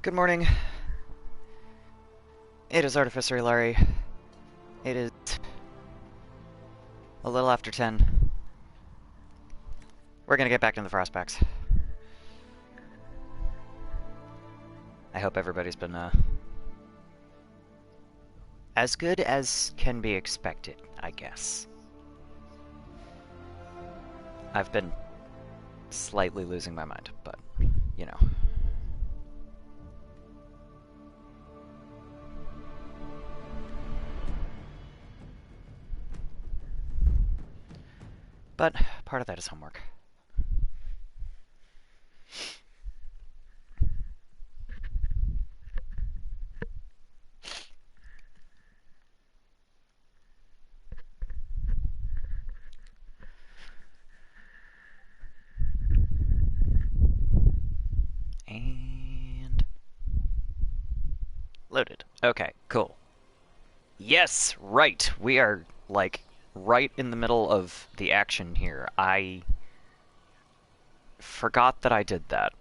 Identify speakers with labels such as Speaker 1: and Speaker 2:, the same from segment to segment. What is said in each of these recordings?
Speaker 1: Good morning. It is Artificer Larry. It is a little after 10. We're gonna get back into the frostbacks. I hope everybody's been as good as can be expected, I guess. I've been slightly losing my mind, but, you know. But part of that is homework. And loaded. Okay, cool. Yes, right. We are, like, right in the middle of the action here. I forgot that I did that.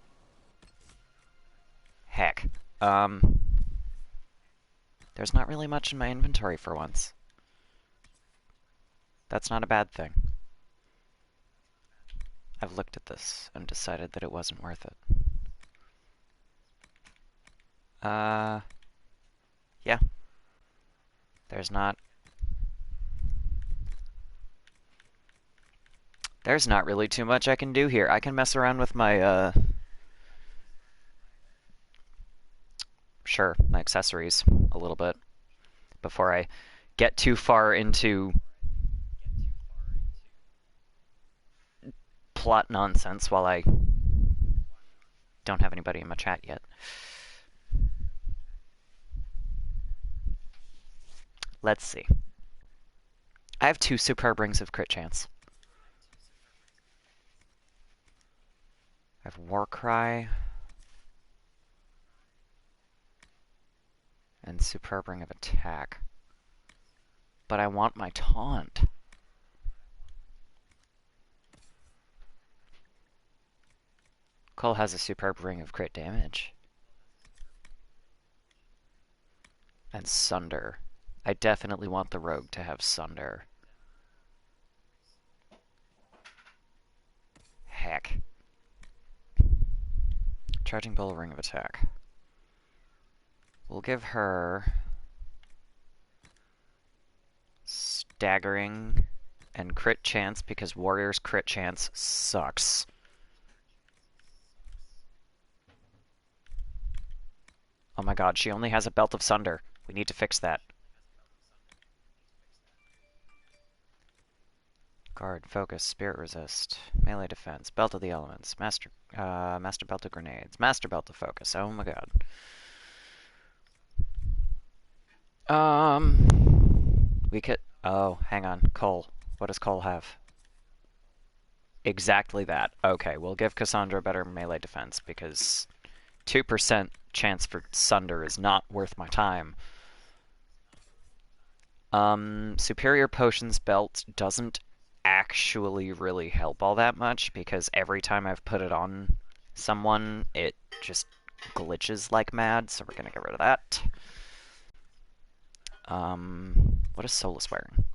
Speaker 1: Heck. There's not really much in my inventory for once. That's not a bad thing. I've looked at this and decided that it wasn't worth it. Yeah. There's not really too much I can do here. I can mess around with my, my accessories a little bit before I get too far into plot nonsense while I don't have anybody in my chat yet. Let's see. I have 2 superb rings of crit chance. I have Warcry and superb ring of attack. But I want my taunt. Cole has a superb ring of crit damage. And Sunder. I definitely want the rogue to have Sunder. Heck. Charging Bull, ring of attack. We'll give her staggering and crit chance because Warrior's crit chance sucks. Oh my god, she only has a Belt of Sunder. We need to fix that. Guard, focus, spirit resist, melee defense, belt of the elements, master belt of grenades, master belt of focus. Oh my god. We could. Oh, hang on, Cole. What does Cole have? Exactly that. Okay, we'll give Cassandra better melee defense because 2% chance for Sunder is not worth my time. Superior Potions belt doesn't actually really help all that much because every time I've put it on someone, it just glitches like mad, so we're gonna get rid of that. What is Solus wearing?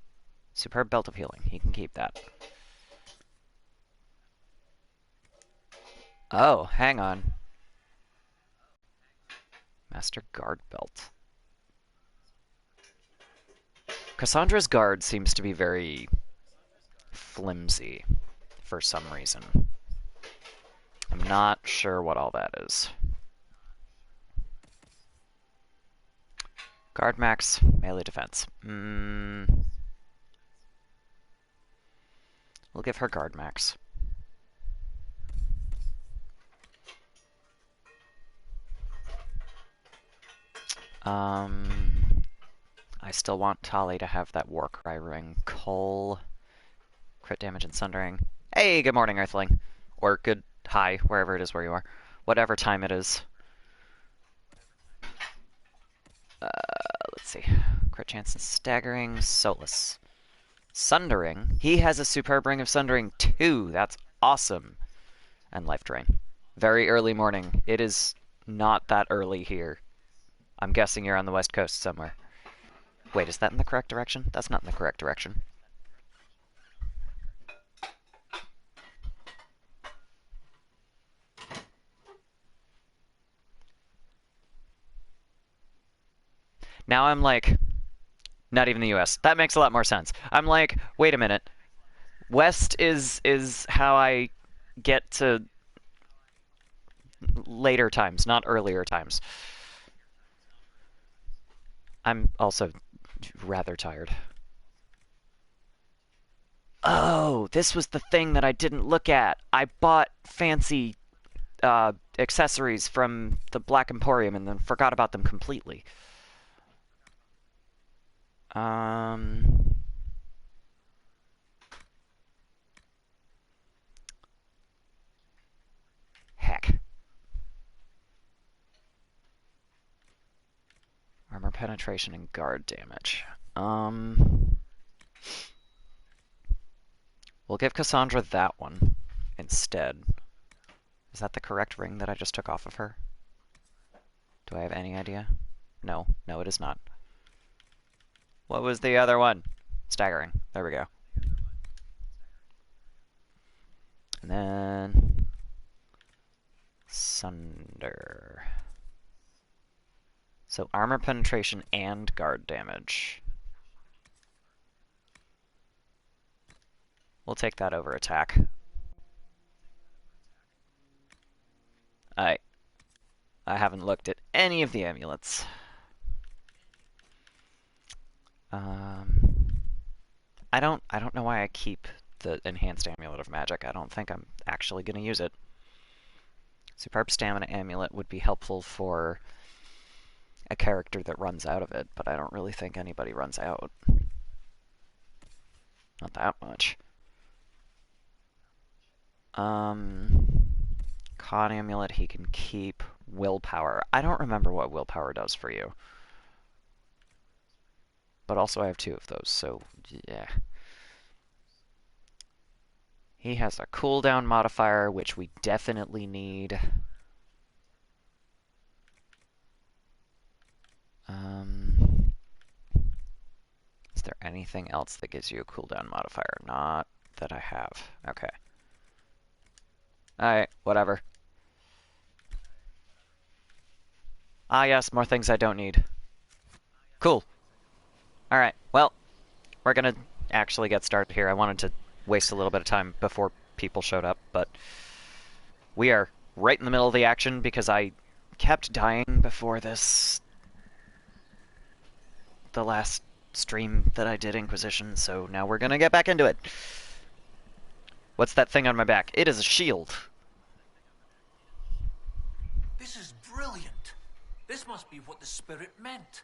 Speaker 1: Superb Belt of Healing. He can keep that. Oh, hang on. Master Guard Belt. Cassandra's guard seems to be very flimsy for some reason. I'm not sure what all that is. Guard max, melee defense. We'll give her guard max. I still want Tali to have that Warcry ring. Cole, crit damage and sundering. Hey, good morning, Earthling. Or good hi, wherever it is where you are. Whatever time it is. Let's see. Crit chance and staggering. Solus. Sundering. He has a superb ring of sundering too. That's awesome. And life drain. Very early morning. It is not that early here. I'm guessing you're on the west coast somewhere. Wait, is that in the correct direction? That's not in the correct direction. Now I'm like, not even the US. That makes a lot more sense. I'm like, wait a minute. West is how I get to later times, not earlier times. I'm also rather tired. Oh, this was the thing that I didn't look at. I bought fancy accessories from the Black Emporium and then forgot about them completely. Um, Heck. Armor penetration and guard damage. We'll give Cassandra that one instead. Is that the correct ring that I just took off of her? Do I have any idea? No. No, it is not. What was the other one? Staggering. There we go. And then... Sunder. So armor penetration and guard damage. We'll take that over attack. I haven't looked at any of the amulets. I don't know why I keep the enhanced amulet of magic. I don't think I'm actually going to use it. Superb stamina amulet would be helpful for a character that runs out of it, but I don't really think anybody runs out. Not that much. Con amulet he can keep. Willpower. I don't remember what willpower does for you. But also I have 2 of those, so yeah. He has a cooldown modifier, which we definitely need. Is there anything else that gives you a cooldown modifier? Not that I have. Okay. Alright, whatever. Ah yes, more things I don't need. Cool. Alright, well, we're gonna actually get started here. I wanted to waste a little bit of time before people showed up, but we are right in the middle of the action because I kept dying before this... the last stream that I did Inquisition, so now we're gonna get back into it. What's that thing on my back? It is a shield.
Speaker 2: This is brilliant. This must be what the spirit meant.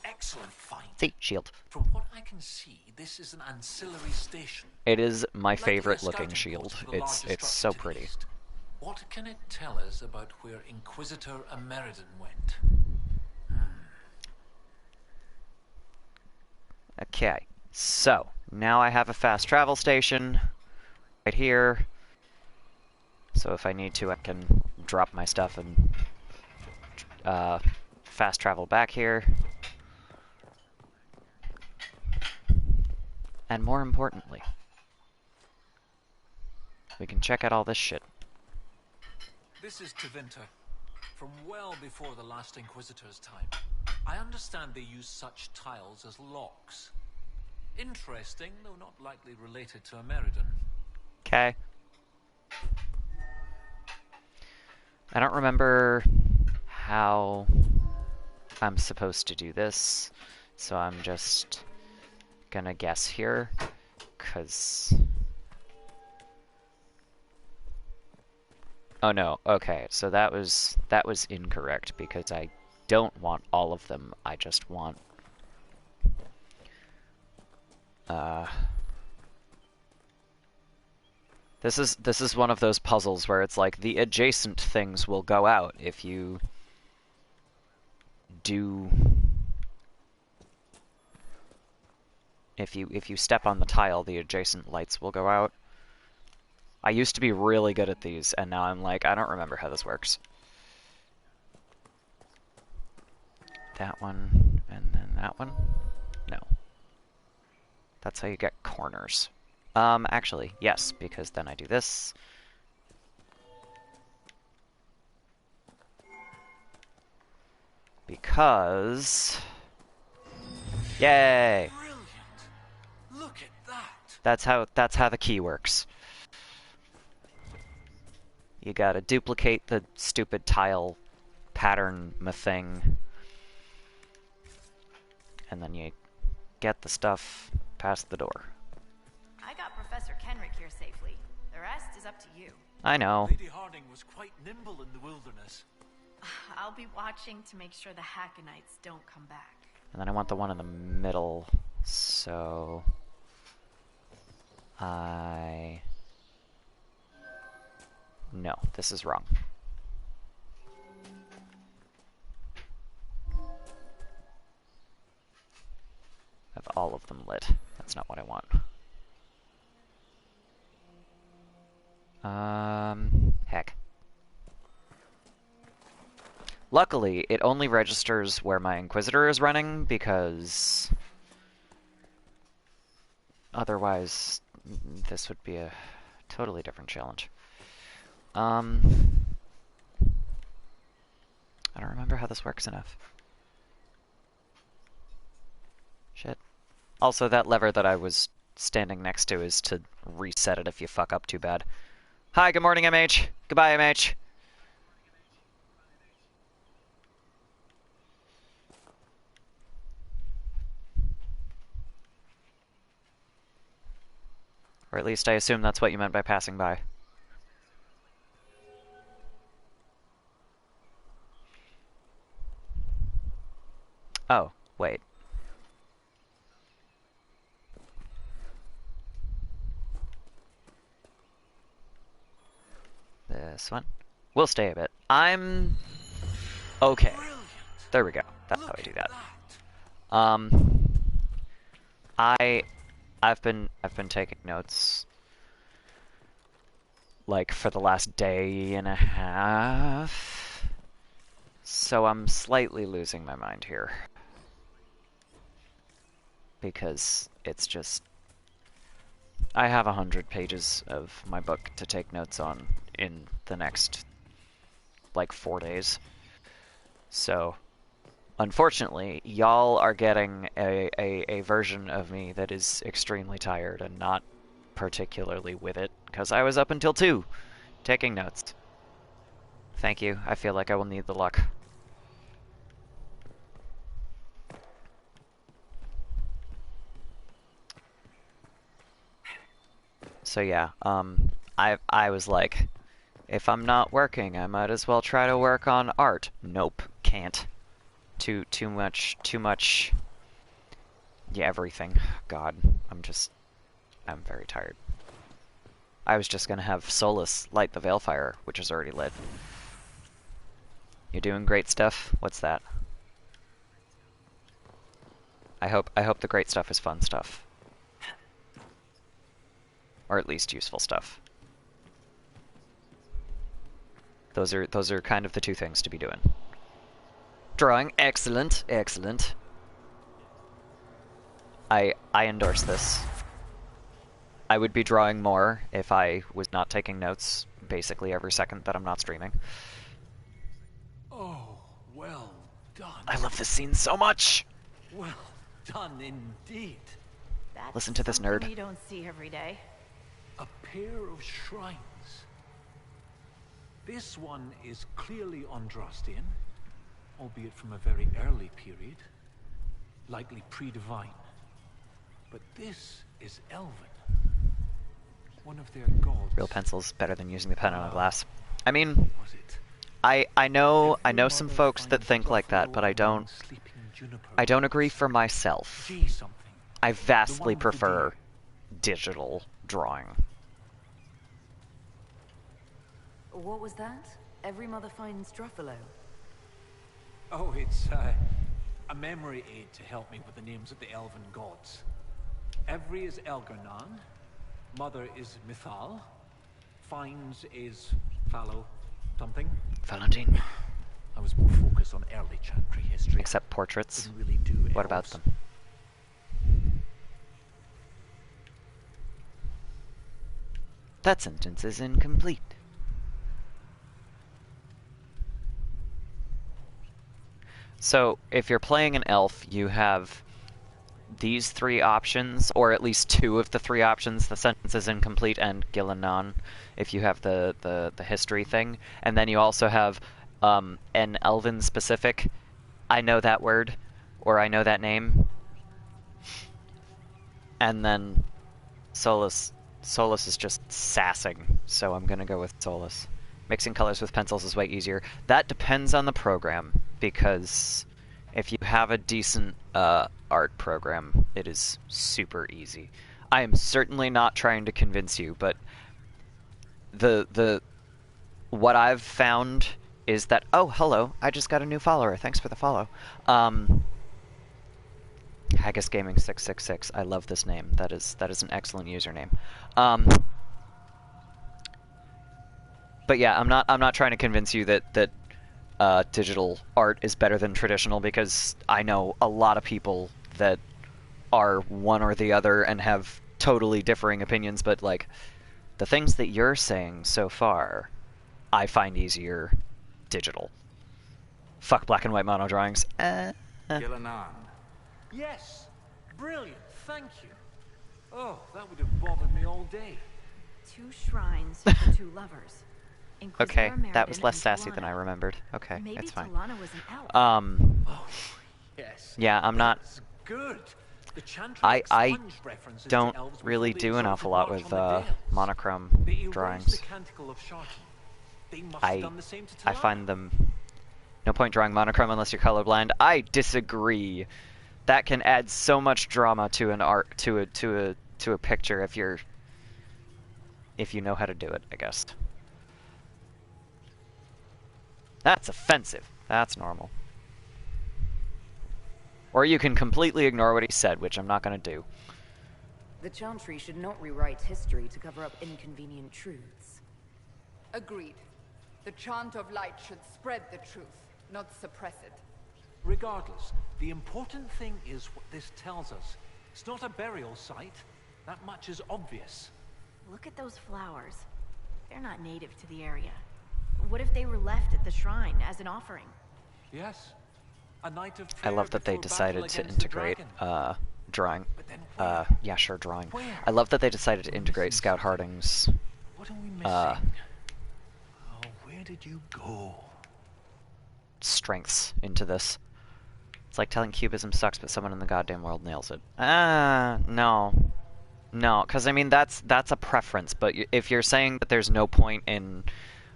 Speaker 2: Excellent find.
Speaker 1: See, shield.
Speaker 2: From what I can see, this is an ancillary station.
Speaker 1: It is my
Speaker 2: Likely
Speaker 1: favorite
Speaker 2: a
Speaker 1: looking
Speaker 2: scouting
Speaker 1: shield.
Speaker 2: post for the
Speaker 1: It's
Speaker 2: largest
Speaker 1: so
Speaker 2: structure to the
Speaker 1: pretty.
Speaker 2: east. What can it tell us about where Inquisitor Ameridan went?
Speaker 1: Okay, so now I have a fast travel station right here. So if I need to, I can drop my stuff and fast travel back here. And more importantly, we can check out all this shit.
Speaker 2: This is Tevinter, from well before the last Inquisitor's time. I understand they use such tiles as locks. Interesting, though not likely related to Ameridan.
Speaker 1: Okay. I don't remember how I'm supposed to do this, so I'm just gonna guess here, 'cause... Oh no, okay, so that was incorrect, because I don't want all of them, I just want... This is one of those puzzles where it's like the adjacent things will go out if you do... If you step on the tile, the adjacent lights will go out. I used to be really good at these, and now I'm like, I don't remember how this works. that one, and then that one? No. That's how you get corners. Actually, yes, because then I do this. Because... Yay!
Speaker 2: Brilliant! Look at that!
Speaker 1: That's how the key works. You gotta duplicate the stupid tile pattern thing. And then you get the stuff past the door.
Speaker 3: I got Professor Kenrick here safely. The rest is up to you.
Speaker 1: I know.
Speaker 2: Lady Harding was quite nimble in the wilderness.
Speaker 3: I'll be watching to make sure the Hakkonites don't come back.
Speaker 1: And then I want the one in the middle, so... No, this is wrong. Have all of them lit. That's not what I want. Heck. Luckily, it only registers where my Inquisitor is running, because... otherwise, this would be a totally different challenge. I don't remember how this works enough. Shit. Also, that lever that I was standing next to is to reset it if you fuck up too bad. Hi, good morning, MH. Goodbye, MH. Or at least I assume that's what you meant by passing by. Oh, wait. This one. We'll stay a bit. I'm... okay.
Speaker 2: Brilliant!
Speaker 1: There we go. That's
Speaker 2: Look
Speaker 1: how I do
Speaker 2: at
Speaker 1: that.
Speaker 2: that.
Speaker 1: I've been taking notes like for the last day and a half. So I'm slightly losing my mind here. Because it's just I have 100 pages of my book to take notes on in the next like 4 days. So unfortunately, y'all are getting a version of me that is extremely tired and not particularly with it, because I was up until 2, taking notes. Thank you. I feel like I will need the luck. So yeah, I was like, if I'm not working, I might as well try to work on art. Nope, can't. Too much. Yeah, everything. God, I'm very tired. I was just gonna have Solus light the Veilfire, which is already lit. You're doing great stuff. What's that? I hope the great stuff is fun stuff. Or at least useful stuff. Those are kind of the two things to be doing. Drawing, excellent, excellent. I endorse this. I would be drawing more if I was not taking notes basically every second that I'm not streaming.
Speaker 2: Oh, well done.
Speaker 1: I love this scene so much!
Speaker 2: Well done indeed.
Speaker 3: That's
Speaker 1: Listen to this
Speaker 3: something
Speaker 1: nerd.
Speaker 3: you don't see every day.
Speaker 2: A pair of shrines. This one is clearly Andrastian, albeit from a very early period, likely pre-divine. But this is Elven, one of their gods.
Speaker 1: Real pencil's better than using the pen on a glass. I mean,
Speaker 2: Was it?
Speaker 1: I know some folks that think like that, but I don't agree for myself.
Speaker 2: G something.
Speaker 1: I vastly
Speaker 2: The one with the
Speaker 1: prefer
Speaker 2: deer.
Speaker 1: digital drawing.
Speaker 4: What was that? Every mother finds Druffalo.
Speaker 2: Oh, it's a memory aid to help me with the names of the elven gods. Every is Elgarnan, Mother is Mithal, Finds is Fallow something.
Speaker 1: Valentine.
Speaker 2: I was more focused on early Chantry history.
Speaker 1: Except portraits.
Speaker 2: Didn't really do
Speaker 1: What about
Speaker 2: elves.
Speaker 1: them? That sentence is incomplete. So, if you're playing an elf, you have these three options, or at least two of the three options. The sentence is incomplete and Gillanan, if you have the history thing. And then you also have an elven-specific, I know that word, or I know that name. And then Solus. Solus is just sassing, so I'm gonna go with Solus. Mixing colors with pencils is way easier. That depends on the program, because if you have a decent art program, it is super easy. I am certainly not trying to convince you, but the what I've found is that, oh, hello, I just got a new follower. Thanks for the follow. Haggis Gaming 666. I love this name. That is an excellent username. But yeah, I'm not trying to convince you that digital art is better than traditional, because I know a lot of people that are one or the other and have totally differing opinions. But like, the things that you're saying so far, I find easier digital. Fuck black and white mono drawings.
Speaker 5: Gillanan.
Speaker 2: Yes! Brilliant, thank you. Oh, that would have bothered me all day.
Speaker 3: 2 shrines for 2 lovers. Inquisitor
Speaker 1: Okay, that was
Speaker 3: Ameridan
Speaker 1: less
Speaker 3: and
Speaker 1: sassy than
Speaker 3: Talana.
Speaker 1: I remembered. Okay,
Speaker 3: Maybe
Speaker 1: it's fine.
Speaker 3: Talana was an elf.
Speaker 2: Oh, yes.
Speaker 1: Yeah, I'm not...
Speaker 2: That's good. The Chantry
Speaker 1: I
Speaker 2: expunged references to
Speaker 1: don't
Speaker 2: elves before
Speaker 1: really
Speaker 2: they
Speaker 1: do an
Speaker 2: resorted
Speaker 1: awful
Speaker 2: to
Speaker 1: lot
Speaker 2: march
Speaker 1: with
Speaker 2: on the Dales.
Speaker 1: monochrome
Speaker 2: They erased
Speaker 1: drawings.
Speaker 2: the Canticle of Sharton. They must have done the same to
Speaker 1: I
Speaker 2: Talana.
Speaker 1: find them... No point drawing monochrome unless you're colorblind. I disagree. That can add so much drama to an art to a picture if you know how to do it, I guess. That's offensive. That's normal. Or you can completely ignore what he said, which I'm not going to do.
Speaker 4: The Chantry should not rewrite history to cover up inconvenient truths.
Speaker 6: Agreed. The chant of light should spread the truth, not suppress it.
Speaker 2: Regardless, the important thing is what this tells us. It's not a burial site. That much is obvious.
Speaker 3: Look at those flowers. They're not native to the area. What if they were left at the shrine as an offering?
Speaker 2: Yes. A night of
Speaker 1: I
Speaker 2: prayer
Speaker 1: love that they
Speaker 2: before
Speaker 1: decided
Speaker 2: battle
Speaker 1: to
Speaker 2: against the
Speaker 1: integrate
Speaker 2: dragon.
Speaker 1: drawing.
Speaker 2: But then where?
Speaker 1: Yeah, sure, drawing.
Speaker 2: Where?
Speaker 1: I love that they decided to integrate Scout Harding's
Speaker 2: What are we missing? Oh, where did you go?
Speaker 1: strengths into this. It's like telling Cubism sucks, but someone in the goddamn world nails it. No. No, because I mean, that's a preference, but if you're saying that there's no point in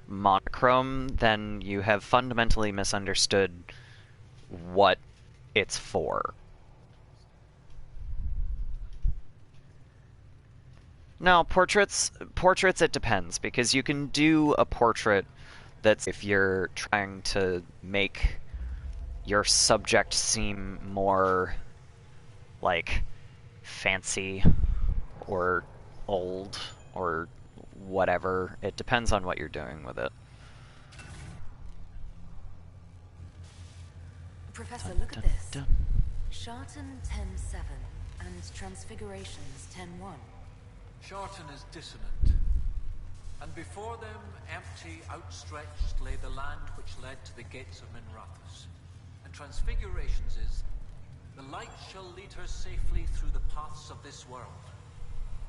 Speaker 1: monochrome, then you have fundamentally misunderstood what it's for. No, portraits, it depends, because you can do a portrait that's, if you're trying to make your subject seem more, like, fancy or old or whatever. It depends on what you're doing with it.
Speaker 4: Professor, look at this. Sharton 10-7 and Transfigurations 10-1.
Speaker 2: Sharton is dissonant. And before them, empty, outstretched, lay the land which led to the gates of Minrathous. And Transfigurations is, the light shall lead her safely through the paths of this world.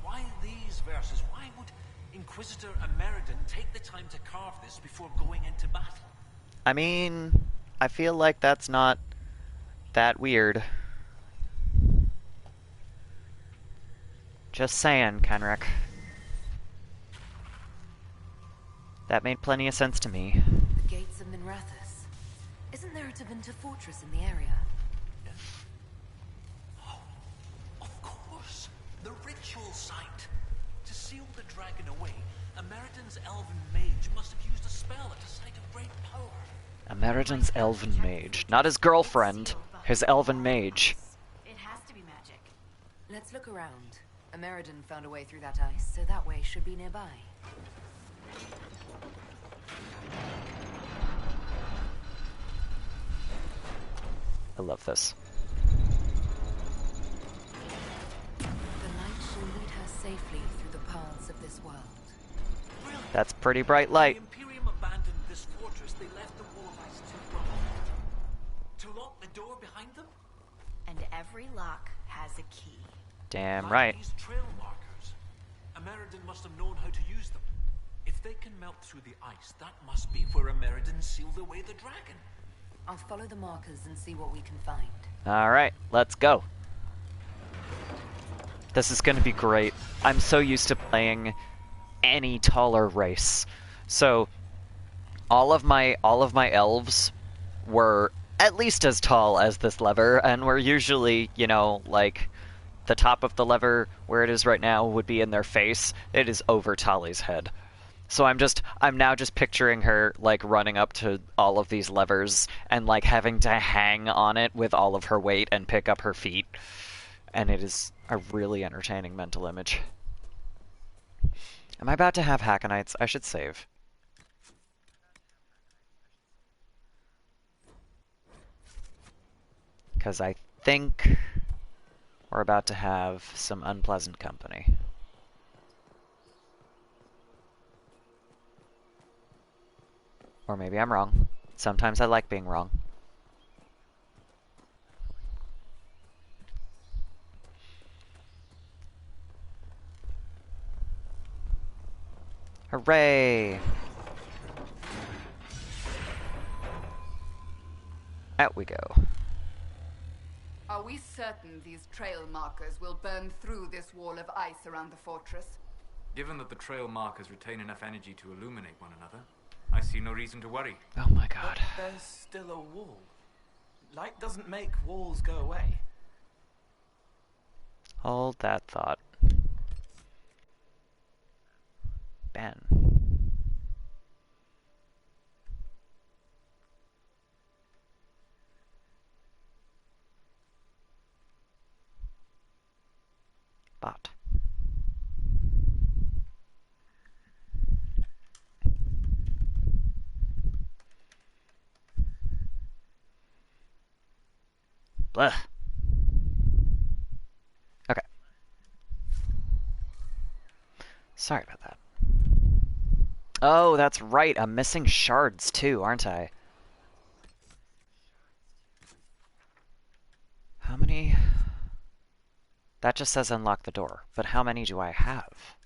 Speaker 2: Why these verses? Why would Inquisitor Ameridan take the time to carve this before going into battle?
Speaker 1: I mean, I feel like that's not that weird. Just saying, Kenrick. That made plenty of sense to me.
Speaker 4: The gates of Minrathous. Isn't there a Tevinter fortress in the area?
Speaker 2: Oh, of course. The ritual site. To seal the dragon away, Ameridan's elven mage must have used a spell at a site of great power.
Speaker 1: Ameridan's elven mage. Not his girlfriend, his elven mage.
Speaker 3: It has to be magic.
Speaker 4: Let's look around. Ameridan found a way through that ice, so that way should be nearby.
Speaker 1: I love this.
Speaker 4: The light shall lead her safely through the paths of this world.
Speaker 2: Brilliant.
Speaker 1: That's pretty bright
Speaker 2: When
Speaker 1: light.
Speaker 2: the Imperium abandoned this fortress, they left the wall of ice too long. To lock the door behind them?
Speaker 3: And every lock has a key.
Speaker 1: Damn
Speaker 2: Like
Speaker 1: right.
Speaker 2: these trail markers. Ameridan must have known how to use them. If they can melt through the ice, that must be where Ameridan sealed away the dragon.
Speaker 4: I'll follow the markers and see what we can find.
Speaker 1: Alright, let's go. This is gonna be great. I'm so used to playing any taller race. So all of my elves were at least as tall as this lever, and were usually, you know, like the top of the lever where it is right now would be in their face. It is over Tali's head. So I'm now just picturing her like running up to all of these levers and like having to hang on it with all of her weight and pick up her feet. And it is a really entertaining mental image. Am I about to have Hakkonites? I should save. Because I think we're about to have some unpleasant company. Or maybe I'm wrong. Sometimes I like being wrong. Hooray! Out we go.
Speaker 6: Are we certain these trail markers will burn through this wall of ice around the fortress?
Speaker 5: Given that the trail markers retain enough energy to illuminate one another, I see no reason to worry.
Speaker 1: Oh my god.
Speaker 7: But there's still a wall. Light doesn't make walls go away.
Speaker 1: Hold that thought. Ben. Bot. Blah. Okay. Sorry about that. Oh, that's right. I'm missing shards too, aren't I? How many? That just says unlock the door, but how many do I have?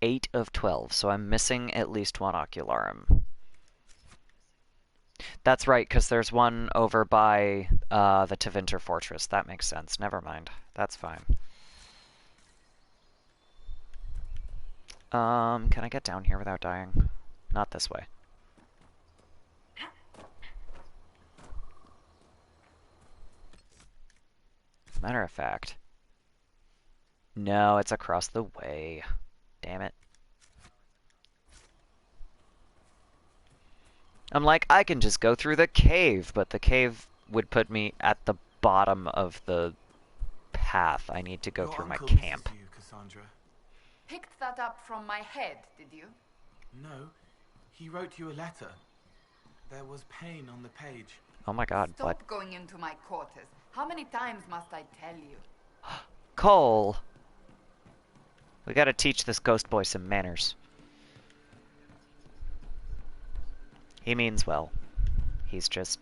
Speaker 1: 8 of 12, so I'm missing at least one ocularum. That's right, because there's one over by the Tevinter Fortress. That makes sense. Never mind. That's fine. Can I get down here without dying? Not this way. Matter of fact. No, it's across the way. Damn it. I'm like, I can just go through the cave, but the cave would put me at the bottom of the path. I need to go through my camp.
Speaker 7: You, Cassandra.
Speaker 6: Picked that up from my head, did you?
Speaker 7: No, he wrote you a letter. There was pain on the page.
Speaker 1: Oh my god,
Speaker 6: Stop
Speaker 1: what?
Speaker 6: going into my quarters. How many times must I tell you?
Speaker 1: Cole! We gotta teach this ghost boy some manners. He means well. He's just,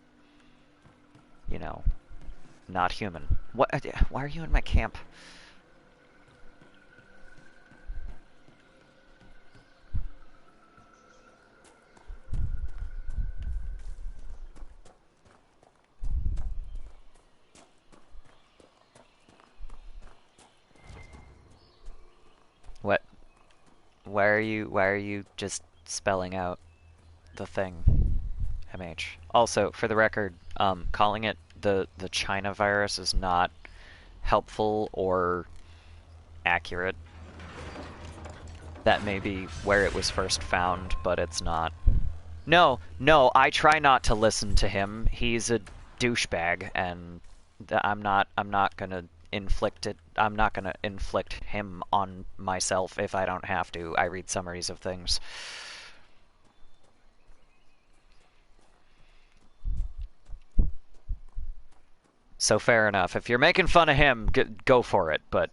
Speaker 1: you know, not human. What? Why are you in my camp? What? Why are you just spelling out the thing, MH? Also, for the record, calling it the China virus is not helpful or accurate. That may be where it was first found, but it's not. No, I try not to listen to him. He's a douchebag, and I'm not gonna inflict it. I'm not gonna inflict him on myself if I don't have to. I read summaries of things. So fair enough. If you're making fun of him, go for it, but...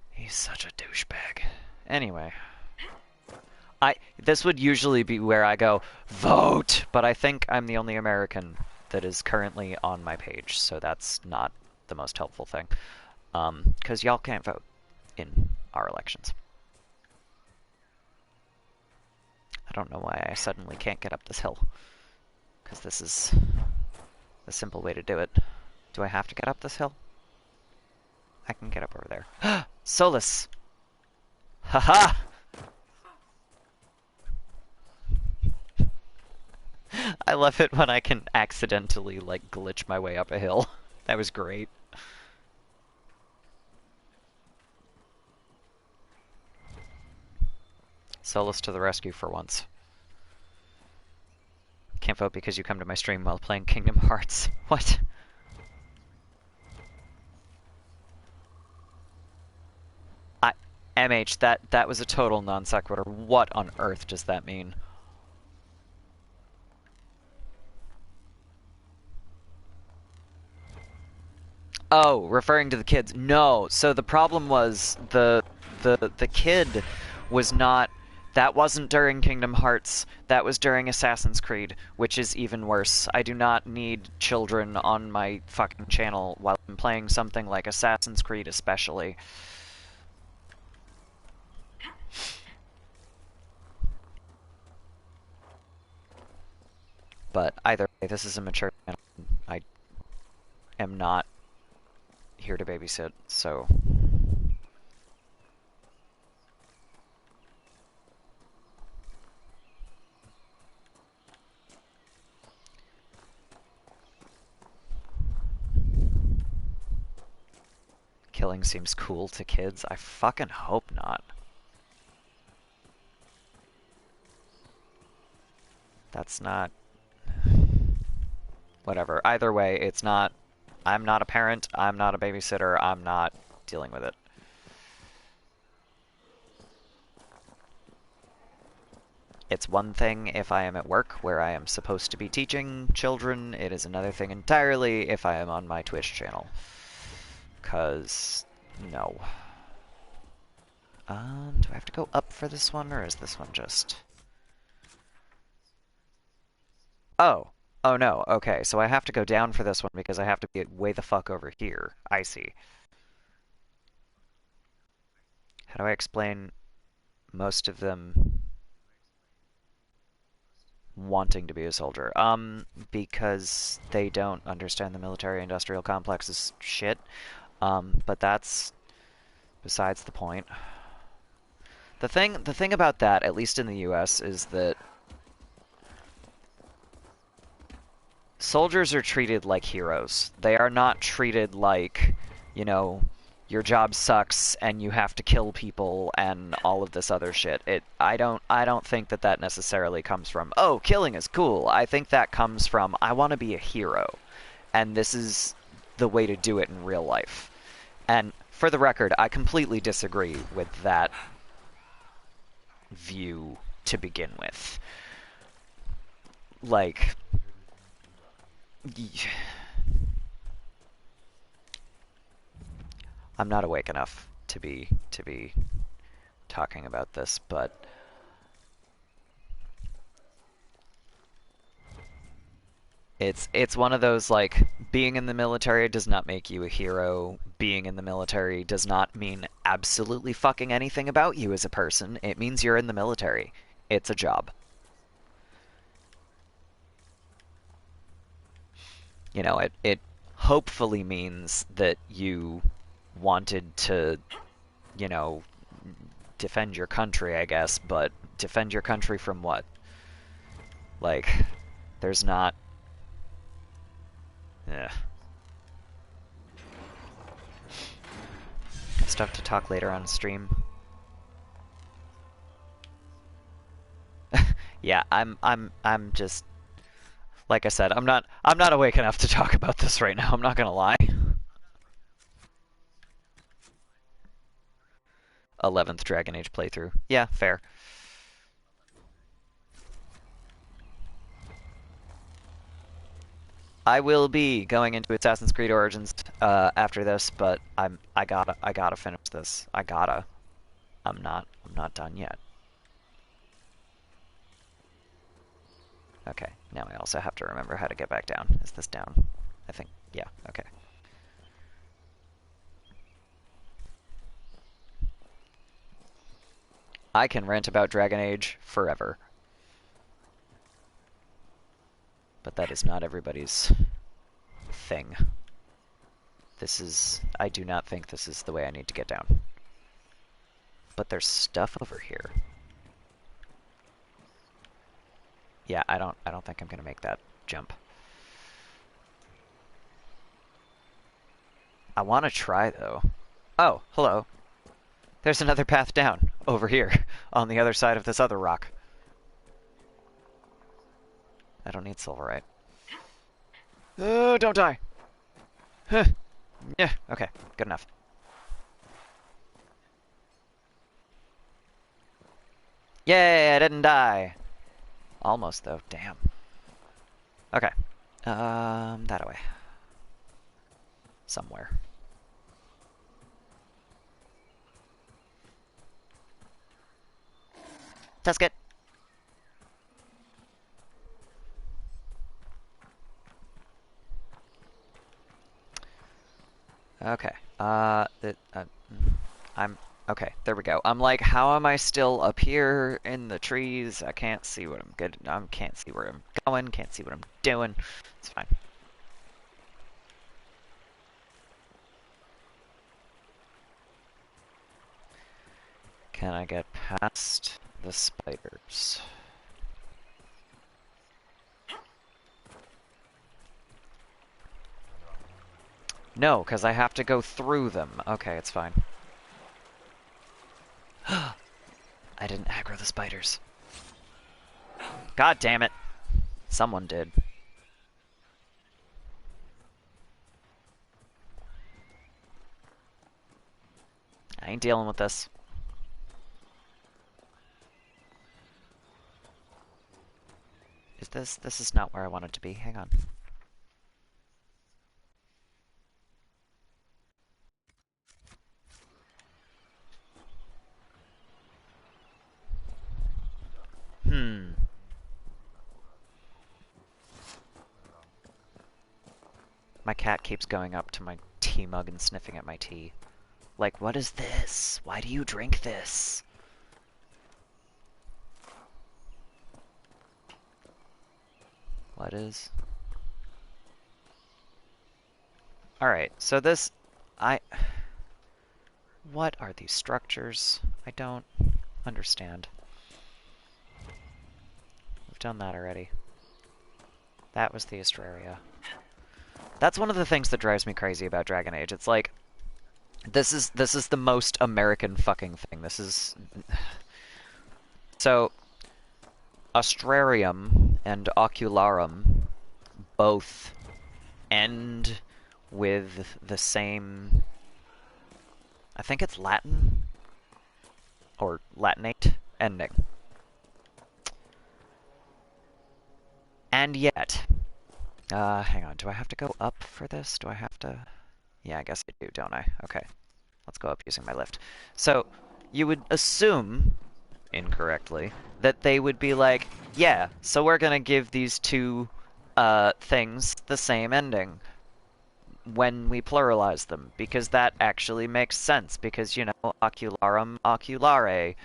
Speaker 1: He's such a douchebag. Anyway. This would usually be where I go, vote! But I think I'm the only American that is currently on my page, so that's not the most helpful thing. Because y'all can't vote in our elections. I don't know why I suddenly can't get up this hill. Because this is the simple way to do it. Do I have to get up this hill? I can get up over there. Solus! Haha! I love it when I can accidentally, like, glitch my way up a hill. That was great. Solus to the rescue for once. Can't vote because you come to my stream while playing Kingdom Hearts. What? MH, that was a total non sequitur. What on earth does that mean? Oh, referring to the kids. No, so the problem was the kid was not... That wasn't during Kingdom Hearts. That was during Assassin's Creed, which is even worse. I do not need children on my fucking channel while I'm playing something like Assassin's Creed especially. But either way, this is a mature channel. I am not here to babysit, so... Killing seems cool to kids? I fucking hope not. That's not... Whatever. Either way, it's not... I'm not a parent, I'm not a babysitter, I'm not dealing with it. It's one thing if I am at work where I am supposed to be teaching children. It is another thing entirely if I am on my Twitch channel. 'Cause... no. Do I have to go up for this one, or is this one just... Oh. Oh no, okay, so I have to go down for this one because I have to be way the fuck over here. I see. How do I explain most of them wanting to be a soldier? Because they don't understand the military-industrial complex's shit. But that's besides the point. The thing about that, at least in the US, is that soldiers are treated like heroes. They are not treated like, you know, your job sucks and you have to kill people and all of this other shit. I don't think that necessarily comes from, oh, killing is cool. I think that comes from, I want to be a hero. And this is the way to do it in real life. And for the record, I completely disagree with that view to begin with. Like... I'm not awake enough to be talking about this, but it's one of those, like, being in the military does not make you a hero. Being in the military does not mean absolutely fucking anything about you as a person. It means you're in the military. It's a job. You know, it hopefully means that you wanted to, you know, defend your country, I guess, but defend your country from what? Like, there's not... Yeah. Stuff to talk later on stream. Yeah, I'm just... Like I said, I'm not awake enough to talk about this right now, I'm not gonna lie. 11th Dragon Age playthrough. Yeah, fair. I will be going into Assassin's Creed Origins after this, but I gotta finish this. I'm not done yet. Okay, now I also have to remember how to get back down. Is this down? I think, yeah, okay. I can rant about Dragon Age forever. But that is not everybody's thing. I do not think this is the way I need to get down. But there's stuff over here. Yeah, I don't think I'm gonna make that jump. I want to try though. Oh, hello. There's another path down over here on the other side of this other rock. I don't need silverite. Oh, don't die. Huh. Yeah, okay, good enough. Yay, I didn't die. Almost though, damn. Okay. That away. Somewhere. Tusk it. Okay. I'm okay. There we go. I'm like, how am I still up here in the trees? I can't see what I'm good. I can't see where I'm going. Can't see what I'm doing. It's fine. Can I get past the spiders? No, because I have to go through them. Okay, it's fine. I didn't aggro the spiders. God damn it. Someone did. I ain't dealing with this. This is not where I wanted to be. Hang on. My cat keeps going up to my tea mug and sniffing at my tea. Like, what is this? Why do you drink this? What is? Alright, so this... What are these structures? I don't understand. We've done that already. That was the Astraria. That's one of the things that drives me crazy about Dragon Age. It's like, this is the most American fucking thing. This is... So, Astrarium and Ocularum both end with the same... I think it's Latin? Or Latinate ending. And yet... hang on, do I have to go up for this? Do I have to... Yeah, I guess I do, don't I? Okay. Let's go up using my lift. So, you would assume, incorrectly, that they would be like, yeah, so we're gonna give these two, things the same ending when we pluralize them, because that actually makes sense, because, you know, ocularum, oculare,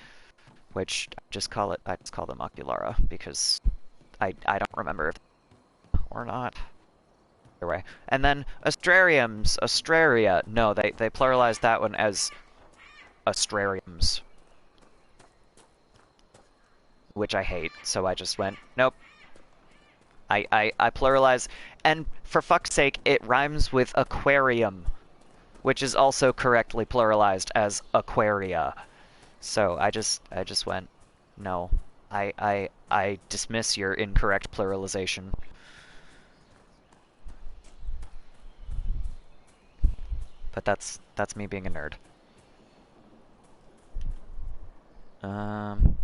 Speaker 1: which I just call them oculara, because I don't remember if or not. Either way. And then astrariums, astraria. No, they pluralized that one as astrariums. Which I hate, so I just went, nope. I pluralize, and for fuck's sake, it rhymes with aquarium, which is also correctly pluralized as aquaria. So I just went, no. I dismiss your incorrect pluralization. But that's me being a nerd. Um...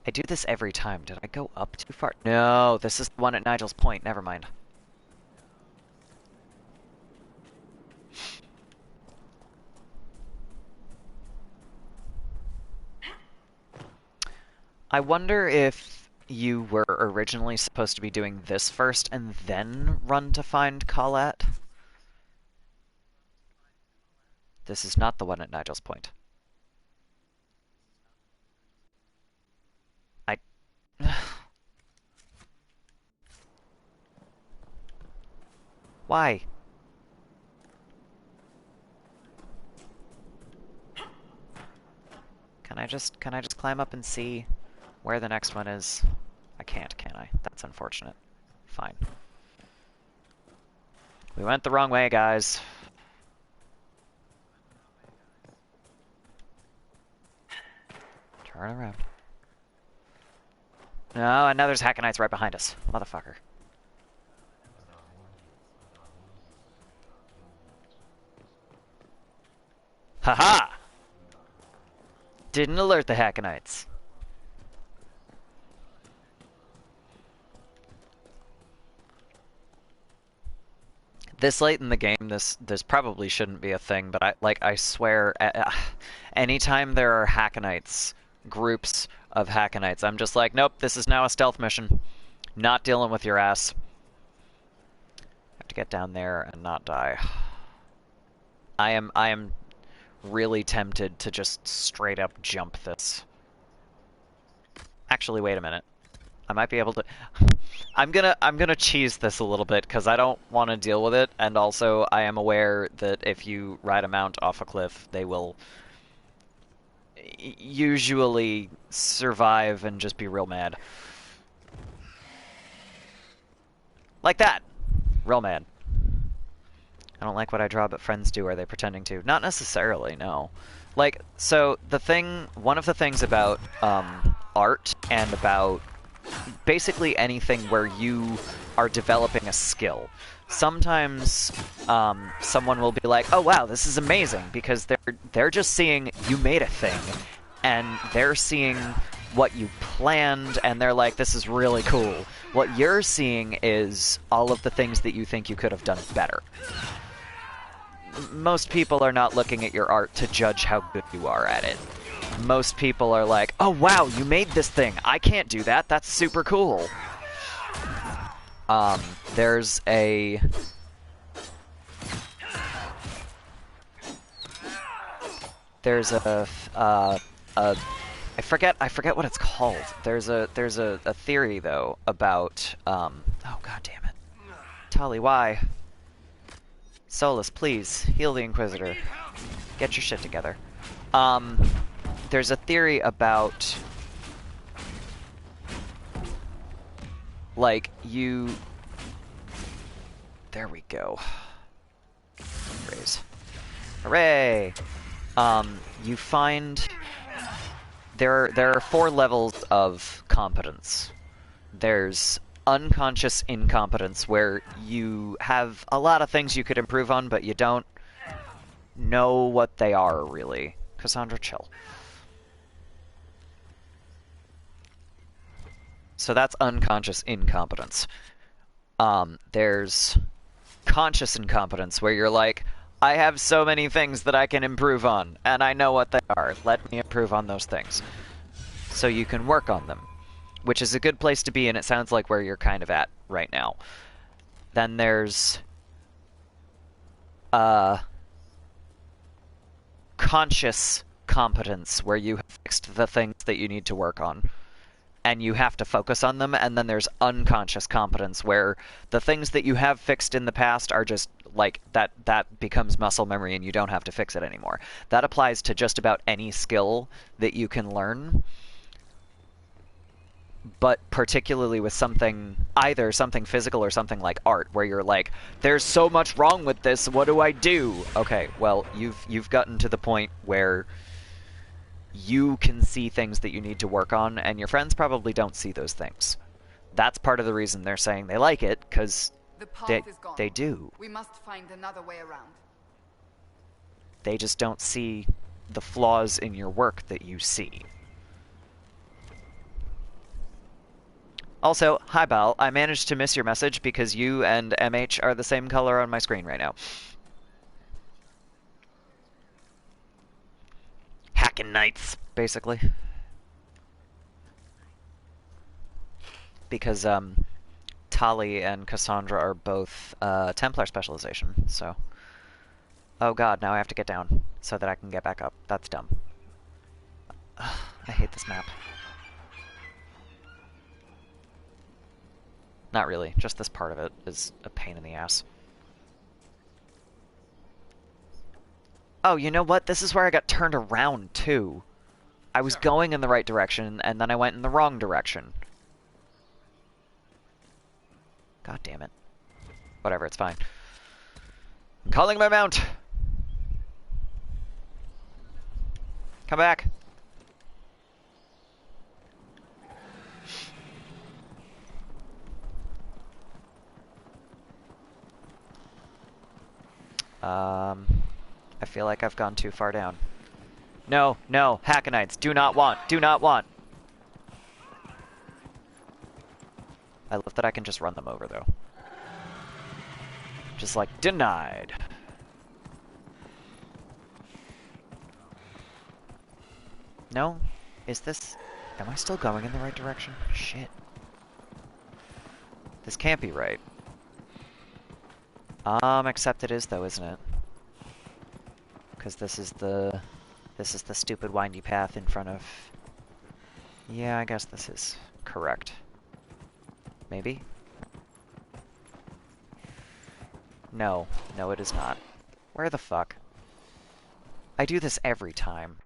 Speaker 1: I do this every time. Did I go up too far? No, this is the one at Nigel's Point. Never mind. I wonder if you were originally supposed to be doing this first and then run to find Colette. This is not the one at Nigel's Point. I... Why? Can I just climb up and see where the next one is? I can't, can I? That's unfortunate. Fine. We went the wrong way, guys. Turn around. No, and now there's Hakkonites right behind us. Motherfucker. Haha! Didn't alert the Hakkonites. This late in the game, this probably shouldn't be a thing, but I swear, anytime there are Hakkonites, groups of Hakkonites, I'm just like, nope, this is now a stealth mission. Not dealing with your ass. Have to get down there and not die. I am really tempted to just straight up jump this. Actually, wait a minute. I might be able to... I'm gonna cheese this a little bit because I don't want to deal with it, and also I am aware that if you ride a mount off a cliff, they will usually survive and just be real mad. Like that! Real mad. I don't like what I draw, but friends do. Are they pretending to? Not necessarily, no. Like, so one of the things about art and about basically anything where you are developing a skill. Sometimes someone will be like, "Oh wow, this is amazing," because they're just seeing you made a thing, and they're seeing what you planned, and they're like, "This is really cool." What you're seeing is all of the things that you think you could have done better. Most people are not looking at your art to judge how good you are at it. Most people are like, oh wow, you made this thing. I can't do that. That's super cool. There's a... There's a I forget what it's called. There's a theory though about oh god damn it. Tali, why? Solus, please, heal the Inquisitor. Get your shit together. There's a theory about, like, you... There we go. Raise. Hooray! You find... There are 4 levels of competence. There's unconscious incompetence, where you have a lot of things you could improve on, but you don't know what they are, really. Cassandra, chill. So that's unconscious incompetence. There's conscious incompetence, where you're like, I have so many things that I can improve on, and I know what they are. Let me improve on those things. So you can work on them, which is a good place to be, and it sounds like where you're kind of at right now. Then there's conscious competence, where you have fixed the things that you need to work on, and you have to focus on them. And then there's unconscious competence, where the things that you have fixed in the past are just like that becomes muscle memory, and you don't have to fix it anymore. That applies to just about any skill that you can learn, but particularly with something, either something physical or something like art, where you're like, there's so much wrong with this, what do I do? Okay, well, you've gotten to the point where you can see things that you need to work on, and your friends probably don't see those things. That's part of the reason they're saying they like it, because
Speaker 6: The path is gone.
Speaker 1: they do.
Speaker 6: We must find another way around.
Speaker 1: They just don't see the flaws in your work that you see. Also, hi Bal, I managed to miss your message because you and MH are the same color on my screen right now. Hakkon Knights, basically. Because, Tali and Cassandra are both, Templar specialization, so... Oh god, now I have to get down so that I can get back up. That's dumb. Ugh, I hate this map. Not really, just this part of it is a pain in the ass. Oh, you know what? This is where I got turned around, too. I was going in the right direction, and then I went in the wrong direction. God damn it. Whatever, it's fine. I'm calling my mount! Come back! I feel like I've gone too far down. No, no, Hakkonites, do not want, do not want! I love that I can just run them over, though. Just like, denied. No? Is this... Am I still going in the right direction? Shit. This can't be right. Except it is, though, isn't it? Because this is the stupid windy path in front of... Yeah, I guess this is correct. Maybe? No. No, it is not. Where the fuck? I do this every time.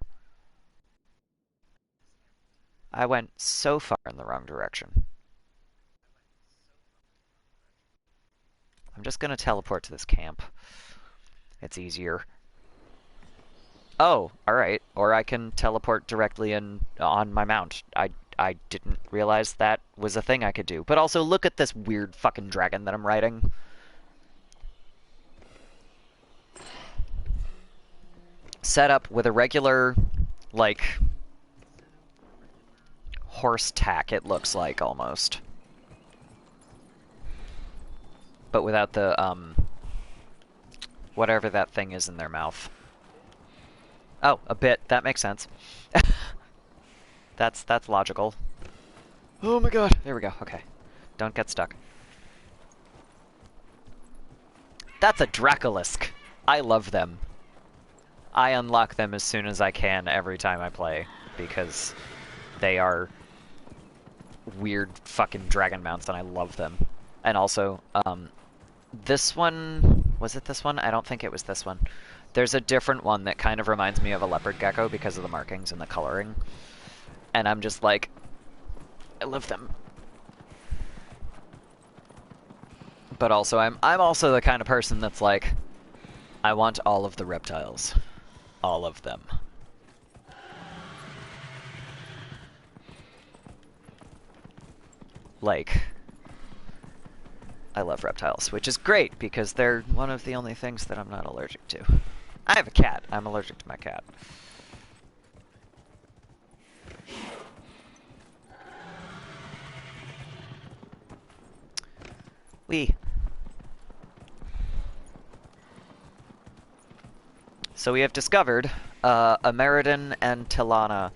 Speaker 1: I went so far in the wrong direction. I'm just gonna teleport to this camp. It's easier. Oh, alright. Or I can teleport directly in on my mount. I didn't realize that was a thing I could do. But also, look at this weird fucking dragon that I'm riding. Set up with a regular, like, horse tack, it looks like, almost. But without the, whatever that thing is in their mouth. Oh, a bit. That makes sense. That's logical. Oh my god. There we go. Okay. Don't get stuck. That's a Dracolisk. I love them. I unlock them as soon as I can every time I play, because they are weird fucking dragon mounts and I love them. And also, this one... Was it this one? I don't think it was this one. There's a different one that kind of reminds me of a leopard gecko because of the markings and the coloring. And I'm just like, I love them. But also, I'm also the kind of person that's like, I want all of the reptiles. All of them. Like, I love reptiles, which is great because they're one of the only things that I'm not allergic to. I have a cat. I'm allergic to my cat. So we have discovered Ameridan and Tilana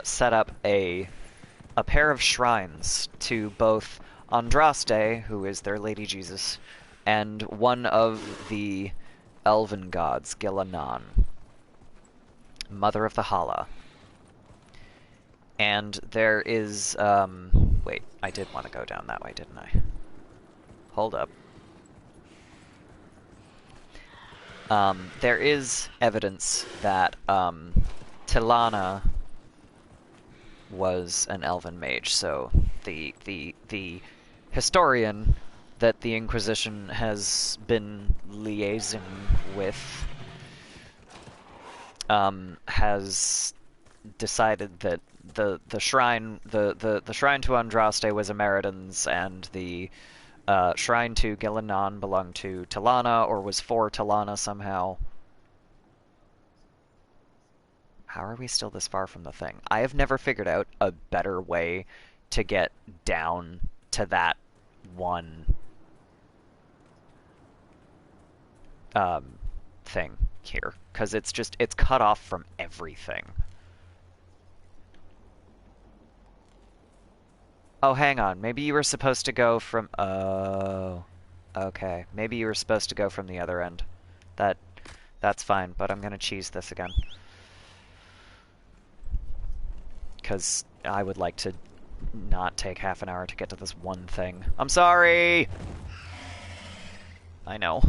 Speaker 1: set up a pair of shrines to both Andraste, who is their Lady Jesus, and one of the elven gods, Gilanan, Mother of the Hala. And there is, wait, I did want to go down that way, didn't I? Hold up. There is evidence that, Tilana was an elven mage, so the historian that the Inquisition has been liaising with, has decided that the shrine the shrine to Andraste was Ameridan's, and the shrine to Gilanan belonged to Tilana, or was for Tilana somehow. How are we still this far from the thing? I have never figured out a better way to get down to that one thing here, because it's cut off from everything. Oh, hang on. Maybe you were supposed to go from... Oh. Okay. Maybe you were supposed to go from the other end. That's fine, but I'm gonna cheese this again. Because I would like to not take half an hour to get to this one thing. I'm sorry! I know.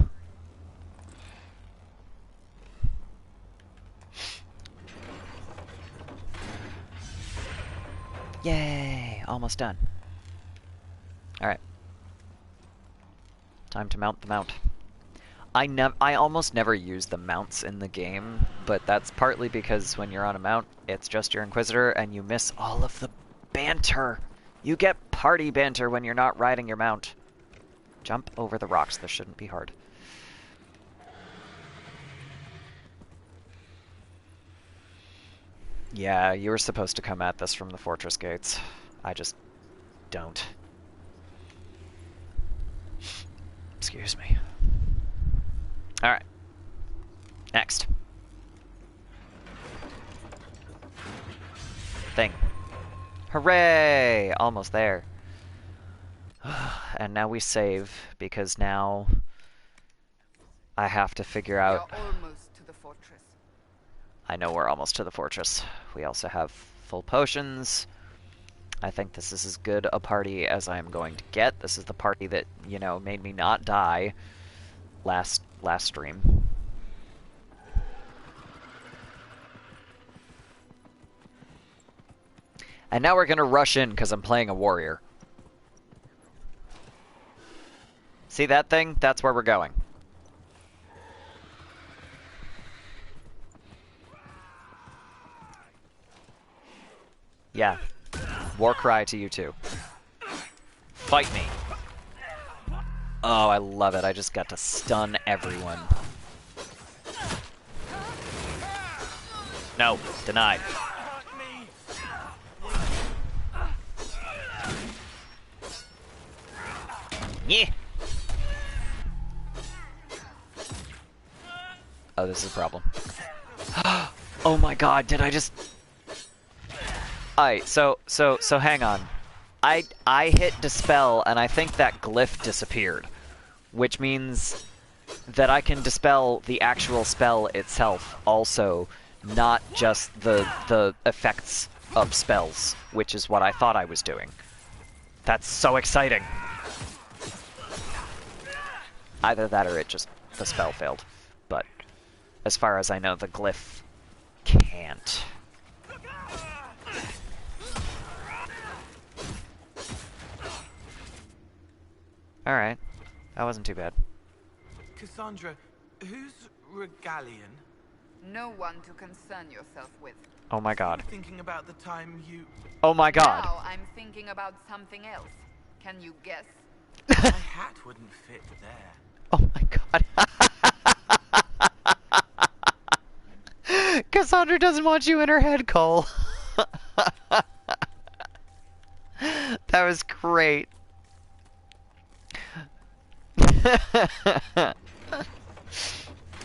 Speaker 1: Yay! Almost done. Alright. Time to mount the mount. I almost never use the mounts in the game, but that's partly because when you're on a mount, it's just your Inquisitor, and you miss all of the banter! You get party banter when you're not riding your mount. Jump over the rocks. This shouldn't be hard. Yeah, you were supposed to come at this from the fortress gates. I just don't. Excuse me. Alright. Next. Thing. Hooray! Almost there. And now we save, because now I have to figure out...
Speaker 6: You're almost to the fortress.
Speaker 1: I know we're almost to the fortress. We also have full potions. I think this is as good a party as I'm going to get. This is the party that, you know, made me not die last stream. And now we're gonna rush in because I'm playing a warrior. See that thing? That's where we're going. Yeah. War cry to you too. Fight me. Oh, I love it. I just got to stun everyone. No, denied. Yeah. Oh, this is a problem. Oh my god, did I just... Alright, so hang on. I hit Dispel, and I think that glyph disappeared. Which means that I can dispel the actual spell itself also, not just the effects of spells, which is what I thought I was doing. That's so exciting! Either that or the spell failed. But as far as I know, the glyph can't. Alright. That wasn't too bad.
Speaker 7: Cassandra, who's Regalian?
Speaker 6: No one to concern yourself with.
Speaker 1: Oh my god.
Speaker 7: Thinking about the time you...
Speaker 1: Oh my god.
Speaker 6: Now I'm thinking about something else. Can you guess?
Speaker 7: My hat wouldn't fit there.
Speaker 1: Oh my god. Cassandra doesn't want you in her head, Cole. That was great.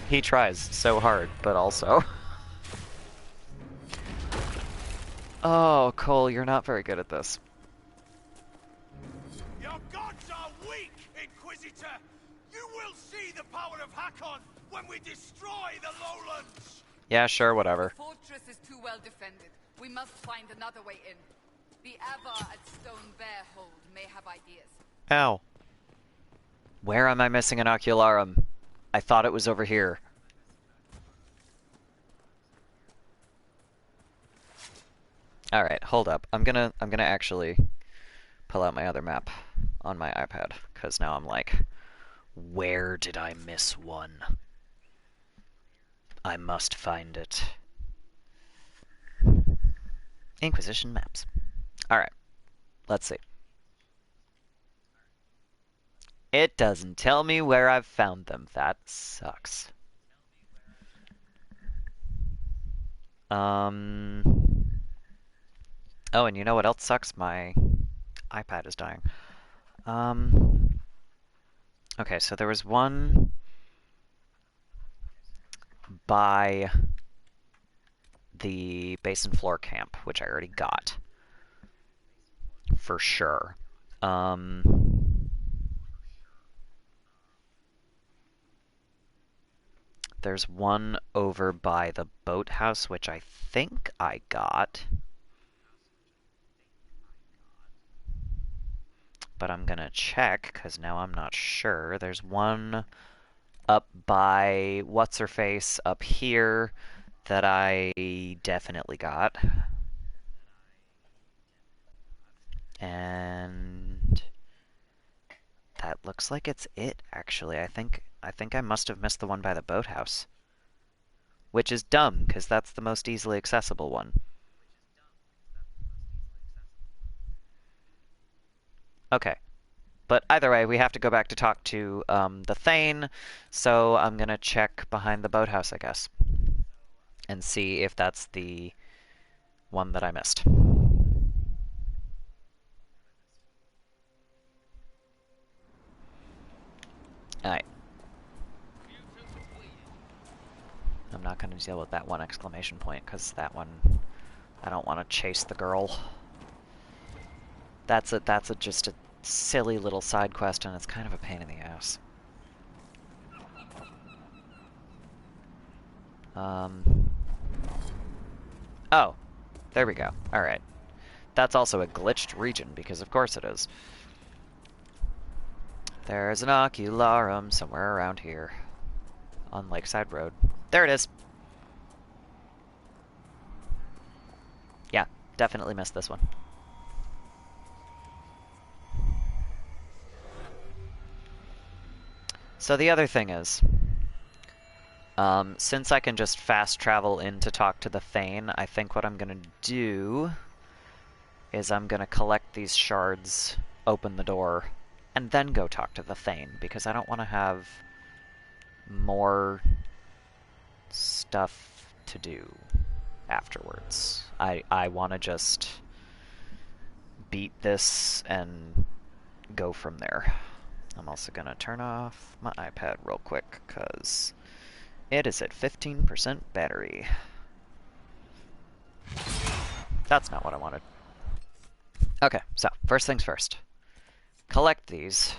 Speaker 1: He tries so hard, but also... Oh, Cole, you're not very good at this.
Speaker 8: Your gods are weak, Inquisitor! You will see the power of Hakkon when we destroy the lowlands!
Speaker 1: Yeah, sure, whatever.
Speaker 6: The fortress is too well defended. We must find another way in. The Avar at Stone Bear Hold may have ideas.
Speaker 1: Ow. Where am I missing an ocularum? I thought it was over here. Alright, hold up. I'm gonna actually pull out my other map on my iPad, because now I'm like, where did I miss one? I must find it. Inquisition maps. Alright, let's see. It doesn't tell me where I've found them. That sucks. Oh, and you know what else sucks? My iPad is dying. Okay, so there was one by the basin floor camp, which I already got. For sure. There's one over by the boathouse, which I think I got. But I'm gonna check, because now I'm not sure. There's one up by What's-Her-Face up here that I definitely got. And that looks like it's it, actually. I think I must have missed the one by the boathouse. Which is dumb, because that's the most easily accessible one. Okay. But either way, we have to go back to talk to the Thane, so I'm gonna check behind the boathouse, I guess. And see if that's the one that I missed. Alright. I'm not going to deal with that one exclamation point, because that one, I don't want to chase the girl. That's just a silly little side quest, and it's kind of a pain in the ass. Oh, there we go. Alright. That's also a glitched region, because of course it is. There's an ocularum somewhere around here. On Lakeside Road. There it is! Yeah, definitely missed this one. So the other thing is, since I can just fast travel in to talk to the Thane, I think what I'm gonna do is I'm gonna collect these shards, open the door, and then go talk to the Thane, because I don't want to have more stuff to do afterwards. I want to just beat this and go from there. I'm also gonna turn off my iPad real quick, because it is at 15% battery. That's not what I wanted. Okay, so first things first. Collect these,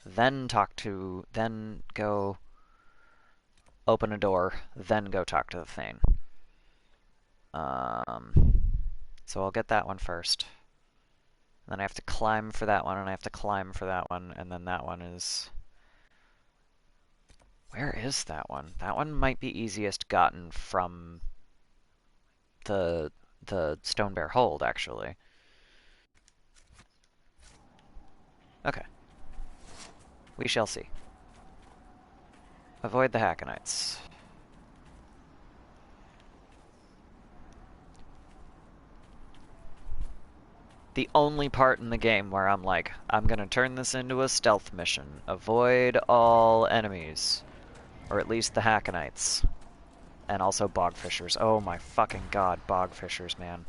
Speaker 1: then go open a door, then go talk to the Thane. So I'll get that one first. Then I have to climb for that one, and I have to climb for that one, and then that one is... Where is that one? That one might be easiest gotten from the Stone Bear Hold, actually. Okay. We shall see. Avoid the Hakkonites. The only part in the game where I'm like, I'm gonna turn this into a stealth mission. Avoid all enemies. Or at least the Hakkonites. And also bogfishers. Oh my fucking god, bogfishers, man.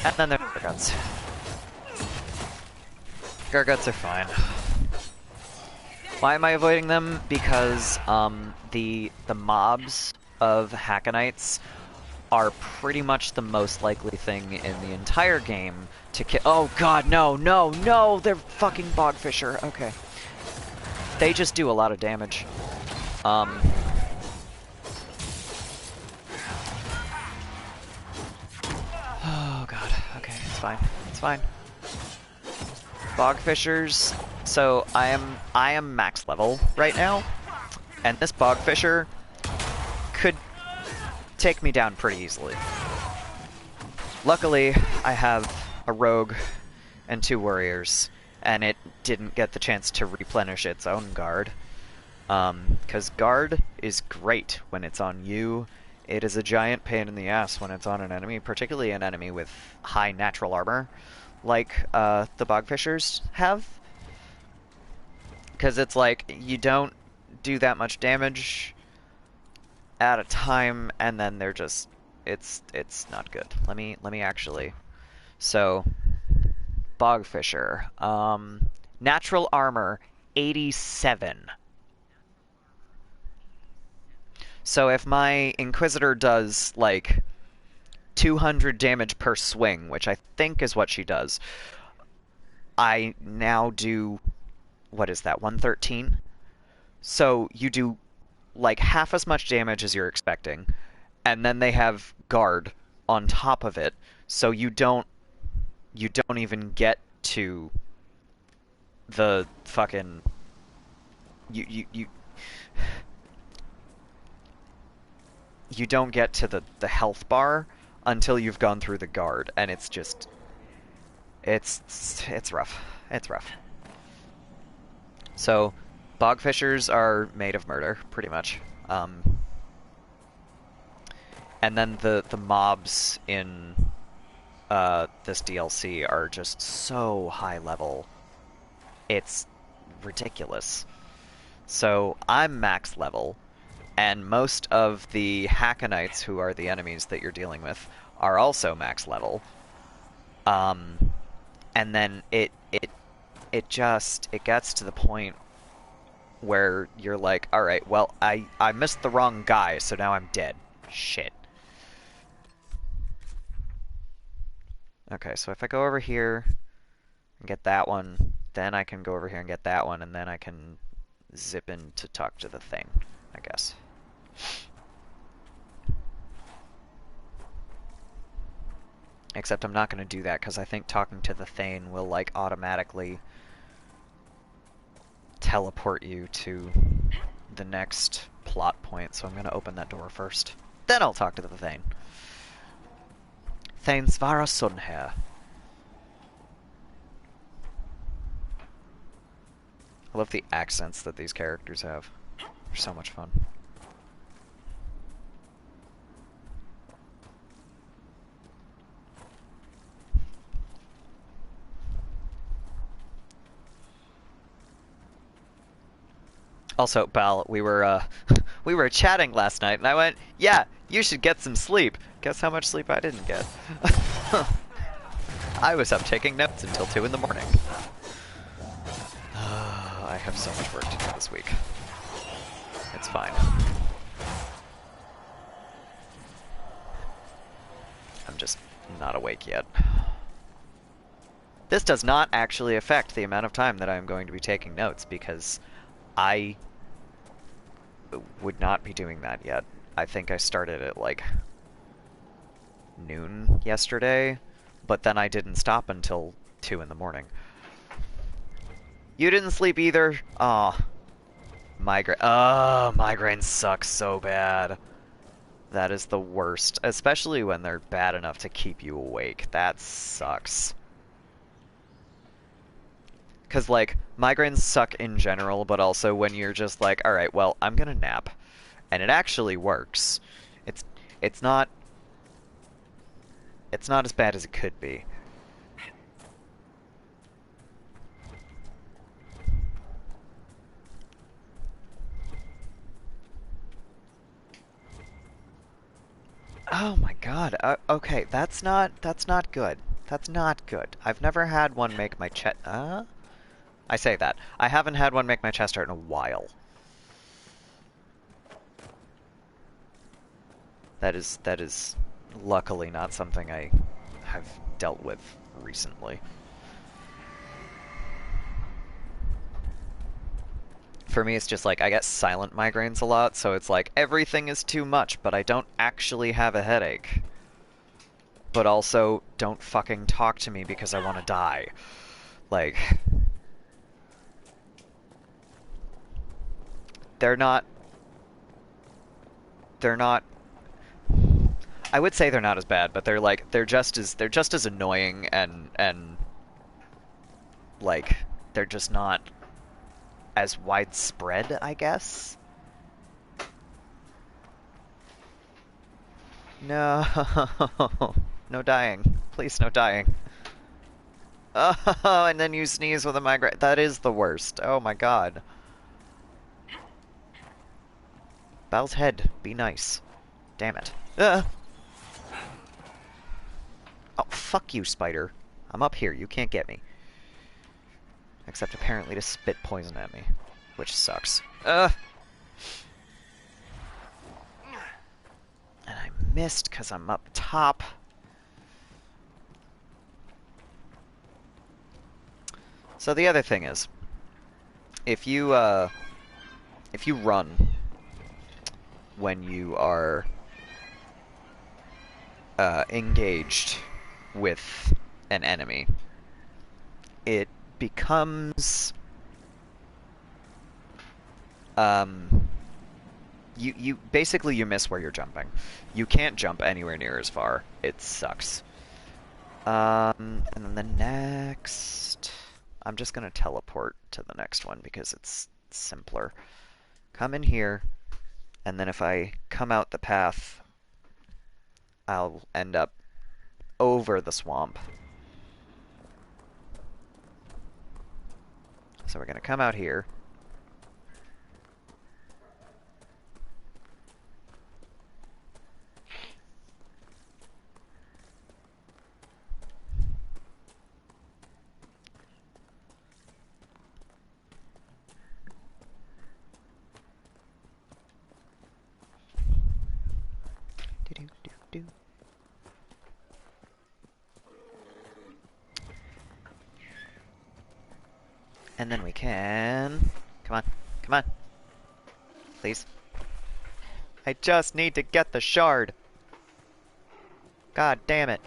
Speaker 1: And then there's Garguts. Garguts are fine. Why am I avoiding them? Because the mobs of Hakkonites are pretty much the most likely thing in the entire game to kill. Oh god, no, no, no! They're fucking bogfisher. Okay. They just do a lot of damage. Oh god, okay, it's fine. It's fine. Bogfishers. So I am max level right now, and this bogfisher could take me down pretty easily. Luckily, I have a rogue and 2 warriors, and it didn't get the chance to replenish its own guard. Because guard is great when it's on you. it is a giant pain in the ass when it's on an enemy, particularly an enemy with high natural armor, like the bogfishers have. Because it's like, you don't do that much damage at a time, and then they're just, it's not good. Let me actually, so, bogfisher, natural armor, 87. So if my Inquisitor does, like, 200 damage per swing, which I think is what she does, I now do, what is that, 113? So you do, like, half as much damage as you're expecting, and then they have guard on top of it, so you don't even get to the fucking, you don't get to the health bar until you've gone through the guard, and it's just, it's rough. It's rough. So, bogfishers are made of murder, pretty much. And then the mobs in this DLC are just so high level. It's ridiculous. So, I'm max level, and most of the Hakkonites, who are the enemies that you're dealing with, are also max level. And then it gets to the point where you're like, alright, well, I missed the wrong guy, so now I'm dead. Shit. Okay, so if I go over here and get that one, then I can go over here and get that one, and then I can zip in to talk to the thing, I guess. Except I'm not going to do that, because I think talking to the Thane will, like, automatically teleport you to the next plot point, so I'm going to open that door first. Then I'll talk to the Thane. Thane Svara Sunhair. I love the accents that these characters have. They're so much fun. Also, Bal, we were we were chatting last night, and I went, "Yeah, you should get some sleep." Guess how much sleep I didn't get? I was up taking notes until 2 in the morning. I have so much work to do this week. It's fine. I'm just not awake yet. This does not actually affect the amount of time that I'm going to be taking notes, because I would not be doing that yet. I think I started at, like, noon yesterday, but then I didn't stop until 2 in the morning. You didn't sleep either? Aw. Migraine. Migraines suck so bad. That is the worst, especially when they're bad enough to keep you awake. That sucks. Because, like, migraines suck in general, but also when you're just like, alright, well, I'm gonna nap. And it actually works. It's not as bad as it could be. Oh my god. Okay, that's not good. That's not good. I've never had one make my chest. I say that. I haven't had one make my chest hurt in a while. That is luckily not something I have dealt with recently. For me, it's just like, I get silent migraines a lot, so it's like, everything is too much, but I don't actually have a headache. But also, don't fucking talk to me because I want to die. Like, they're not, I would say they're not as bad, but they're like, they're just as annoying, and like, they're just not as widespread, I guess. No. No dying. Please, no dying. Oh, and then you sneeze with a migraine. That is the worst. Oh my god. Bow's head. Be nice. Damn it. Oh, fuck you, spider. I'm up here. You can't get me. Except apparently to spit poison at me. Which sucks. And I missed because I'm up top. So the other thing is, if you run when you are engaged with an enemy, it becomes you basically you miss where you're jumping. You can't jump anywhere near as far. It sucks. And then the next, I'm just gonna teleport to the next one because it's simpler. Come in here, and then if I come out the path, I'll end up over the swamp. So we're gonna come out here. Do-do-do-do. And then we can... Come on. Come on. Please. I just need to get the shard. God damn it.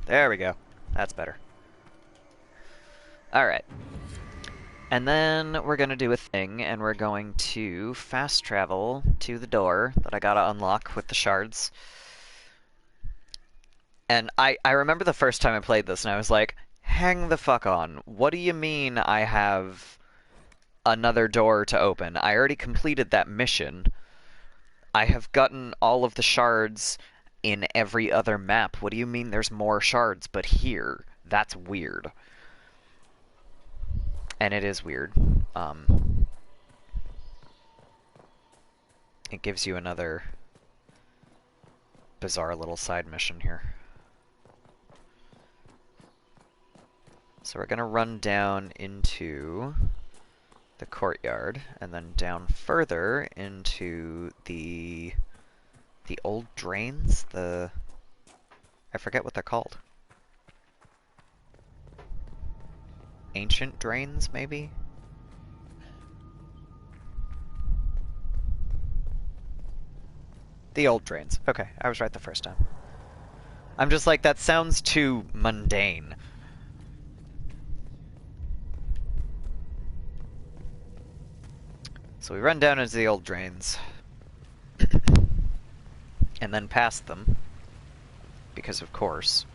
Speaker 1: There we go. That's better. Alright. And then we're gonna do a thing, and we're going to fast travel to the door that I gotta unlock with the shards. And I remember the first time I played this, and I was like, hang the fuck on. What do you mean I have another door to open? I already completed that mission. I have gotten all of the shards in every other map. What do you mean there's more shards but here? That's weird. And it is weird. It gives you another bizarre little side mission here. So we're gonna run down into the courtyard, and then down further into the old drains, I forget what they're called. Ancient drains, maybe? The old drains. Okay, I was right the first time. I'm just like, that sounds too mundane. So we run down into the old drains. And then past them. Because of course.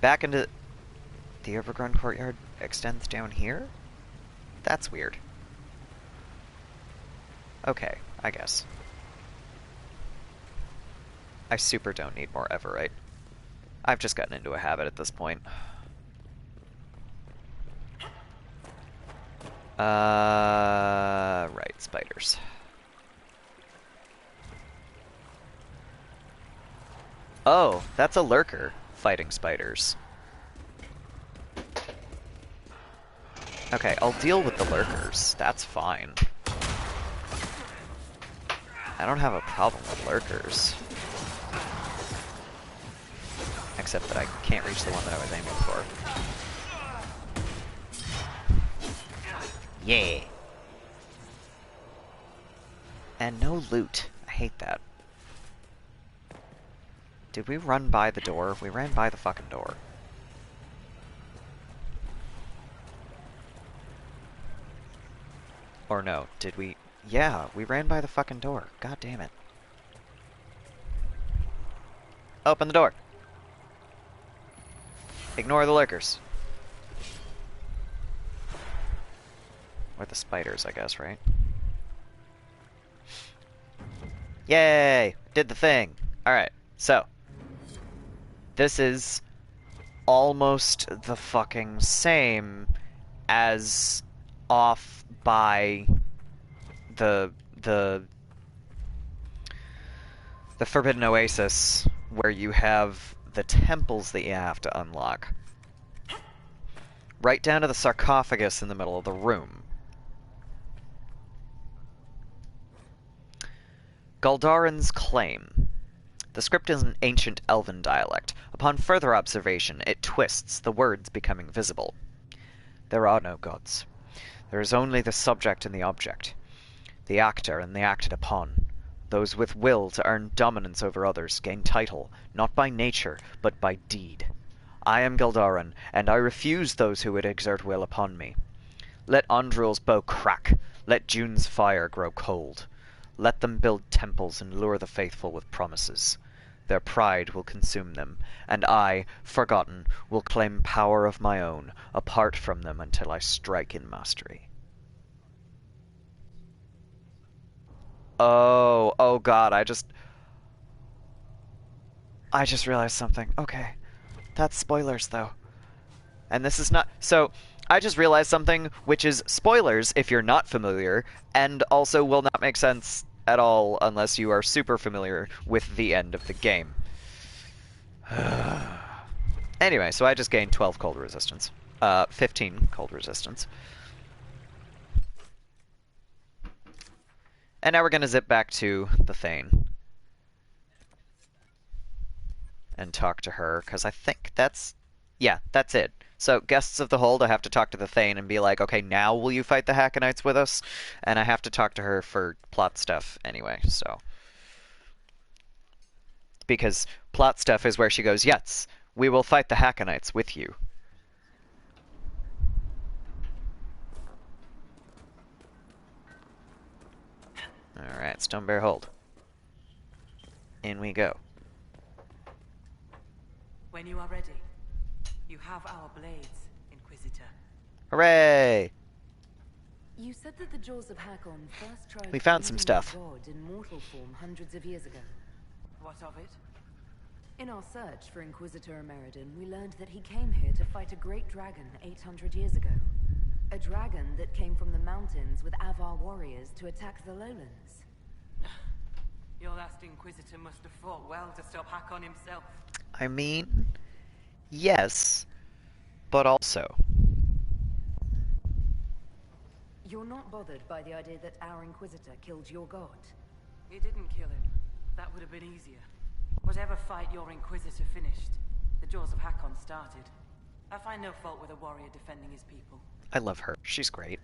Speaker 1: Back into... The overgrown courtyard extends down here? That's weird. Okay, I guess. I super don't need more Everite. I've just gotten into a habit at this point. Right, spiders. Oh, that's a lurker fighting spiders. Okay, I'll deal with the lurkers. That's fine. I don't have a problem with lurkers. Except that I can't reach the one that I was aiming for. Yeah! And no loot. I hate that. Did we run by the door? We ran by the fucking door. Or no, did we? Yeah, we ran by the fucking door. God damn it. Open the door. Ignore the lurkers. Or the spiders, I guess, right? Yay! Did the thing. Alright, so. This is almost the fucking same as off by the the Forbidden Oasis, where you have the temples that you have to unlock. Right down to the sarcophagus in the middle of the room. Galdarin's Claim. The script is an ancient elven dialect. Upon further observation, it twists, the words becoming visible. There are no gods. There is only the subject and the object, the actor and the acted upon. Those with will to earn dominance over others gain title, not by nature, but by deed. I am Galdarin, and I refuse those who would exert will upon me. Let Andril's bow crack, let June's fire grow cold. Let them build temples and lure the faithful with promises. Their pride will consume them, and I, forgotten, will claim power of my own, apart from them until I strike in mastery. Oh god, I just realized something. Okay. That's spoilers, though. And this is not... So, I just realized something, which is spoilers if you're not familiar, and also will not make sense at all unless you are super familiar with the end of the game. Anyway, so I just gained 12 cold resistance. 15 cold resistance. And now we're gonna zip back to the Thane. And talk to her, because I think that's... Yeah, that's it. So, Guests of the Hold, I have to talk to the Thane and be like, okay, now will you fight the Hakkonites with us? And I have to talk to her for plot stuff anyway, so... Because plot stuff is where she goes, yes, we will fight the Hakkonites with you. Alright, Stone Bear Hold. In we go.
Speaker 9: When you are ready, you have our blades, Inquisitor.
Speaker 1: Hooray!
Speaker 4: You said that the Jaws of Hakkon first tried
Speaker 1: We found some
Speaker 4: freezing
Speaker 1: stuff.
Speaker 4: the god in mortal form hundreds of years ago.
Speaker 9: What of it?
Speaker 4: In our search for Inquisitor Ameridan, we learned that he came here to fight a great dragon 800 years ago. A dragon that came from the mountains with Avar warriors to attack the lowlands.
Speaker 9: Your last Inquisitor must have fought well to stop Hakkon himself.
Speaker 1: I mean, yes, but also.
Speaker 4: You're not bothered by the idea that our Inquisitor killed your god?
Speaker 9: He didn't kill him. That would have been easier. Whatever fight your Inquisitor finished, the Jaws of Hakkon started. I find no fault with a warrior defending his people.
Speaker 1: I love her. She's great.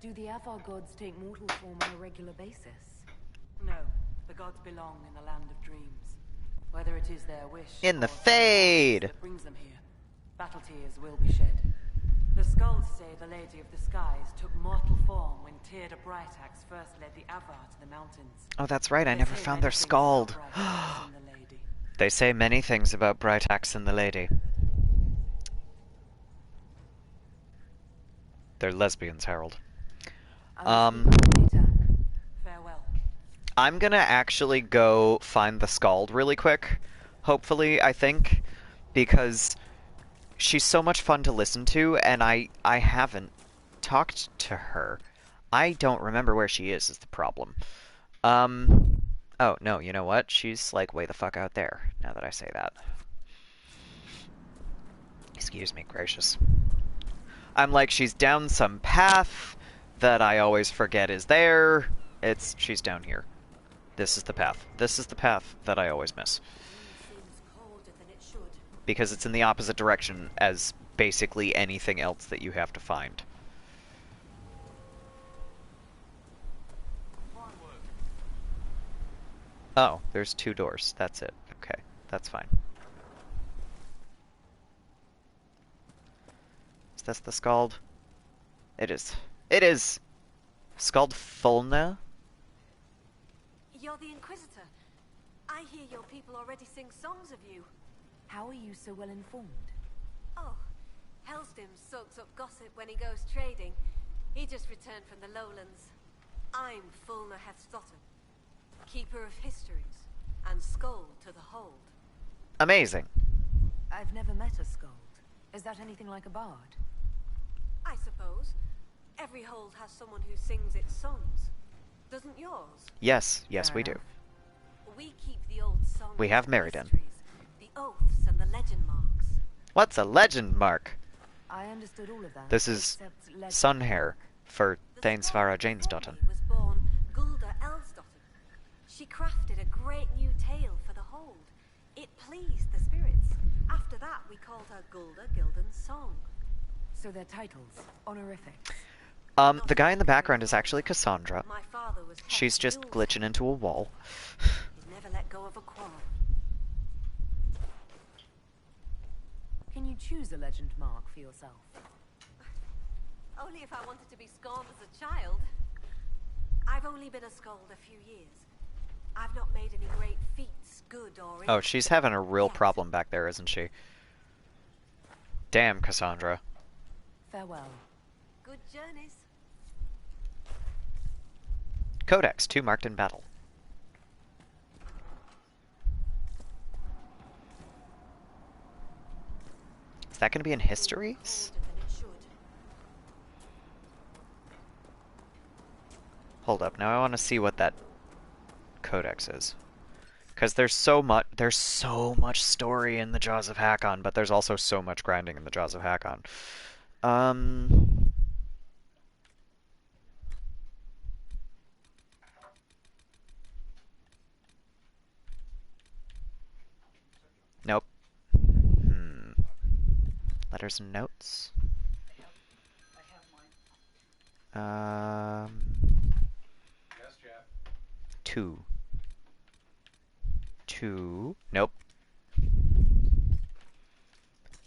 Speaker 4: Do the Avar gods take mortal form on a regular basis?
Speaker 9: No, the gods belong in the land of dreams. Whether it is their wish
Speaker 1: In the
Speaker 9: or
Speaker 1: Fade
Speaker 9: that brings them here, battle tears will be shed. The skulls say the Lady of the Skies took mortal form when Tyrd of Brightaxe first led the Avar to the mountains.
Speaker 1: Oh, that's right. I
Speaker 9: They
Speaker 1: never
Speaker 9: say
Speaker 1: found
Speaker 9: many
Speaker 1: their
Speaker 9: things
Speaker 1: scald.
Speaker 9: about Brightaxe and the Lady.
Speaker 1: They say many things about Brightaxe and the Lady. They're lesbians, Harold.
Speaker 9: Farewell.
Speaker 1: I'm gonna actually go find the Scald really quick, hopefully, I think, because she's so much fun to listen to, and I haven't talked to her. I don't remember where she is the problem. Oh, no, you know what? She's, like, way the fuck out there, now that I say that. Excuse me, gracious. I'm like, she's down some path that I always forget is there. She's down here. This is the path. This is the path that I always miss. Because it's in the opposite direction as basically anything else that you have to find. Oh, there's 2 doors. That's it. Okay, that's fine. Is this the Scald? It is. It is! Scald Fulna?
Speaker 10: You're the Inquisitor. I hear your people already sing songs of you.
Speaker 4: How are you so well informed?
Speaker 10: Oh, Hellstim soaks up gossip when he goes trading. He just returned from the lowlands. I'm Fulna Hethstottem. Keeper of histories, and Skald to the hold.
Speaker 1: Amazing.
Speaker 4: I've never met a Skald. Is that anything like a bard?
Speaker 10: I suppose. Every hold has someone who sings its songs. Doesn't yours?
Speaker 1: Yes, yes, we do.
Speaker 10: We keep the old songs.
Speaker 1: We have
Speaker 10: and
Speaker 1: Ameridan.
Speaker 10: histories, the oaths and the legend marks.
Speaker 1: What's a legend mark?
Speaker 4: I understood all of that.
Speaker 1: This is
Speaker 4: except legend.
Speaker 1: Sunhair for
Speaker 10: The
Speaker 1: Thainsvara
Speaker 10: Skald
Speaker 1: Janesdottir.
Speaker 10: before me was born Gulda Elsdottir. She crafted a great new tale for the hold. It pleased the spirits. After that, we called her Gulda Gildan's Song.
Speaker 4: So their titles, honorifics.
Speaker 1: The guy in the background is actually Cassandra.
Speaker 10: My father was
Speaker 1: She's just glitching into a wall.
Speaker 10: He'd never let go of a quarrel.
Speaker 4: Can you choose a legend mark for yourself?
Speaker 10: Only if I wanted to be scorned as a child. I've only been a Skald a few years. I've not made any great feats, good or
Speaker 1: Oh,
Speaker 10: ill.
Speaker 1: she's having a real
Speaker 10: Yet.
Speaker 1: problem back there, isn't she? Damn, Cassandra.
Speaker 4: Farewell.
Speaker 10: Good journeys.
Speaker 1: Codex, 2 marked in battle. Is that going to be in histories?
Speaker 10: Older than it should.
Speaker 1: Hold up, now I want to see what that codex is. Because there's so much story in the Jaws of Hakkon, but there's also so much grinding in the Jaws of Hakkon. Nope. Letters and notes. Two. Nope.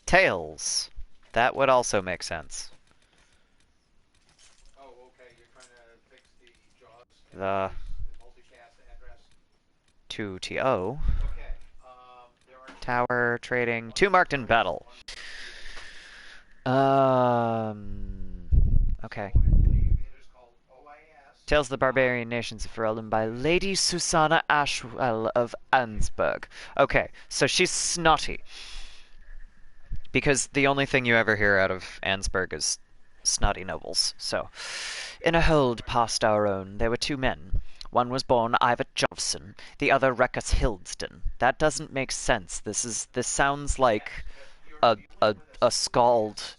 Speaker 1: Tails. That would also make sense.
Speaker 8: Oh, okay. You're trying to fix the Jaws.
Speaker 1: The
Speaker 8: Multicast address.
Speaker 1: 2TO.
Speaker 8: Okay. There are
Speaker 1: Tower trading. 2 marked in battle. Okay. Tales of the Barbarian Nations of Ferelden by Lady Susanna Ashwell of Ansburg. Okay, so she's snotty. Because the only thing you ever hear out of Ansburg is snotty nobles. So, in a hold past our own, there were 2 men. One was born Ivert Jovson, the other Rekus Hildsden. That doesn't make sense. This sounds like a skald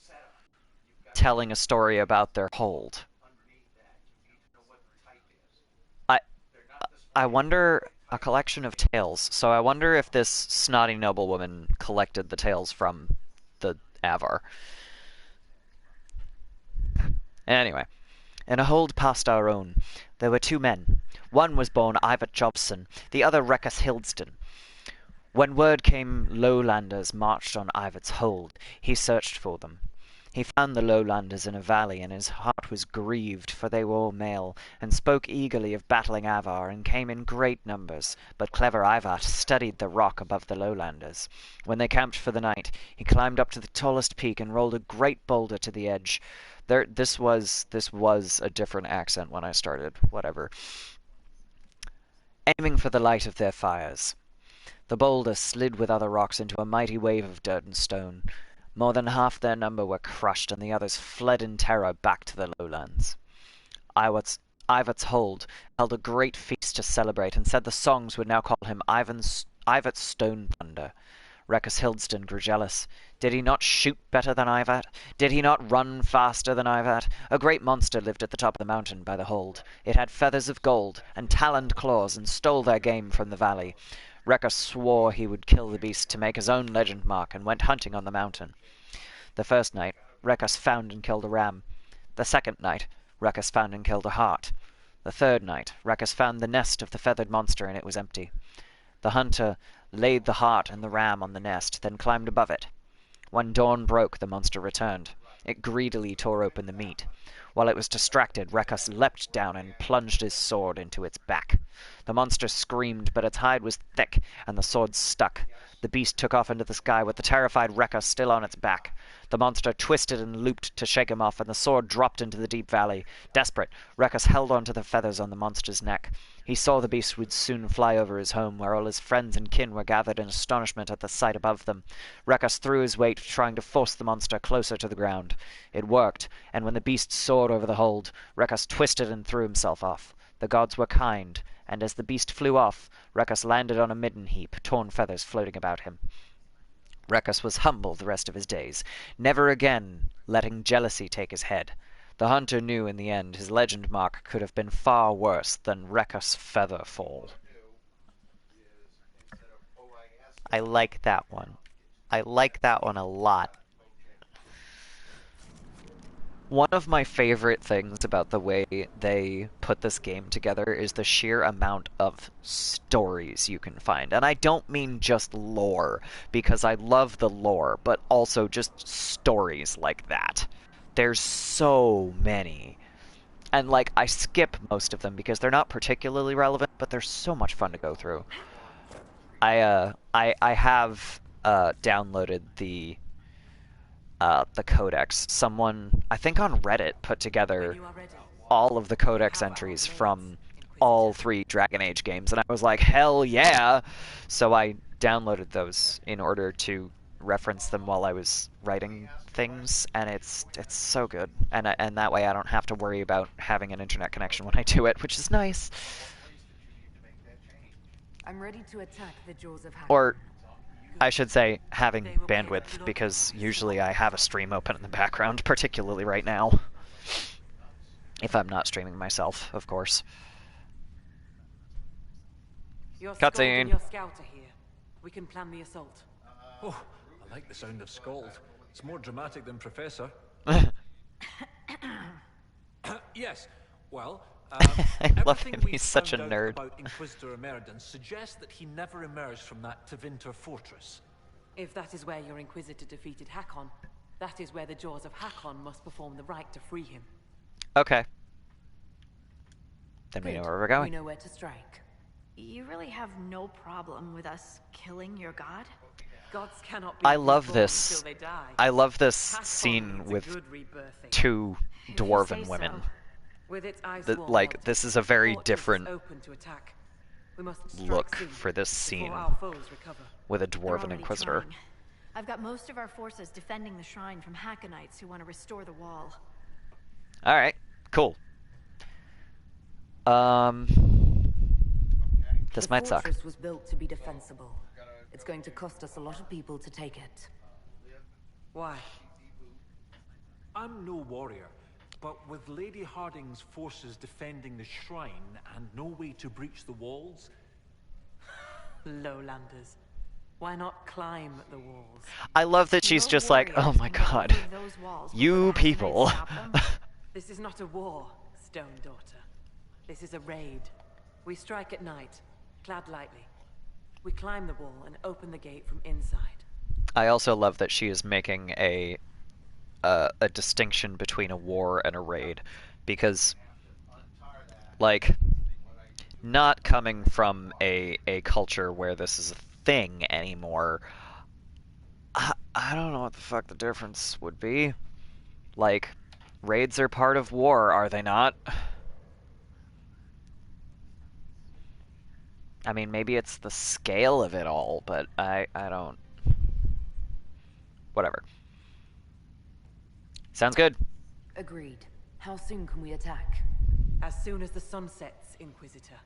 Speaker 1: telling a story about their hold. I wonder, a collection of tales. So I wonder if this snotty noblewoman collected the tales from the Avar. Anyway, in a hold past our own, there were 2 men. One was born Ivert Jobson, the other Rekus Hildsden. When word came Lowlanders marched on Ivert's hold, he searched for them. He found the Lowlanders in a valley, and his heart was grieved, for they were all male, and spoke eagerly of battling Avar, and came in great numbers. But clever Ivar studied the rock above the Lowlanders. When they camped for the night, he climbed up to the tallest peak and rolled a great boulder to the edge. This was a different accent when I started, whatever. Aiming for the light of their fires. The boulder slid with other rocks into a mighty wave of dirt and stone. More than half their number were crushed, and the others fled in terror back to the lowlands. Ivart's hold held a great feast to celebrate, and said the songs would now call him Ivart's Stone Thunder. Rekus Hildsden grew jealous. Did he not shoot better than Ivart? Did he not run faster than Ivart? A great monster lived at the top of the mountain by the hold. It had feathers of gold, and taloned claws, and stole their game from the valley. Rekus swore he would kill the beast to make his own legend mark, and went hunting on the mountain. The first night, Rekus found and killed a ram. The second night, Rekus found and killed a hart. The third night, Rekus found the nest of the feathered monster, and it was empty. The hunter laid the hart and the ram on the nest, then climbed above it. When dawn broke, the monster returned. It greedily tore open the meat. While it was distracted, Rekus leapt down and plunged his sword into its back. The monster screamed, but its hide was thick, and the sword stuck. The beast took off into the sky with the terrified Rekus still on its back. The monster twisted and looped to shake him off, and the sword dropped into the deep valley. Desperate, Rekus held on to the feathers on the monster's neck. He saw the beast would soon fly over his home, where all his friends and kin were gathered in astonishment at the sight above them. Rekkos threw his weight, trying to force the monster closer to the ground. It worked, and when the beast soared over the hold, Rekkos twisted and threw himself off. The gods were kind, and as the beast flew off, Rekkos landed on a midden heap, torn feathers floating about him. Rekkos was humble the rest of his days, never again letting jealousy take his head. The hunter knew in the end his legend mark could have been far worse than Rekkos Featherfall. I like that one. I like that one a lot. One of my favorite things about the way they put this game together is the sheer amount of stories you can find. And I don't mean just lore, because I love the lore, but also just stories like that. There's so many. And, like, I skip most of them because they're not particularly relevant, but they're so much fun to go through. I have downloaded the codex. Someone, I think on Reddit, put together all of the codex entries from all 3 Dragon Age games, and I was like, hell yeah! So I downloaded those in order to reference them while I was writing things, and it's so good. And that way I don't have to worry about having an internet connection when I do it, which is nice.
Speaker 4: I'm ready to attack the jaws of Hakkon.
Speaker 1: Or I should say, having bandwidth, because usually I have a stream open in the background, particularly right now. If I'm not streaming myself, of course. Cutscene.
Speaker 9: Your scout are here. We can plan the assault.
Speaker 2: Oh, I like the sound of Scald. It's more dramatic than Professor. Yes, well,
Speaker 1: I love him,
Speaker 2: everything
Speaker 1: he's such a
Speaker 2: we've found
Speaker 1: nerd.
Speaker 2: out about Inquisitor Ameridan suggests that he never emerged from that Tevinter fortress.
Speaker 9: If that is where your Inquisitor defeated Hakkon, that is where the jaws of Hakkon must perform the rite to free him.
Speaker 1: Okay. Then we know where we're going.
Speaker 4: We know where to strike.
Speaker 3: You really have no problem with us killing your god?
Speaker 9: Gods cannot be
Speaker 1: I love
Speaker 9: reborn
Speaker 1: this.
Speaker 9: until they die.
Speaker 1: I love this
Speaker 9: Hakkon
Speaker 1: scene
Speaker 9: needs a
Speaker 1: with
Speaker 9: good rebirthing.
Speaker 1: 2
Speaker 3: If you
Speaker 1: dwarven
Speaker 3: say
Speaker 1: women.
Speaker 3: so.
Speaker 9: With its ice
Speaker 1: The,
Speaker 9: wall
Speaker 1: like,
Speaker 9: melted,
Speaker 1: this is a very
Speaker 9: the fortress is
Speaker 1: different
Speaker 9: open to attack. We must strike
Speaker 1: look
Speaker 9: soon,
Speaker 1: for this
Speaker 9: before
Speaker 1: scene
Speaker 9: our foes recover.
Speaker 1: with a
Speaker 3: They're
Speaker 1: dwarven
Speaker 3: already
Speaker 1: inquisitor.
Speaker 3: trying. I've got most of our forces defending the shrine from Hakkonites who want to restore the wall.
Speaker 1: Alright, cool. This might suck.
Speaker 4: The fortress was built to be defensible. It's going to cost us a lot of people to take it.
Speaker 9: Why?
Speaker 2: I'm no warrior, but with Lady Harding's forces defending the shrine and no way to breach the walls...
Speaker 9: Lowlanders. Why not climb the walls?
Speaker 1: I love that she's just like, oh my god, you people.
Speaker 9: This is not a war, Stone Daughter. This is a raid. We strike at night, clad lightly. We climb the wall and open the gate from inside.
Speaker 1: I also love that she is making a distinction between a war and a raid, because, like, not coming from a culture where this is a thing anymore, I don't know what the fuck the difference would be. Like, raids are part of war, are they not? I mean, maybe it's the scale of it all, but I don't... Whatever. Sounds good.
Speaker 4: Agreed. How soon can we attack?
Speaker 9: As soon as the sun sets, Inquisitor.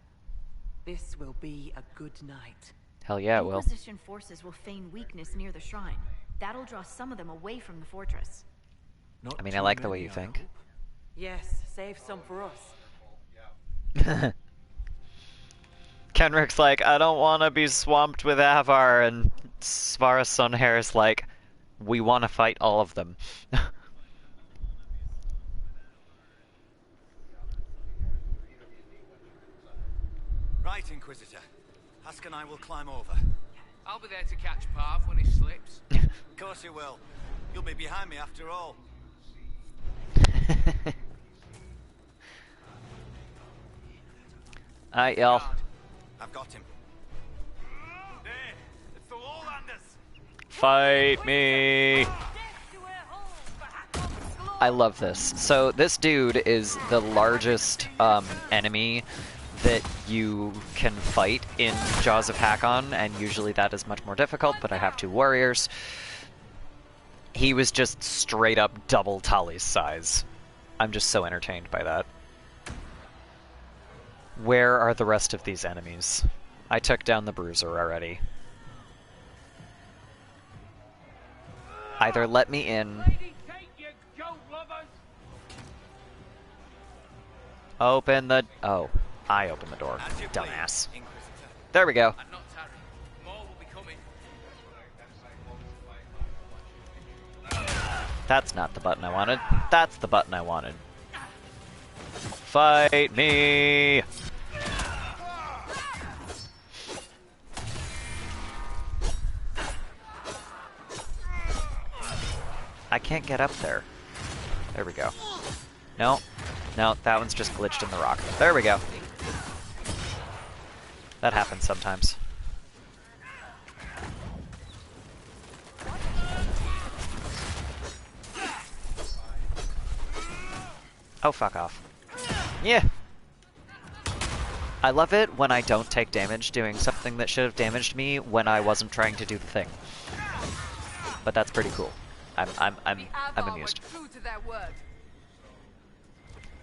Speaker 9: This will be a good night.
Speaker 1: Hell yeah, it will.
Speaker 3: Inquisition forces will feign weakness near the shrine. That'll draw some of them away from the fortress.
Speaker 2: Not
Speaker 1: I mean,
Speaker 2: too
Speaker 1: I like the way
Speaker 2: many,
Speaker 1: you
Speaker 2: I
Speaker 1: think.
Speaker 2: hope.
Speaker 9: Yes, save some for us.
Speaker 1: Kenrick's like, I don't want to be swamped with Avar, and Svara Sunhair's like, we want to fight all of them.
Speaker 8: Right, Inquisitor. Husk and I will climb over.
Speaker 11: I'll be there to catch Parv when he slips.
Speaker 8: Of course you will. You'll be behind me after all.
Speaker 1: Alright, y'all.
Speaker 8: I've got him.
Speaker 11: There, it's the Lowlanders.
Speaker 1: Fight me! I love this. So this dude is the largest enemy that you can fight in Jaws of Hakkon, and usually that is much more difficult, but I have 2 warriors. He was just straight up double Tali's size. I'm just so entertained by that. Where are the rest of these enemies? I took down the bruiser already. Either let me in... Open the... Oh, I opened the door. Dumbass. There we go. That's not the button I wanted. That's the button I wanted. Fight me! I can't get up there. There we go. No. No, that one's just glitched in the rock. There we go. That happens sometimes. Oh, fuck off. Yeah! I love it when I don't take damage doing something that should have damaged me when I wasn't trying to do the thing. But that's pretty cool. I'm amused.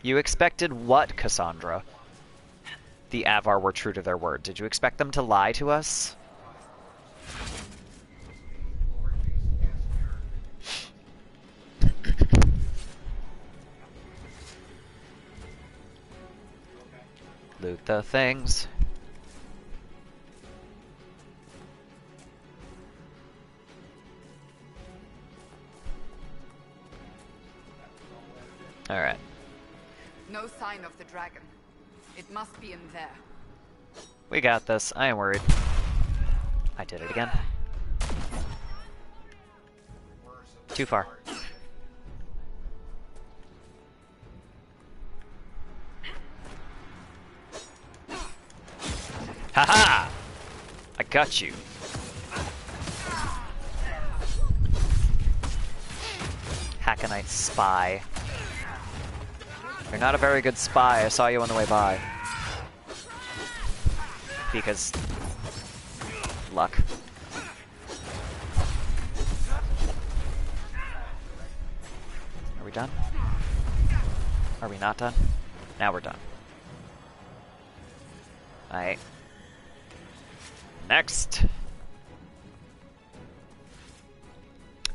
Speaker 1: You expected what, Cassandra? The Avar were true to their word. Did you expect them to lie to us? Loot the things. Alright.
Speaker 6: No sign of the dragon. It must be in there.
Speaker 1: We got this. I am worried. I did it again. Too far. Haha! I got you. Hackonite spy. You're not a very good spy. I saw you on the way by. Because... luck. Are we done? Are we not done? Now we're done. Alright. Next!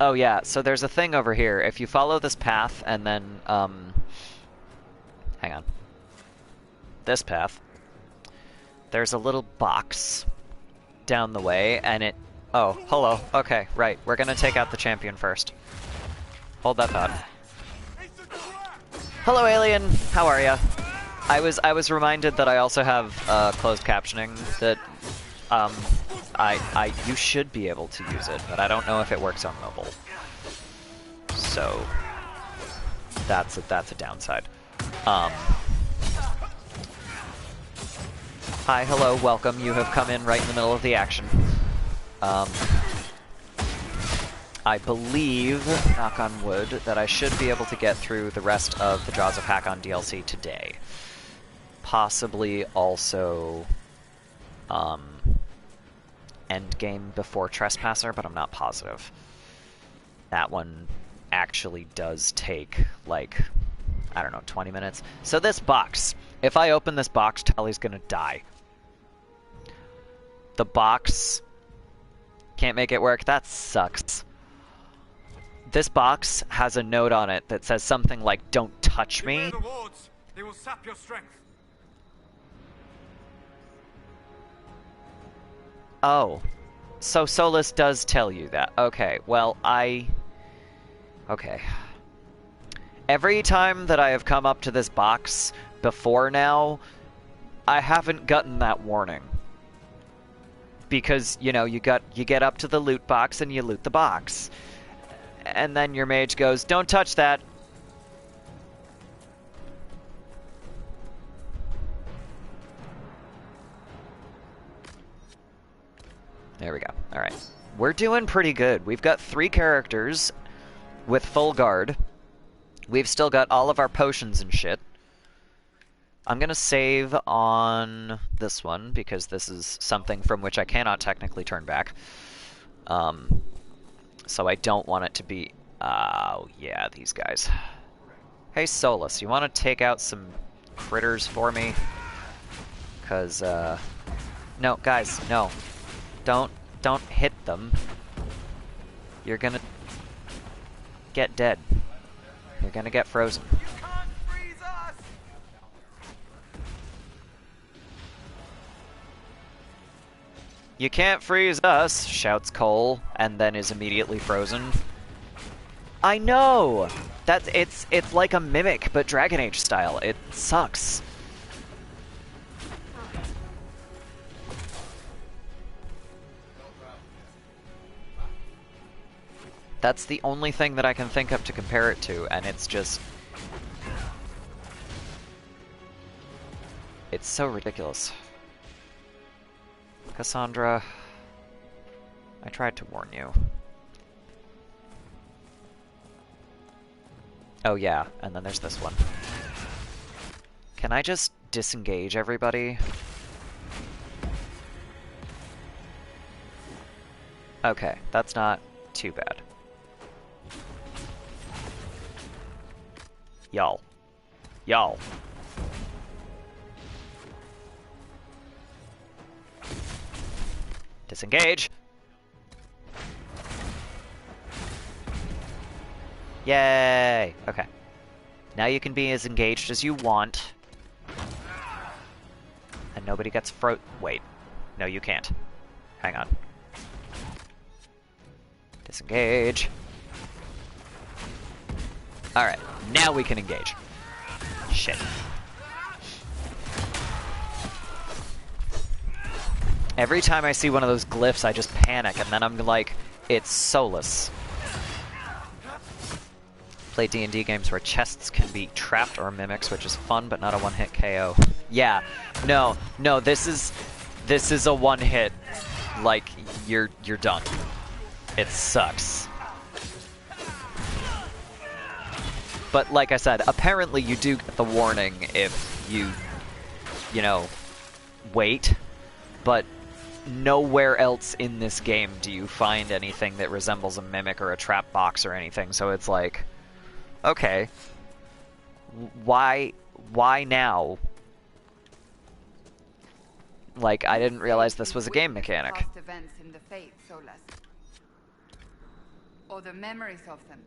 Speaker 1: Oh yeah, so there's a thing over here. If you follow this path and then, hang on. This path. There's a little box down the way, and it... Oh, hello. Okay, right. We're gonna take out the champion first. Hold that thought. Hello, alien! How are ya? I was reminded that I also have, closed captioning that, you should be able to use it, but I don't know if it works on mobile. So... That's a downside. Hi, hello, welcome. You have come in right in the middle of the action. I believe, knock on wood, that I should be able to get through the rest of the Jaws of Hakkon DLC today. Possibly also, endgame before Trespasser, but I'm not positive. That one actually does take, like, I don't know, 20 minutes. So this box, if I open this box, Tali's gonna die. The box can't make it work. That sucks. This box has a note on it that says something like, "Don't touch me."
Speaker 5: The wards. They will sap your strength.
Speaker 1: Oh. So Solus does tell you that. Okay, well, okay. Every time that I have come up to this box before now, I haven't gotten that warning. Because, you know, you get up to the loot box and you loot the box. And then your mage goes, "Don't touch that." There we go. Alright. We're doing pretty good. We've got 3 characters with full guard. We've still got all of our potions and shit. I'm gonna save on this one because this is something from which I cannot technically turn back. So I don't want it to be... Oh, yeah, these guys. Hey, Solus, you want to take out some critters for me? Because, no, guys, no. Don't hit them. You're gonna get dead. You're gonna get frozen.
Speaker 8: You can't freeze us!
Speaker 1: You can't freeze us, shouts Cole, and then is immediately frozen. I know! It's like a mimic, but Dragon Age style. It sucks. That's the only thing that I can think of to compare it to, and it's just... It's so ridiculous. Cassandra, I tried to warn you. Oh yeah, and then there's this one. Can I just disengage everybody? Okay, that's not too bad. Y'all. Y'all. Disengage. Yay! Okay. Now you can be as engaged as you want. And nobody gets wait. No, you can't. Hang on. Disengage. Alright, now we can engage. Shit. Every time I see one of those glyphs, I just panic, and then I'm like, it's Solus. Play D&D games where chests can be trapped or mimics, which is fun, but not a one-hit KO. Yeah, no, this is a one-hit. Like, you're done. It sucks. But like I said, apparently you do get the warning if you know, wait. But nowhere else in this game do you find anything that resembles a mimic or a trap box or anything. So it's like, okay, why now? Like, I didn't realize this was a game mechanic.
Speaker 6: Past events in the Fate, Solus. Or the memories of them.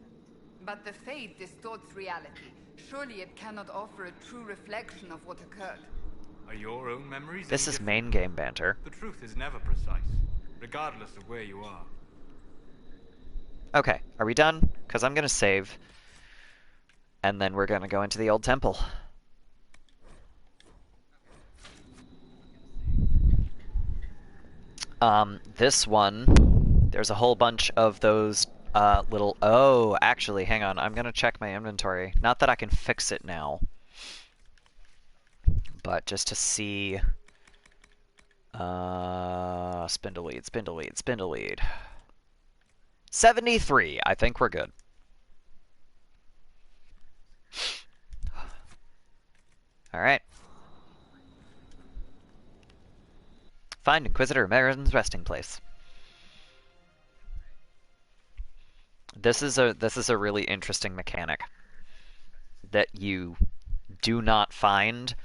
Speaker 6: But the Fate distorts reality. Surely it cannot offer a true reflection of what occurred.
Speaker 5: Are your own memories?
Speaker 1: This is main game banter.
Speaker 5: The truth is never precise, regardless of where you are.
Speaker 1: Okay, are we done? Because I'm going to save. And then we're going to go into the old temple. This one, there's a whole bunch of those little... Oh, actually, hang on. I'm going to check my inventory. Not that I can fix it now. But just to see... spindle lead. 73. I think we're good. Alright. Find Inquisitor Ameridan's resting place. This is a really interesting mechanic that you do not find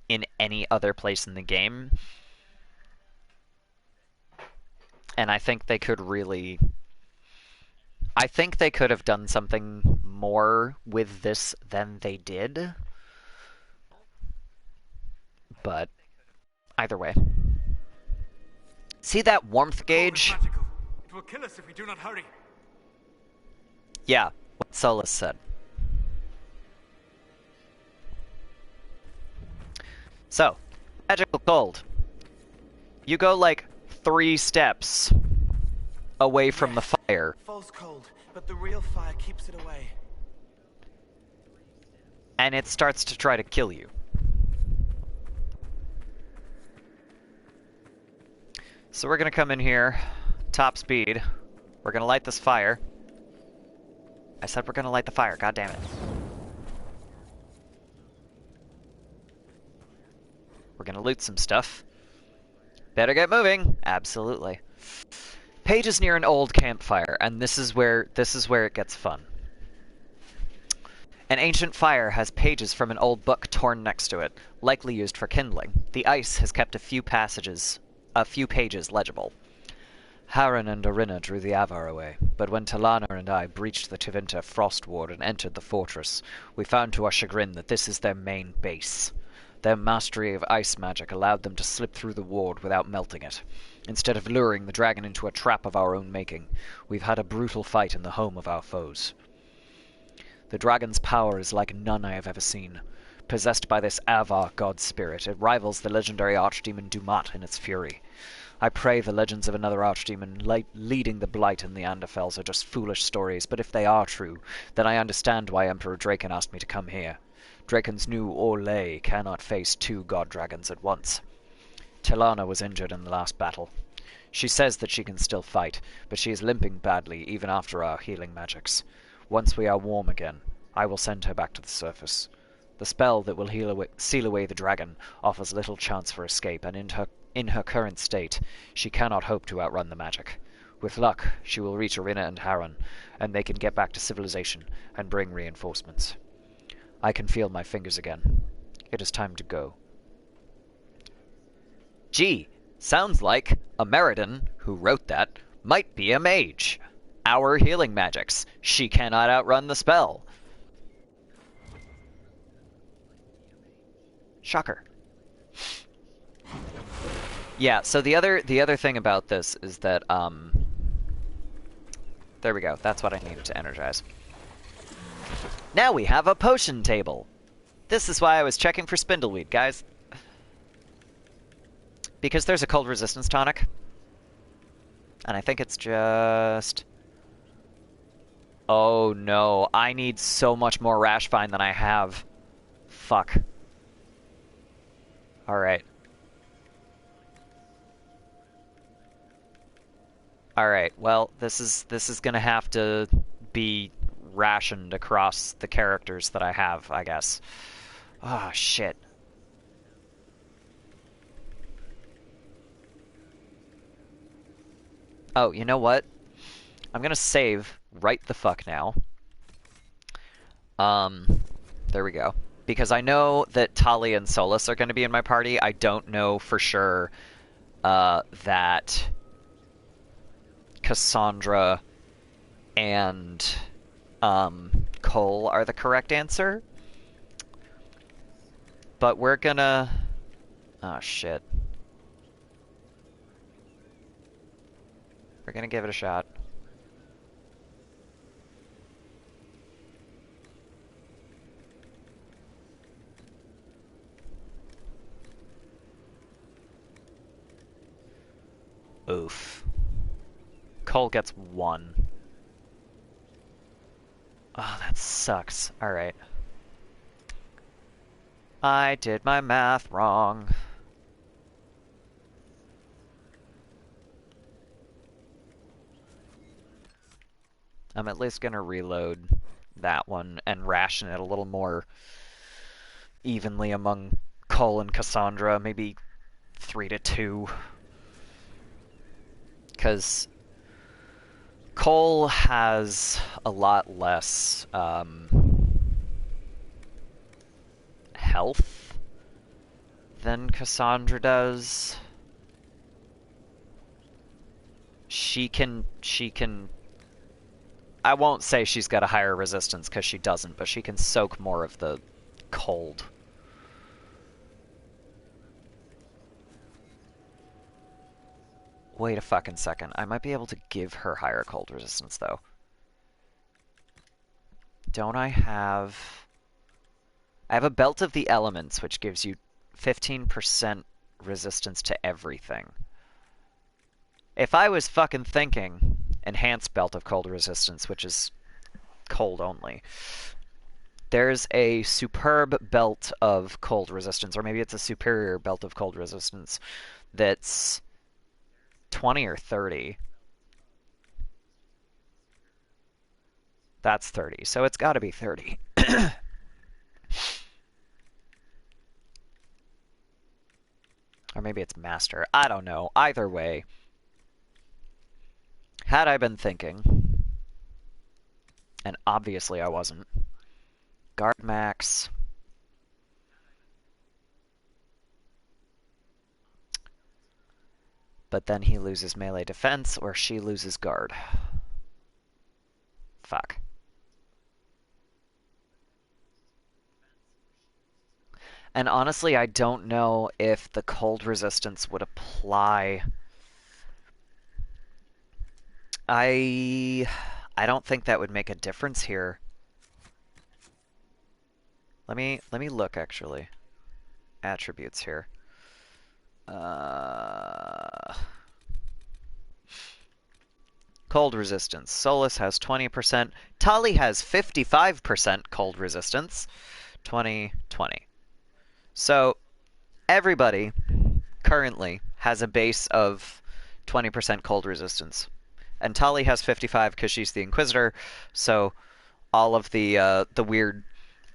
Speaker 1: in any other place in the game. And I think they could really... I think they could have done something more with this than they did. But either way. See that warmth gauge?
Speaker 5: It will kill us if we do not hurry.
Speaker 1: Yeah, what Solus said. So, magical cold. You go like 3 steps away from the fire.
Speaker 7: False cold, but the real fire keeps it away.
Speaker 1: And it starts to try to kill you. So we're gonna come in here, top speed. We're gonna light this fire. I said we're gonna light the fire, god damn it. We're gonna loot some stuff. Better get moving. Absolutely. Paige is near an old campfire, and this is where it gets fun. An ancient fire has pages from an old book torn next to it, likely used for kindling. The ice has kept a few pages legible. Harren and Orina drew the Avar away, but when Talana and I breached the Tevinter frost ward and entered the fortress, we found to our chagrin that this is their main base. Their mastery of ice magic allowed them to slip through the ward without melting it. Instead of luring the dragon into a trap of our own making, we've had a brutal fight in the home of our foes. The dragon's power is like none I have ever seen. Possessed by this Avar god spirit, it rivals the legendary archdemon Dumat in its fury. I pray the legends of another archdemon leading the Blight and the Anderfels are just foolish stories, but if they are true, then I understand why Emperor Draken asked me to come here. Draken's new Orlais cannot face two god dragons at once. Talana was injured in the last battle. She says that she can still fight, but she is limping badly even after our healing magics. Once we are warm again, I will send her back to the surface. The spell that will seal away the dragon offers little chance for escape, and in her current state, she cannot hope to outrun the magic. With luck, she will reach Orina and Harren, and they can get back to civilization and bring reinforcements. I can feel my fingers again. It is time to go. Gee, sounds like Ameridan, who wrote that, might be a mage. Our healing magics. She cannot outrun the spell. Shocker. Yeah, so the other thing about this is that, there we go. That's what I needed to energize. Now we have a potion table. This is why I was checking for spindleweed, guys. Because there's a cold resistance tonic. And I think it's just... Oh no, I need so much more Rash Vine than I have. Fuck. Alright. Alright, well, this is gonna have to be rationed across the characters that I have, I guess. Ah, shit. Oh, you know what? I'm gonna save right the fuck now. There we go. Because I know that Tali and Solus are gonna be in my party. I don't know for sure, that Cassandra and, Cole are the correct answer. But we're gonna... Oh, shit. We're gonna give it a shot. Oof. Cole gets 1. Oh, that sucks. Alright. I did my math wrong. I'm at least gonna reload that one and ration it a little more evenly among Cole and Cassandra, maybe 3-2. Because Cole has a lot less health than Cassandra does. She can I won't say she's got a higher resistance because she doesn't, but she can soak more of the cold. Wait a fucking second. I might be able to give her higher cold resistance, though. Don't I have... I have a Belt of the Elements, which gives you 15% resistance to everything. If I was fucking thinking Enhanced Belt of Cold Resistance, which is cold only, there's a superb Belt of Cold Resistance, or maybe it's a superior Belt of Cold Resistance, that's 20 or 30. That's 30, so it's gotta be 30. Or maybe it's master. I don't know. Either way. Had I been thinking, and obviously I wasn't, guard max. But then he loses melee defense, or she loses guard. Fuck. And honestly, I don't know if the cold resistance would apply. I don't think that would make a difference here. Let me look actually. Attributes here. Cold resistance. Solus has 20%. Tali has 55% cold resistance. 20, 20. So everybody currently has a base of 20% cold resistance. And Tali has 55 because she's the Inquisitor, so all of the weird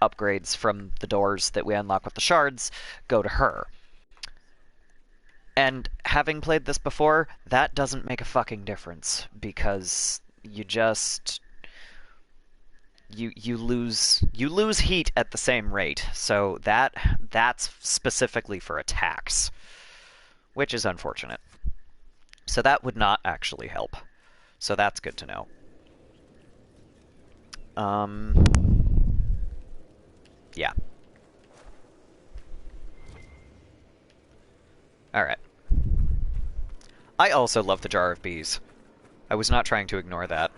Speaker 1: upgrades from the doors that we unlock with the shards go to her. And having played this before, that doesn't make a fucking difference, because you just you lose heat at the same rate. So that's specifically for attacks, which is unfortunate. So that would not actually help. So that's good to know. Yeah. Alright. I also love the Jar of Bees. I was not trying to ignore that.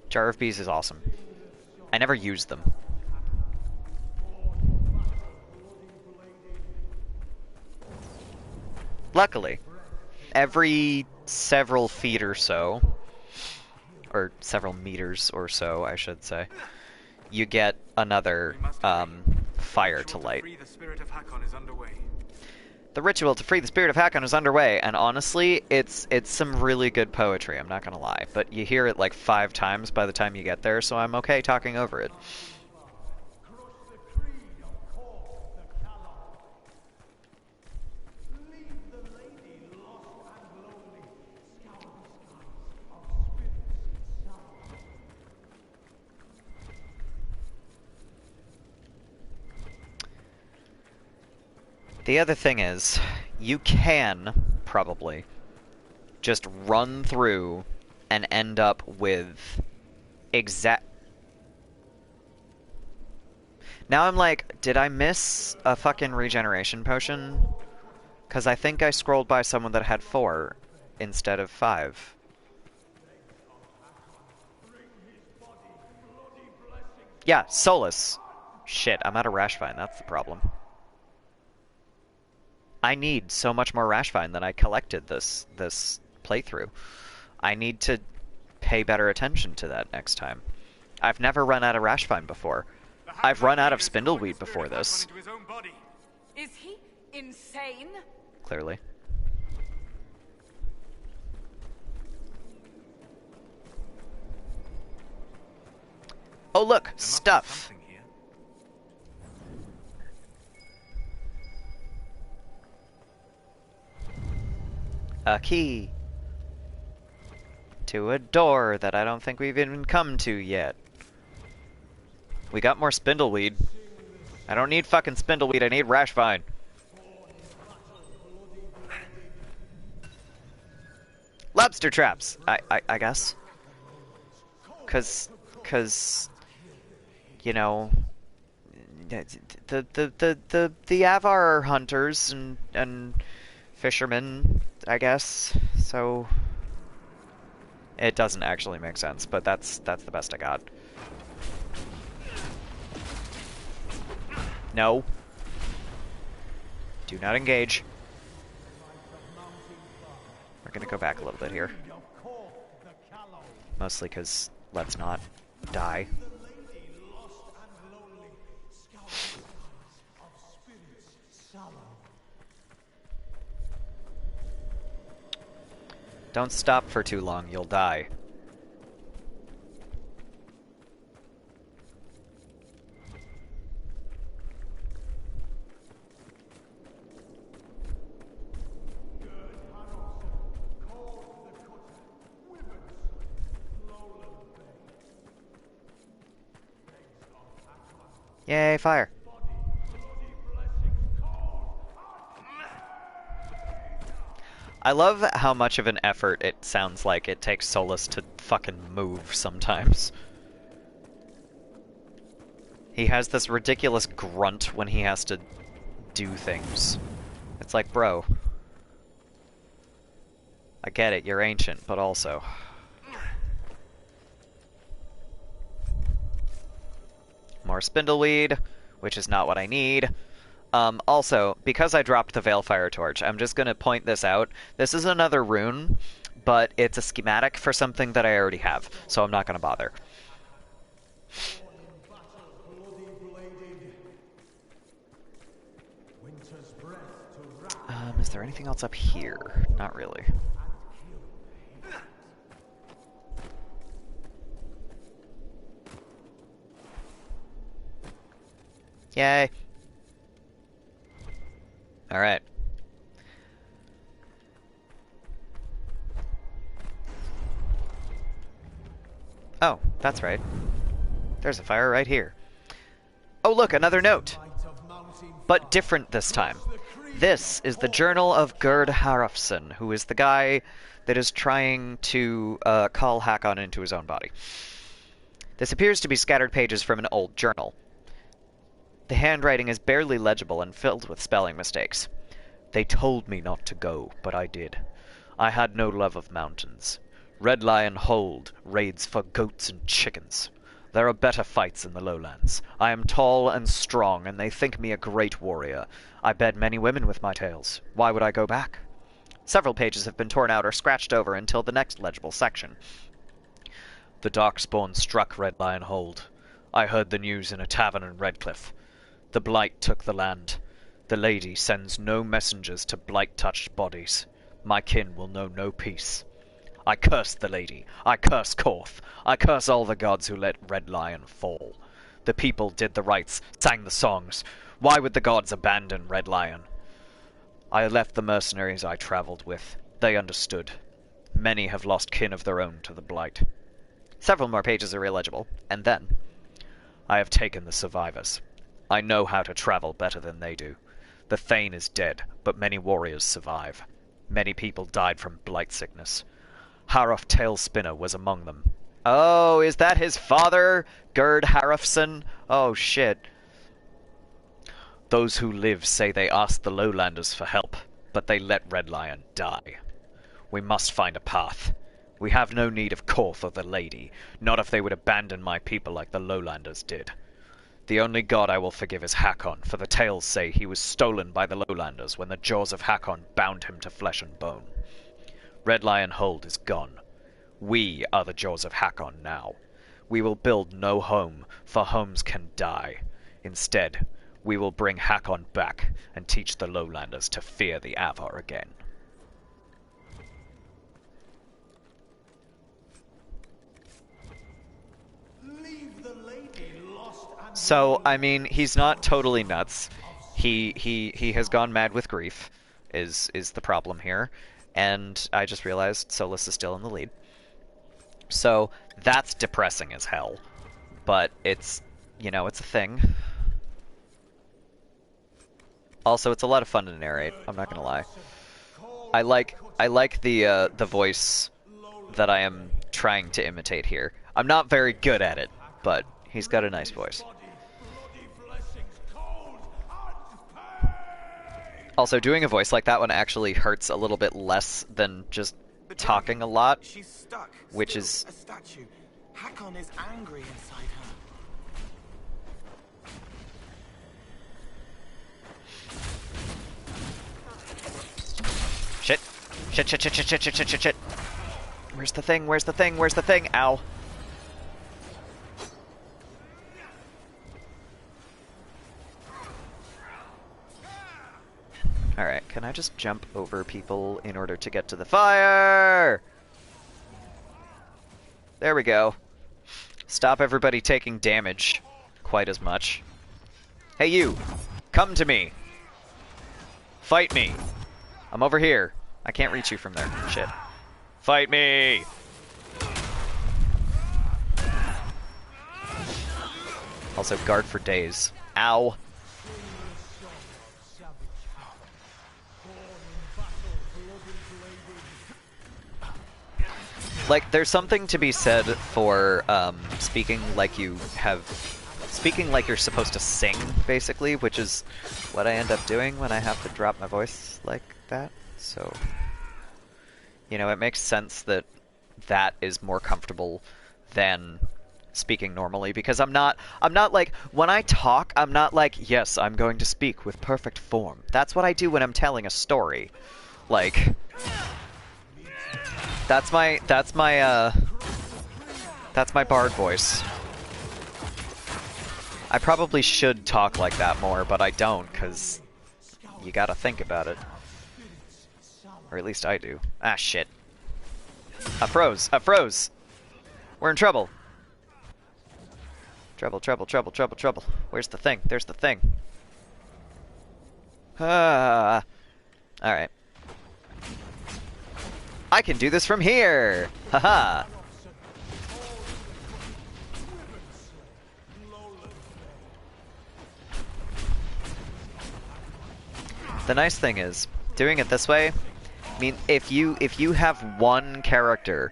Speaker 1: Jar of Bees is awesome. I never used them. Luckily, every several feet or so, or several meters or so, I should say, you get another fire to light. The ritual to free the spirit of Hakkon is underway, and honestly, it's some really good poetry, I'm not gonna lie. But you hear it like 5 times by the time you get there, so I'm okay talking over it. The other thing is, you can, probably, just run through and end up with exact... Now I'm like, did I miss a fucking regeneration potion? Because I think I scrolled by someone that had 4 instead of 5. Yeah, Solus. Shit, I'm out of Rashvine, that's the problem. I need so much more Rashvine than I collected this playthrough. I need to pay better attention to that next time. I've never run out of Rashvine before. I've run out of Spindleweed before this.
Speaker 6: Is he insane?
Speaker 1: Clearly. Oh look, stuff! A key to a door that I don't think we've even come to yet. We got more Spindleweed. I don't need fucking Spindleweed, I need Rashvine. Lobster traps, I guess. Cause, you know, the Avar are hunters and fishermen, I guess, so it doesn't actually make sense, but that's the best I got. No. Do not engage. We're gonna go back a little bit here. Mostly because let's not die. Don't stop for too long, you'll die. Yay, fire. I love how much of an effort it sounds like it takes Solus to fucking move sometimes. He has this ridiculous grunt when he has to do things. It's like, bro, I get it, you're ancient, but also... More spindleweed, which is not what I need. Also, because I dropped the Veilfire Torch, I'm just going to point this out. This is another rune, but it's a schematic for something that I already have, so I'm not going to bother. Is there anything else up here? Not really. Yay! Alright. Oh, that's right. There's a fire right here. Oh look, another note! But different this time. This is the journal of Gerd Haralfsson, who is the guy that is trying to call Hakkon into his own body. This appears to be scattered pages from an old journal. The handwriting is barely legible and filled with spelling mistakes. They told me not to go, but I did. I had no love of mountains. Red Lion Hold raids for goats and chickens. There are better fights in the lowlands. I am tall and strong, and they think me a great warrior. I bed many women with my tales. Why would I go back? Several pages have been torn out or scratched over until the next legible section. The Darkspawn struck Red Lion Hold. I heard the news in a tavern in Redcliffe. The Blight took the land. The lady sends no messengers to blight-touched bodies. My kin will know no peace. I curse the lady. I curse Korth. I curse all the gods who let Red Lion fall. The people did the rites, sang the songs. Why would the gods abandon Red Lion? I left the mercenaries I traveled with. They understood. Many have lost kin of their own to the Blight. Several more pages are illegible, and then... I have taken the survivors. I know how to travel better than they do. The Thane is dead, but many warriors survive. Many people died from blight sickness. Harof Tailspinner was among them. Oh, is that his father, Gerd Haralfsson? Oh, shit. Those who live say they asked the lowlanders for help, but they let Red Lion die. We must find a path. We have no need of Korth or the Lady, not if they would abandon my people like the lowlanders did. The only god I will forgive is Hakkon, for the tales say he was stolen by the lowlanders when the jaws of Hakkon bound him to flesh and bone. Red Lion Hold is gone. We are the jaws of Hakkon now. We will build no home, for homes can die. Instead, we will bring Hakkon back and teach the lowlanders to fear the Avar again. So, I mean, he's not totally nuts. He has gone mad with grief, is the problem here. And I just realized Solus is still in the lead. So, that's depressing as hell. But it's, you know, it's a thing. Also, it's a lot of fun to narrate, I'm not gonna lie. I like the voice that I am trying to imitate here. I'm not very good at it, but he's got a nice voice. Also, doing a voice like that one actually hurts a little bit less than just talking a lot,
Speaker 7: She's stuck.
Speaker 1: which is...
Speaker 7: a statue. Hakkon is angry inside her.
Speaker 1: Shit. Shit, shit, shit, shit, shit, shit, shit, shit, shit. Where's the thing? Where's the thing? Where's the thing? Ow. Alright, can I just jump over people in order to get to the fire? There we go. Stop everybody taking damage quite as much. Hey you! Come to me! Fight me! I'm over here. I can't reach you from there. Shit. Fight me! Also, guard for days. Ow. Like, there's something to be said for speaking like you're supposed to sing, basically, which is what I end up doing when I have to drop my voice like that. So, you know, it makes sense that that is more comfortable than speaking normally, because I'm not like, when I talk, I'm not like, yes, I'm going to speak with perfect form. That's what I do when I'm telling a story. Like, that's my bard voice. I probably should talk like that more, but I don't, because you gotta think about it. Or at least I do. Ah, shit. I froze. I froze! We're in trouble. Trouble, trouble, trouble, trouble, trouble. Where's the thing? There's the thing. Ah. Alright. I can do this from here! Haha! The nice thing is, doing it this way, I mean, if you have one character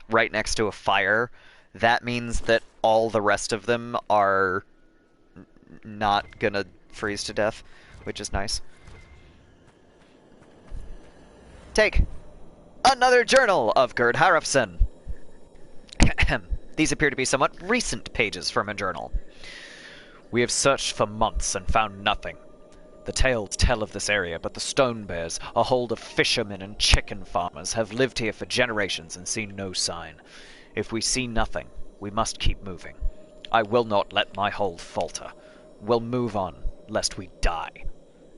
Speaker 1: right next to a fire, that means that all the rest of them are not gonna freeze to death, which is nice. Take another journal of Gerd Harafson. These appear to be somewhat recent pages from a journal. We have searched for months and found nothing. The tales tell of this area, but the Stone Bears, a hold of fishermen and chicken farmers, have lived here for generations and seen no sign. If we see nothing, we must keep moving. I will not let my hold falter. We'll move on, lest we die.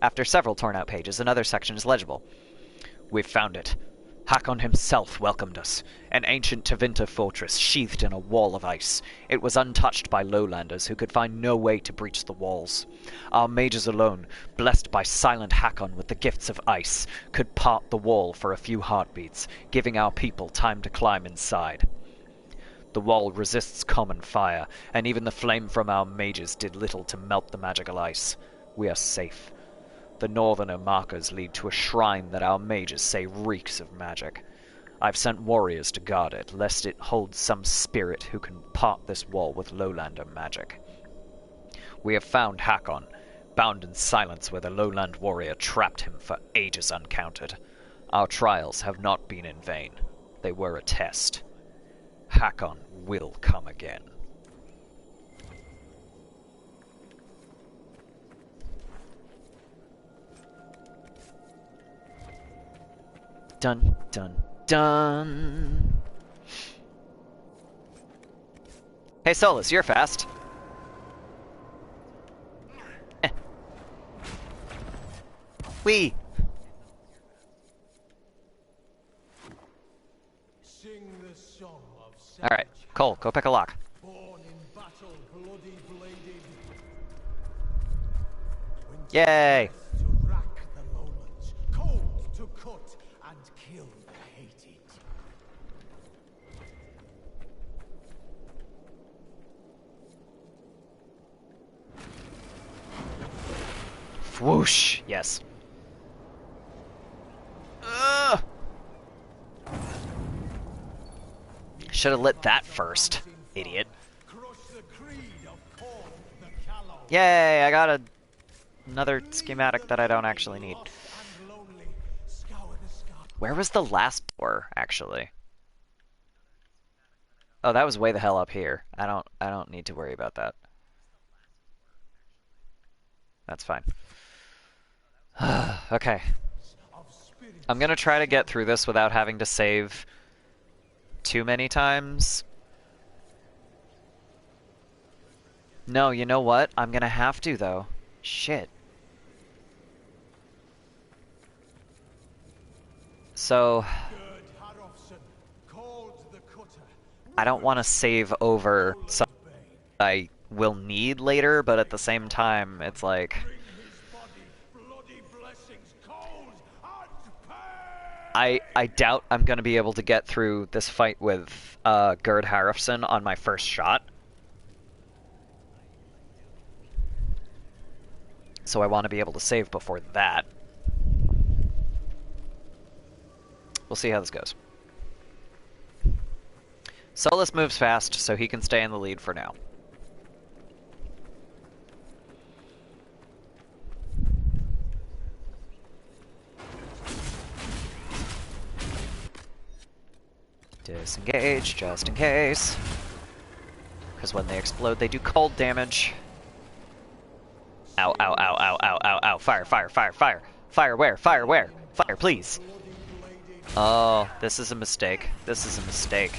Speaker 1: After several torn-out pages, another section is legible. We've found it. Hakkon himself welcomed us. An ancient Tevinter fortress sheathed in a wall of ice. It was untouched by lowlanders who could find no way to breach the walls. Our mages alone, blessed by silent Hakkon with the gifts of ice, could part the wall for a few heartbeats, giving our people time to climb inside. The wall resists common fire, and even the flame from our mages did little to melt the magical ice. We are safe. The northerner markers lead to a shrine that our mages say reeks of magic. I've sent warriors to guard it, lest it holds some spirit who can part this wall with lowlander magic. We have found Hakkon, bound in silence where the lowland warrior trapped him for ages uncounted. Our trials have not been in vain. They were a test. Hakkon will come again. Dun, dun, dun. Hey, Solus, you're fast. Wee. Alright, Cole, go pick a lock. Yay! Whoosh! Yes. Should have lit that first, idiot. Yay! I got another schematic that I don't actually need. Where was the last door, actually? Oh, that was way the hell up here. I don't need to worry about that. That's fine. Okay. I'm gonna try to get through this without having to save too many times. No, you know what? I'm gonna have to, though. Shit. So... I don't want to save over something I will need later, but at the same time, it's like... I doubt I'm going to be able to get through this fight with Gerd Harafson on my first shot. So I want to be able to save before that. We'll see how this goes. Solus moves fast, so he can stay in the lead for now. Disengage, just in case. Because when they explode, they do cold damage. Ow, ow, ow, ow, ow, ow, ow. Fire, fire, fire, fire. Fire where? Fire where? Fire, please. Oh, this is a mistake. This is a mistake.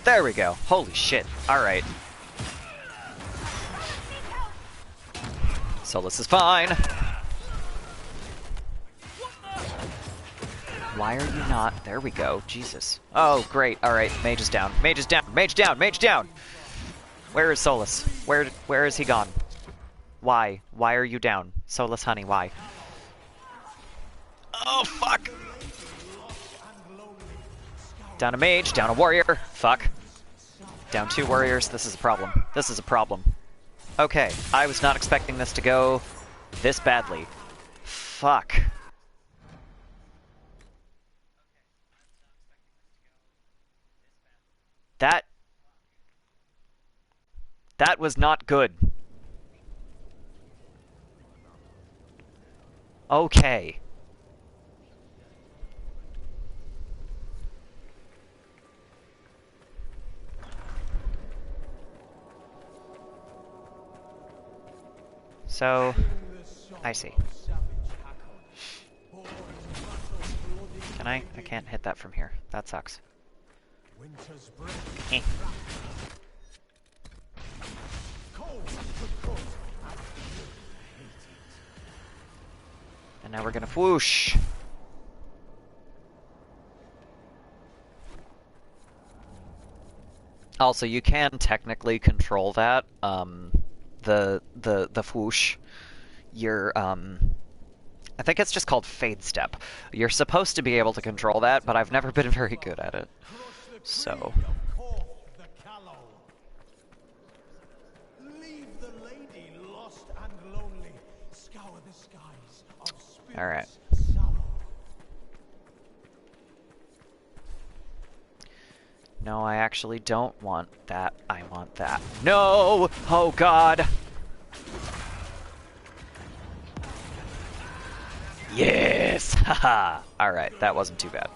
Speaker 1: There we go. Holy shit. Alright. Solus is fine. Why are you not? There we go. Jesus. Oh, great. Alright. Mage is down. Mage is down. Mage down. Mage down. Where is Solus? Where is he gone? Why? Why are you down? Solus, honey, why? Oh, fuck. Down a mage. Down a warrior. Fuck. Down 2 warriors. This is a problem. This is a problem. Okay. I was not expecting this to go this badly. Fuck. That was not good. Okay. So, I see. Can I? I can't hit that from here. That sucks. Eh. And now we're gonna whoosh. Also, you can technically control that. The whoosh. You're I think it's just called fade step. You're supposed to be able to control that, but I've never been very good at it. So. Alright. No, I actually don't want that. I want that. No! Oh god! Yes! Haha! Alright, that wasn't too bad.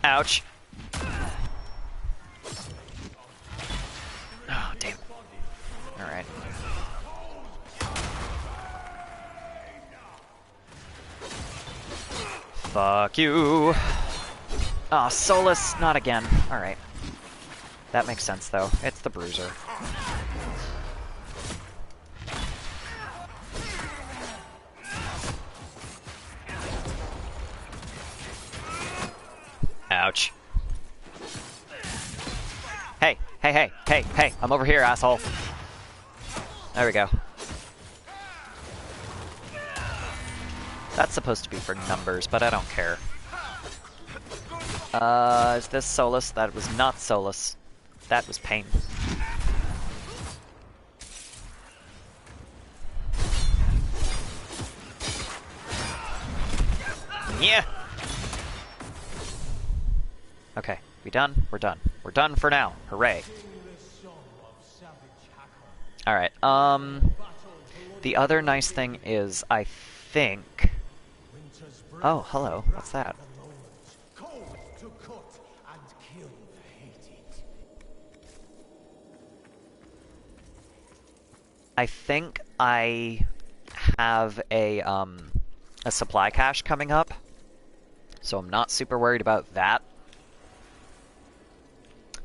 Speaker 1: Ouch. Oh, damn. Alright. Fuck you. Ah, Solus, not again. Alright. That makes sense, though. It's the bruiser. Ouch. Hey, hey, hey, hey, hey, I'm over here, asshole. There we go. That's supposed to be for numbers, but I don't care. Is this Solus? That was not Solus. That was pain. Yeah! Okay, we done? We're done. We're done for now. Hooray. Alright, the other nice thing is, I think... Oh, hello. What's that? I think I have a supply cache coming up, so I'm not super worried about that.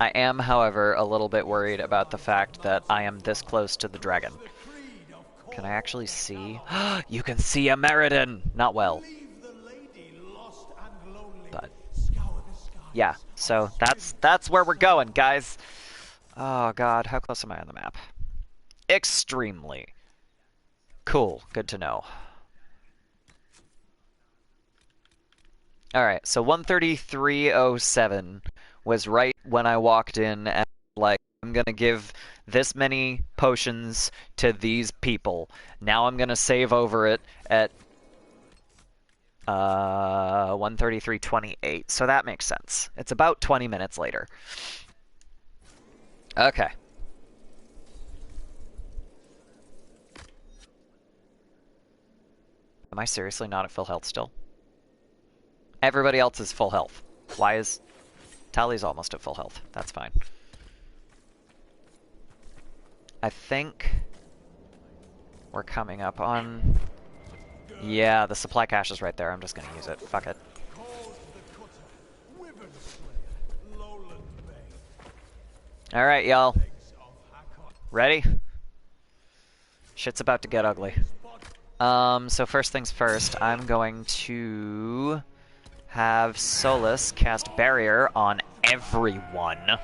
Speaker 1: I am, however, a little bit worried about the fact that I am this close to the dragon. Can I actually see? You can see Ameridan! Not well. But, yeah, so that's where we're going, guys. Oh god, how close am I on the map? Extremely. Cool, good to know. Alright, so 133.07 was right when I walked in and like, I'm gonna give this many potions to these people. Now I'm gonna save over it at 133.28, so that makes sense. It's about 20 minutes later. Okay. Am I seriously not at full health still? Everybody else is full health. Why is... Tally's almost at full health. That's fine. I think... we're coming up on... Yeah, the supply cache is right there. I'm just gonna use it. Fuck it. Alright, y'all. Ready? Shit's about to get ugly. So first things first, I'm going to have Solus cast Barrier on everyone.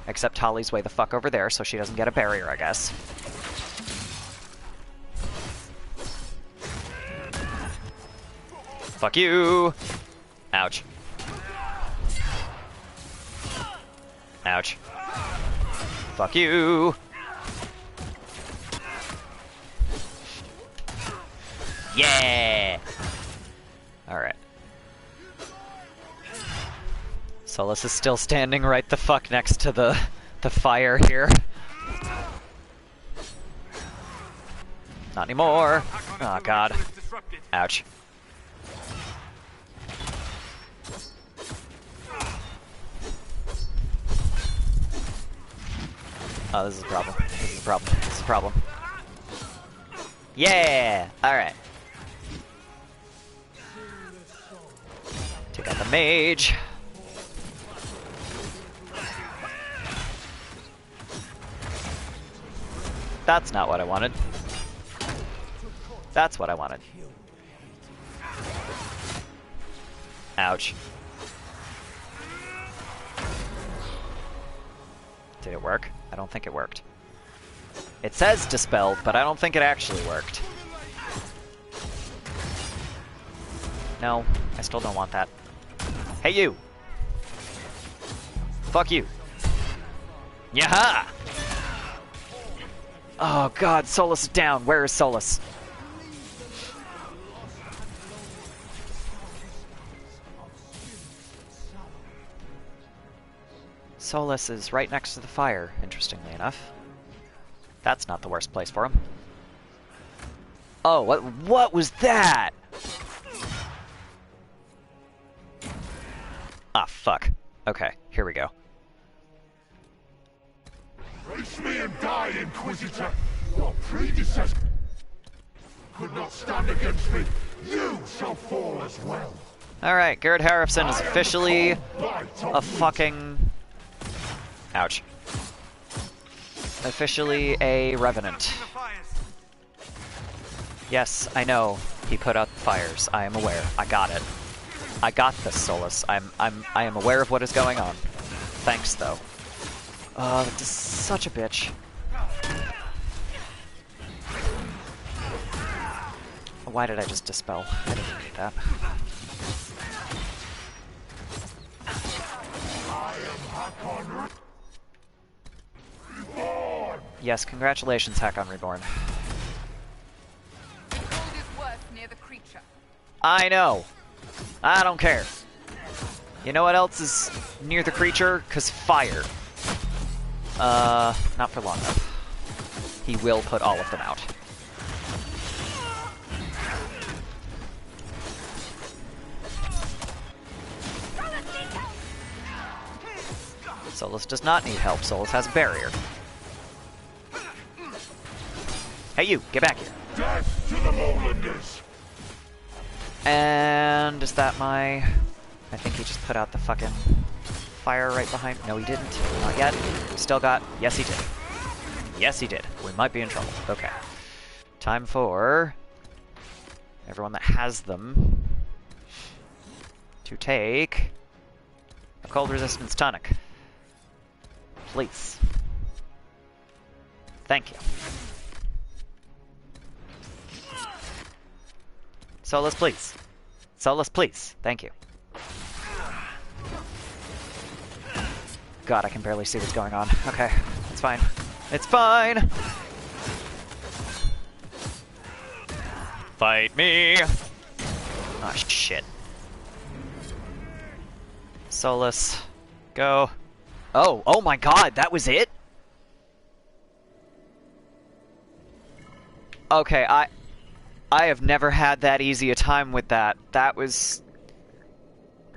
Speaker 1: Except Holly's way the fuck over there, so she doesn't get a barrier, I guess. Fuck you! Ouch. Ouch. Fuck you! Yeah! Alright. Solus is still standing right the fuck next to the fire here. Not anymore. Oh god. Ouch. Oh, this is a problem. This is a problem. This is a problem. Yeah! Alright. Take out the mage. That's not what I wanted. That's what I wanted. Ouch. Did it work? I don't think it worked. It says dispelled, but I don't think it actually worked. No, I still don't want that. Hey, you! Fuck you. Yaha! Oh god, Solus is down. Where is Solus? Solus is right next to the fire, interestingly enough. That's not the worst place for him. Oh, what was that? Ah, fuck. Okay, here we go.
Speaker 12: Face me and die, Inquisitor! Your predecessor could not stand against me. You shall fall as well.
Speaker 1: Alright, Garrett Harrison is officially a fucking... Ouch. Officially a Revenant. Yes, I know. He put out the fires. I am aware. I got it. I got this, Solus. I am aware of what is going on. Thanks, though. Oh, this is such a bitch. Why did I just dispel? I didn't need that. Yes, congratulations, Hakkon Reborn. I know. I don't care. You know what else is near the creature? 'Cause fire. Not for long though. He will put all of them out. Solus does not need help. Solus has a barrier. Hey you, get back here.
Speaker 12: Death to the Lowlanders!
Speaker 1: And is that my... I think he just put out the fucking fire right behind... No, he didn't. Not yet. Still got... Yes, he did. Yes, he did. We might be in trouble. Okay. Time for everyone that has them to take a cold resistance tonic. Please. Thank you. Solus, please. Solus, please. Thank you. God, I can barely see what's going on. Okay, it's fine. It's fine! Fight me! Oh, shit. Solus. Go. Oh my god, that was it? Okay, I have never had that easy a time with that. That was...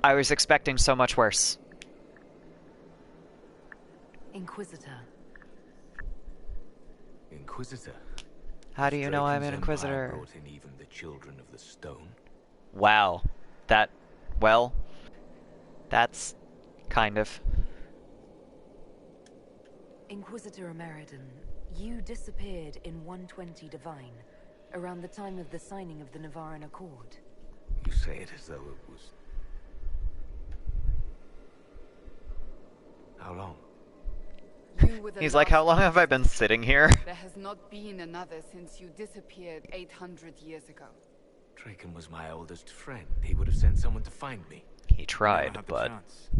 Speaker 1: I was expecting so much worse.
Speaker 4: Inquisitor.
Speaker 13: Inquisitor?
Speaker 1: How do you know I'm an
Speaker 13: Draken's
Speaker 1: Inquisitor?
Speaker 13: empire brought in even the children of the stone.
Speaker 1: Wow. That... well... that's... kind of...
Speaker 4: Inquisitor Ameridan, you disappeared in 120 Divine, around the time of the signing of the Navaran Accord.
Speaker 13: You say it as though it was... How long?
Speaker 6: You were the
Speaker 1: He's like, how
Speaker 6: last
Speaker 1: long have I been sitting here?
Speaker 6: There has not been another since you disappeared 800 years ago.
Speaker 13: Draken was my oldest friend. He would have sent someone to find me.
Speaker 1: He tried,
Speaker 5: Never had the
Speaker 1: but...
Speaker 5: chance.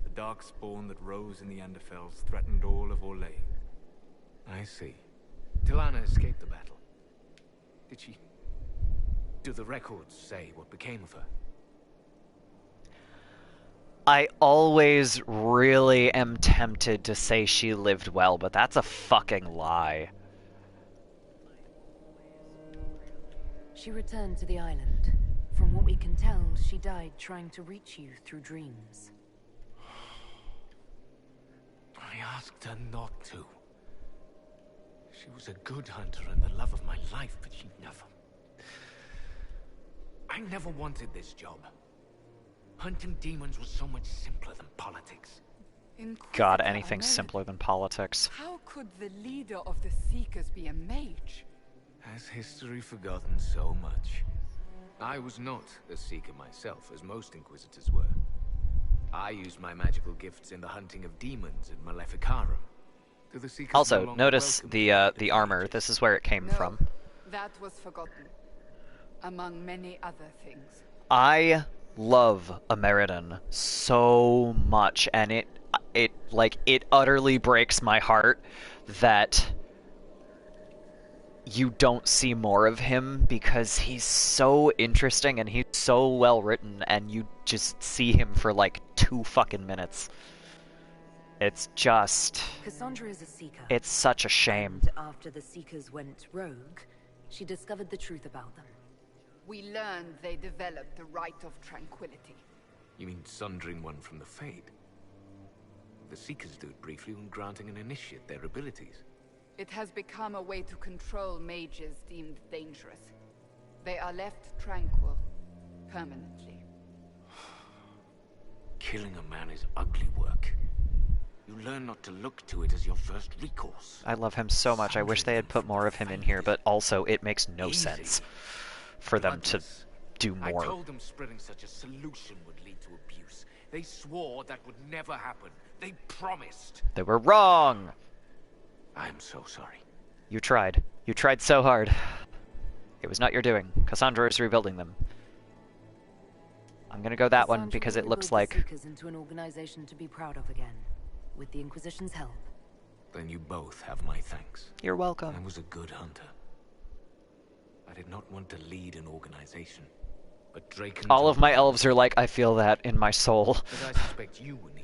Speaker 5: The dark spawn that rose in the Anderfells threatened all of Orlais.
Speaker 13: I see. Tilana escaped the battle. Did she... Do the records say what became of her?
Speaker 1: I always really am tempted to say she lived well, but that's a fucking lie.
Speaker 4: She returned to the island. From what we can tell, she died trying to reach you through dreams.
Speaker 13: I asked her not to. She was a good hunter and the love of my life, but she never... I never wanted this job. Hunting demons was so much simpler than politics.
Speaker 1: God, anything's simpler than politics.
Speaker 6: How could the leader of the Seekers be a mage?
Speaker 13: Has history forgotten so much? I was not a Seeker myself, as most Inquisitors were. I used my magical gifts in the hunting of demons in Maleficarum. Do the Seekers no
Speaker 1: Also,
Speaker 13: longer
Speaker 1: notice
Speaker 13: welcome
Speaker 1: the armor. This is where it came
Speaker 6: No,
Speaker 1: from.
Speaker 6: that was forgotten. Among many other things.
Speaker 1: I love Ameridan so much, and it utterly breaks my heart that you don't see more of him, because he's so interesting and he's so well written, and you just see him for like 2 fucking minutes. It's just...
Speaker 4: Cassandra is a Seeker.
Speaker 1: It's such a shame.
Speaker 4: And after the Seekers went rogue, she discovered the truth about them.
Speaker 6: We learned they developed the Rite of Tranquility.
Speaker 13: You mean sundering one from the Fade? The Seekers do it briefly when granting an initiate their abilities.
Speaker 6: It has become a way to control mages deemed dangerous. They are left tranquil, permanently.
Speaker 13: Killing a man is ugly work. You learn not to look to it as your first recourse.
Speaker 1: I love him so much. I wish they had put more of him in here, but also it makes no sense for them to do more.
Speaker 13: I told them spreading such a solution would lead to abuse. They swore that would never happen. They promised.
Speaker 1: They were wrong!
Speaker 13: I'm so sorry.
Speaker 1: You tried. You tried so hard. It was not your doing. Cassandra is rebuilding them. I'm gonna go that one because it looks like...
Speaker 4: The Seekers into an organization to be proud of again, with the Inquisition's help.
Speaker 13: Then you both have my thanks.
Speaker 1: You're welcome.
Speaker 13: I was a good hunter. I did not want to lead an organization, but Draken...
Speaker 1: All of my elves are like, I feel that in my soul.
Speaker 13: But I suspect you were needed.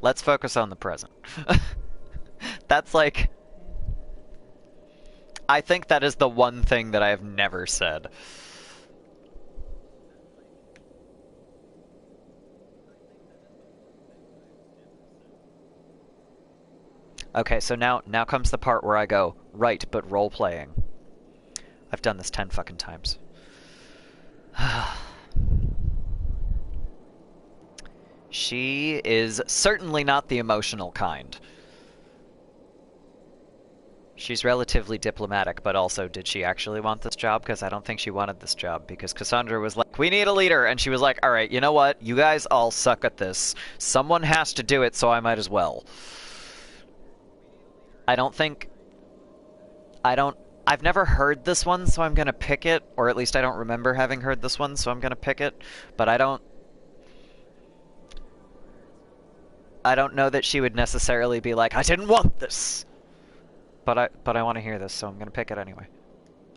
Speaker 1: Let's focus on the present. That's like... I think that is the one thing that I have never said. Okay, so now comes the part where I go, right, but role-playing. I've done this 10 fucking times. She is certainly not the emotional kind. She's relatively diplomatic, but also, did she actually want this job? Because I don't think she wanted this job, because Cassandra was like, we need a leader, and she was like, alright, you know what? You guys all suck at this. Someone has to do it, so I might as well. I've never heard this one, so I'm gonna pick it, or at least I don't remember having heard this one, so I'm gonna pick it, but I don't I don't know that she would necessarily be like, I didn't want this! But I want to hear this, so I'm gonna pick it anyway.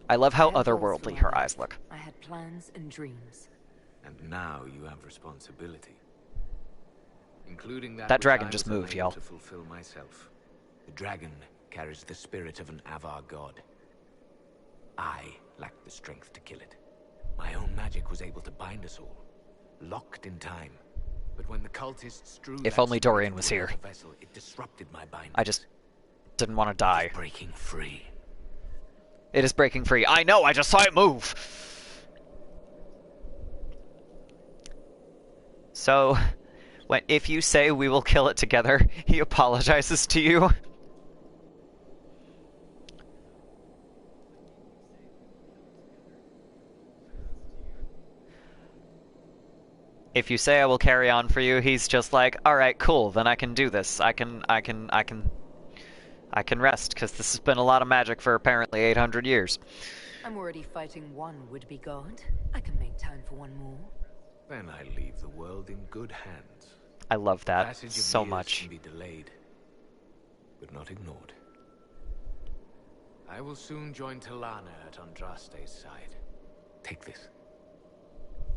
Speaker 1: I love how otherworldly her eyes look.
Speaker 4: I had plans and dreams.
Speaker 13: And now you have responsibility. Including that
Speaker 1: That dragon
Speaker 13: which I
Speaker 1: just
Speaker 13: was
Speaker 1: moved,
Speaker 13: unable
Speaker 1: y'all.
Speaker 13: to fulfill myself. The dragon carries the spirit of an Avar god. I lacked the strength to kill it. My own magic was able to bind us all, locked in time. But when the cultists drew
Speaker 1: If
Speaker 13: that
Speaker 1: only
Speaker 13: spirit
Speaker 1: Dorian
Speaker 13: into
Speaker 1: was
Speaker 13: another
Speaker 1: here.
Speaker 13: vessel, it disrupted my bindings.
Speaker 1: I just didn't want to die.
Speaker 13: Breaking free.
Speaker 1: It is breaking free. I know, I just saw it move! So, if you say we will kill it together, he apologizes to you. If you say I will carry on for you, he's just like, alright, cool, then I can do this. I can rest, because this has been a lot of magic for apparently 800 years.
Speaker 4: I'm already fighting one would-be god. I can make time for one more.
Speaker 13: Then I leave the world in good hands.
Speaker 1: I love that
Speaker 13: Passage of
Speaker 1: so
Speaker 13: years
Speaker 1: much.
Speaker 13: Can be delayed, but not ignored. I will soon join Talana at Andraste's side. Take this.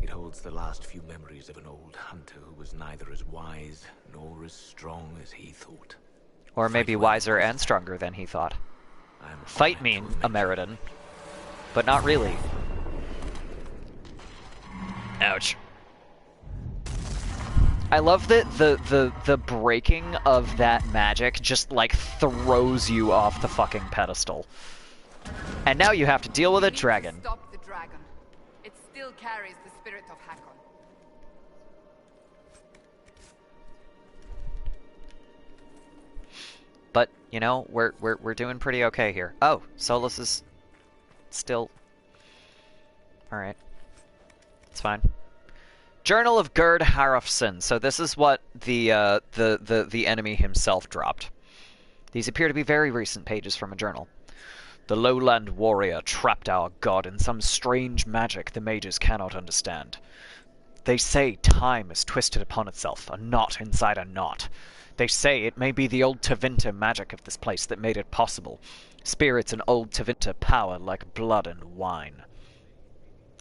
Speaker 13: It holds the last few memories of an old hunter who was neither as wise nor as strong as he thought.
Speaker 1: Or maybe wiser and stronger than he thought. Fight me, Ameridan. But not really. Ouch. I love that the breaking of that magic just, like, throws you off the fucking pedestal. And now you have to deal with a dragon.
Speaker 6: Stop the dragon. It still carries the spirit of Hakkon.
Speaker 1: But, you know, we're doing pretty okay here. Oh, Solus is still... Alright. It's fine. Journal of Gerd Harafson. So this is what the enemy himself dropped. These appear to be very recent pages from a journal. The lowland warrior trapped our god in some strange magic the mages cannot understand. They say time is twisted upon itself, a knot inside a knot. They say it may be the old Tevinter magic of this place that made it possible. Spirits and old Tevinter power like blood and wine.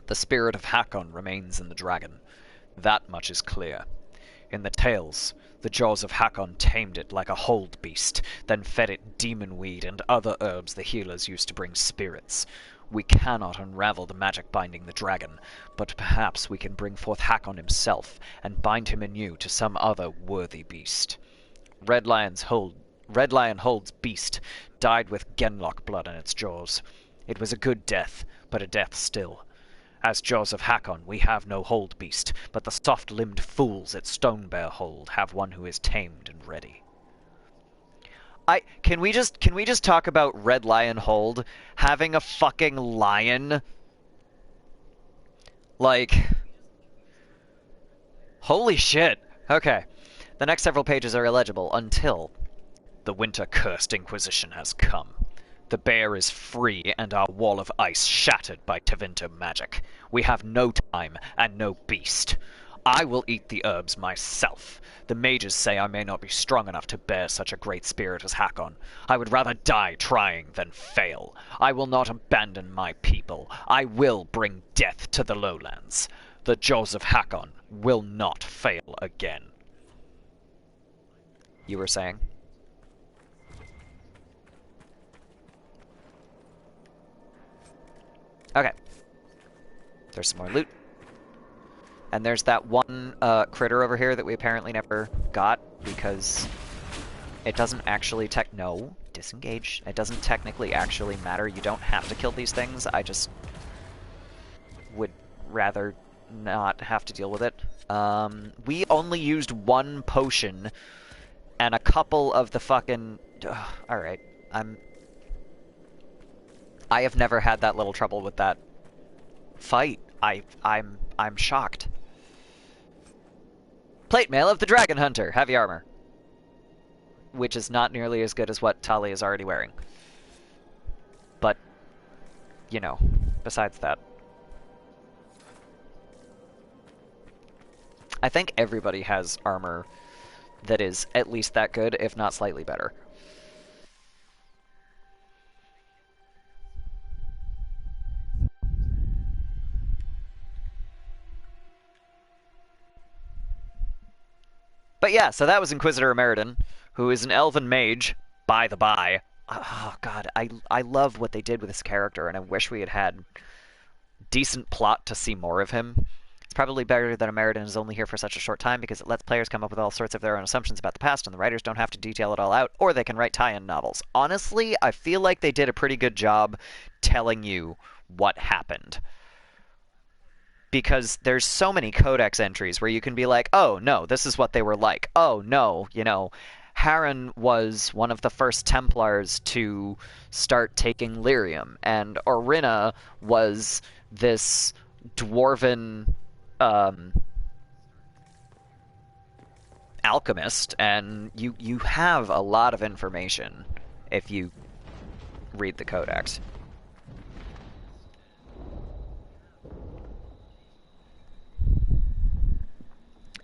Speaker 1: The spirit of Hakkon remains in the dragon. That much is clear. In the tales, the jaws of Hakkon tamed it like a hold beast, then fed it demon weed and other herbs the healers used to bring spirits. We cannot unravel the magic binding the dragon, but perhaps we can bring forth Hakkon himself and bind him anew to some other worthy beast. Red Lion Hold's beast died with Genlock blood in its jaws. It was a good death, but a death still. As jaws of Hakkon, we have no hold beast, but the soft-limbed fools at Stonebear Hold have one who is tamed and ready. Can we just talk about Red Lion Hold having a fucking lion? Like, holy shit. Okay. The next several pages are illegible until the winter-cursed Inquisition has come. The bear is free, and our wall of ice shattered by Tevinter magic. We have no time, and no beast. I will eat the herbs myself. The mages say I may not be strong enough to bear such a great spirit as Hakkon. I would rather die trying than fail. I will not abandon my people. I will bring death to the lowlands. The jaws of Hakkon will not fail again. You were saying? Okay. There's some more loot. And there's that one critter over here that we apparently never got because it doesn't actually no, disengage. It doesn't technically actually matter. You don't have to kill these things. I just would rather not have to deal with it. We only used one potion and a couple of the fucking... Alright, I have never had that little trouble with that fight. I'm shocked. Plate mail of the Dragon Hunter, heavy armor. Which is not nearly as good as what Tali is already wearing. But, you know, besides that. I think everybody has armor that is at least that good, if not slightly better. But yeah, so that was Inquisitor Ameridan, who is an elven mage, by the by. Oh god, I love what they did with this character, and I wish we had had decent plot to see more of him. It's probably better that Ameridan is only here for such a short time because it lets players come up with all sorts of their own assumptions about the past, and the writers don't have to detail it all out, or they can write tie-in novels. Honestly, I feel like they did a pretty good job telling you what happened. Because there's so many codex entries where you can be like, oh, no, this is what they were like. Oh, no, you know, Hakkon was one of the first Templars to start taking lyrium, and Orina was this dwarven alchemist, and you have a lot of information if you read the codex.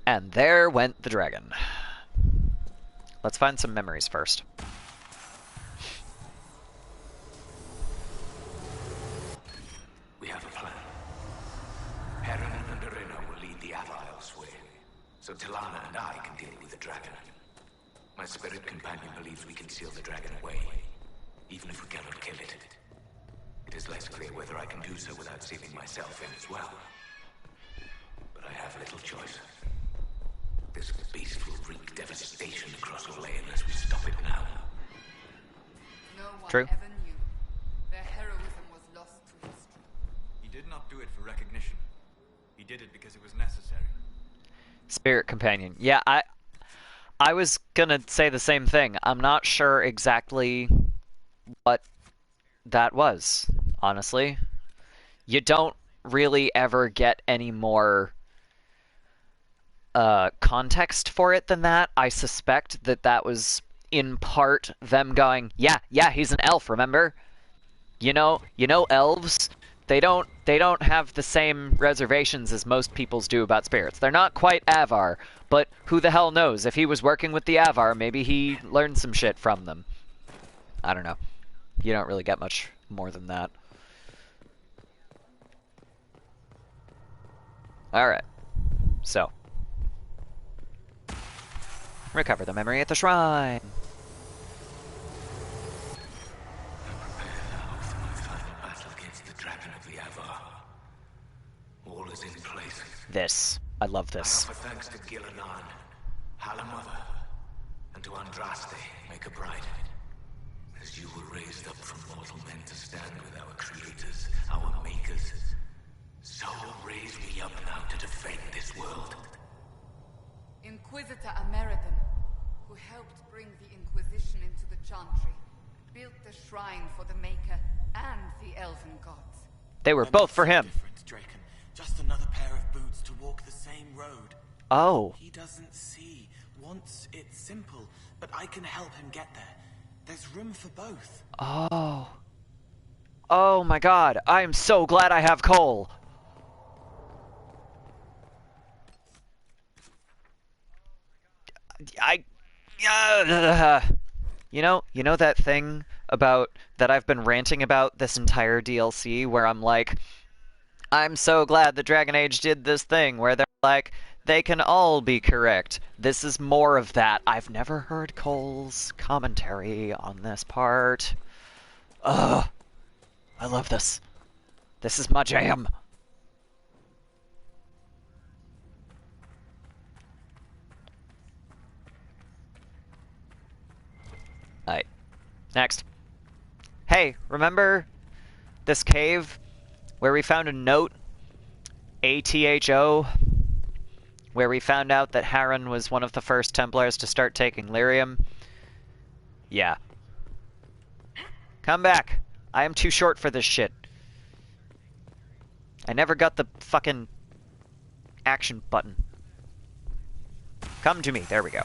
Speaker 1: And there went the dragon. Let's find some memories first.
Speaker 13: We have a plan. Hakkon and Orina will lead the Avar elsewhere, so Talana and I can deal with the dragon. My spirit companion believes we can seal the dragon away, even if we cannot kill it. It is less clear whether I can do so without sealing myself in as well. But I have little choice. This beast will wreak devastation across Olay unless we stop it now.
Speaker 6: No one
Speaker 1: True.
Speaker 6: ever knew. Their heroism was lost to history.
Speaker 5: He did not do it for recognition. He did it because it was necessary.
Speaker 1: Spirit companion. Yeah, I was gonna say the same thing. I'm not sure exactly what that was, honestly. You don't really ever get any more context for it than that. I suspect that was in part them going, yeah, he's an elf, remember? You know elves, they don't have the same reservations as most peoples do about spirits. They're not quite Avar, but who the hell knows? If he was working with the Avar, maybe he learned some shit from them. I don't know. You don't really get much more than that. Alright. So. Recover the memory at the shrine.
Speaker 13: Prepare now for my final battle against the dragon of the Avar. All is in place.
Speaker 1: This. I love this.
Speaker 13: I offer thanks to Gilanan, Halamother, and to Andraste, Maker Bride. As you were raised up from mortal men to stand with our creators, our makers, so raise me up now to defend this world.
Speaker 6: Inquisitor Ameridan, who helped bring the Inquisition into the Chantry, built the shrine for the Maker and the Elven gods.
Speaker 1: They were both for him.
Speaker 7: Draken. Just another pair of boots to walk the same road.
Speaker 1: Oh.
Speaker 7: He doesn't see, wants it simple, but I can help him get there. There's room for both.
Speaker 1: Oh. Oh my god, I am so glad I have Cole. You know that thing about that I've been ranting about this entire DLC where I'm like, I'm so glad the Dragon Age did this thing where they're like, they can all be correct. This is more of that. I've never heard Cole's commentary on this part. Ugh. I love this. This is my jam. Alright. Next. Hey, remember this cave where we found a note? ATHO? Where we found out that Hakkon was one of the first Templars to start taking lyrium? Yeah. Come back. I am too short for this shit. I never got the fucking action button. Come to me. There we go.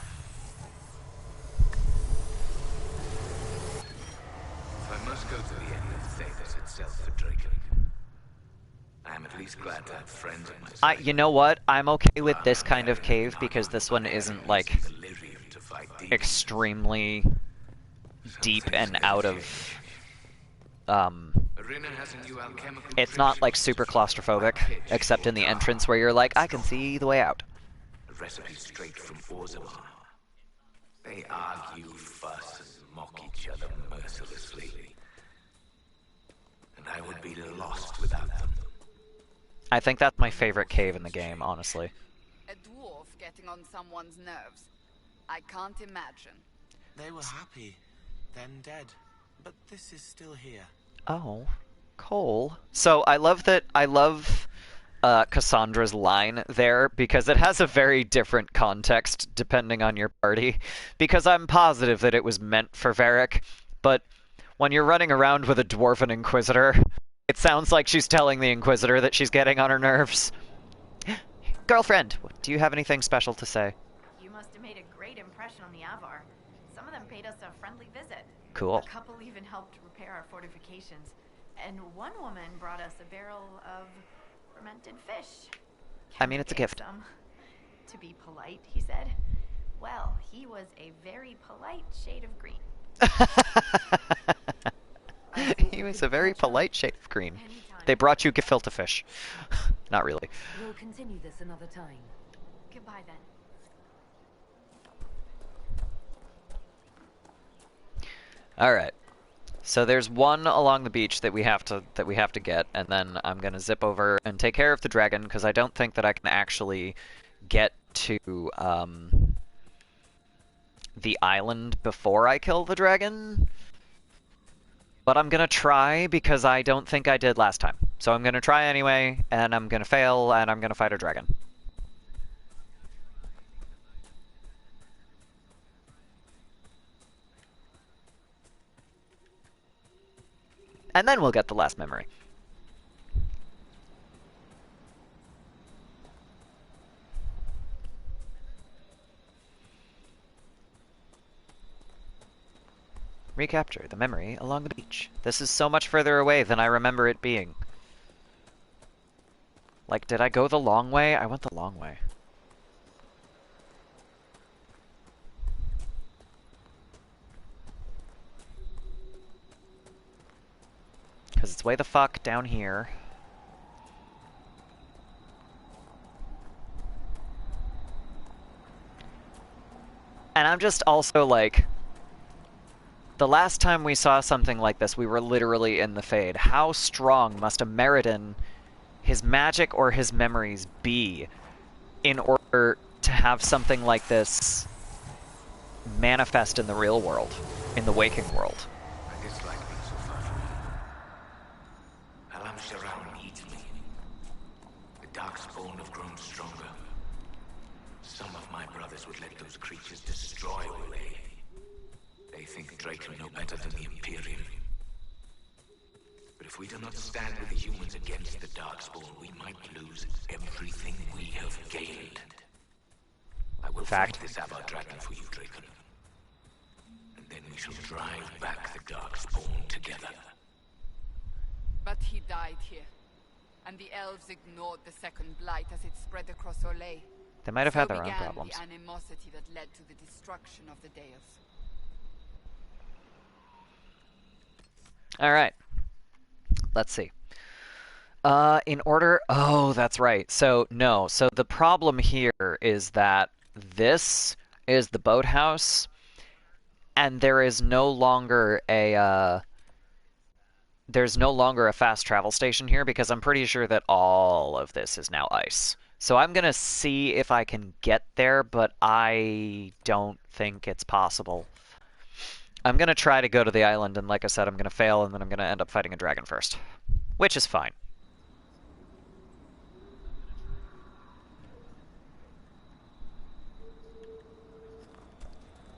Speaker 13: If I must go to the end of Thetis itself for Draken, I am at least glad to have friends at my side.
Speaker 1: You know what? I'm okay with this kind of cave because this one isn't like extremely deep and out of it's not like super claustrophobic, except in the entrance where you're like, I can see the way out.
Speaker 13: A recipe straight from Orzammar. They argue, fuss, and mock each other mercilessly. And I would be lost without them.
Speaker 1: I think that's my favorite cave in the game, honestly.
Speaker 6: A dwarf getting on someone's nerves. I can't imagine.
Speaker 7: They were happy, then dead. But this is still here.
Speaker 1: Oh, Cole. So I love Cassandra's line there, because it has a very different context depending on your party. Because I'm positive that it was meant for Varric, but when you're running around with a dwarven Inquisitor, it sounds like she's telling the Inquisitor that she's getting on her nerves. Girlfriend, do you have anything special to say?
Speaker 3: You must have made a great impression on the Avar. Some of them paid us a friendly visit.
Speaker 1: Cool.
Speaker 3: A couple even helped repair our fortifications. And one woman brought us a barrel of fermented fish.
Speaker 1: I mean, it's a gift.
Speaker 3: Some. To be polite, he said. Well, he was a very polite shade of green.
Speaker 1: He was a very polite shade of green. They brought you gefilte fish. Not really.
Speaker 4: We'll continue this another time.
Speaker 3: Goodbye then.
Speaker 1: All right. So there's one along the beach that we have to get, and then I'm gonna zip over and take care of the dragon, because I don't think that I can actually get to the island before I kill the dragon. But I'm gonna try, because I don't think I did last time. So I'm gonna try anyway, and I'm gonna fail, and I'm gonna fight a dragon. And then we'll get the last memory. Recapture the memory along the beach. This is so much further away than I remember it being. Like, did I go the long way? I went the long way. Because it's way the fuck down here. And I'm just also like, the last time we saw something like this, we were literally in the Fade. How strong must Ameridan, his magic or his memories be in order to have something like this manifest in the real world, in the waking world?
Speaker 13: I dislike being so far from you. Alam Sharam needs me. The Darkspawn have grown stronger. Some of my brothers would let those creatures destroy Olay. They think Draken know better than the Imperium. But if we do not stand with the humans against the Darkspawn, we might lose everything we have gained. I will fight this Avar Dragon for you, Draken. And then we shall drive back the Darkspawn together.
Speaker 6: But he died here. And the elves ignored the second blight as it spread across Olay.
Speaker 1: They might have had their own
Speaker 6: began
Speaker 1: problems.
Speaker 6: the animosity that led to the destruction of the Dales.
Speaker 1: Alright. Let's see. In order... Oh, that's right. So, no. So the problem here is that this is the boathouse, and there is no longer a... there's no longer a fast travel station here, because I'm pretty sure that all of this is now ice. So I'm gonna see if I can get there, but I don't think it's possible. I'm gonna try to go to the island, and like I said, I'm gonna fail, and then I'm gonna end up fighting a dragon first. Which is fine.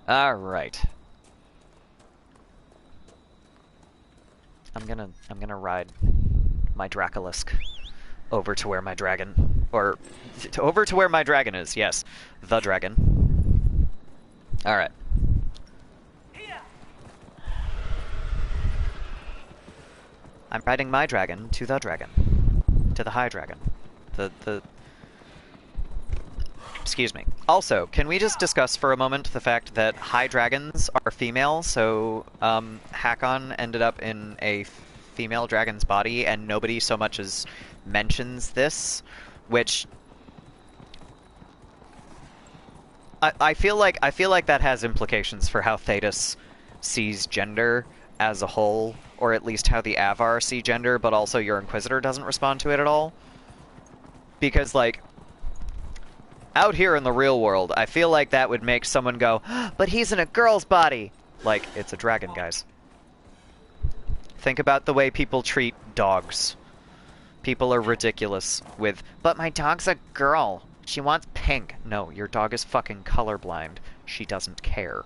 Speaker 1: Alright. I'm gonna ride my Dracolisk over to where my dragon... Or, over to where my dragon is, yes. The dragon. Alright. I'm riding my dragon to the dragon. To the high dragon. The Excuse me. Also, can we just discuss for a moment the fact that high dragons are female, so Hakkon ended up in a female dragon's body, and nobody so much as mentions this, which I feel like that has implications for how Thetis sees gender as a whole, or at least how the Avar see gender, but also your Inquisitor doesn't respond to it at all. Because, like, out here in the real world, I feel like that would make someone go, but he's in a girl's body! Like, it's a dragon, guys. Think about the way people treat dogs. People are ridiculous with, but my dog's a girl. She wants pink. No, your dog is fucking colorblind. She doesn't care.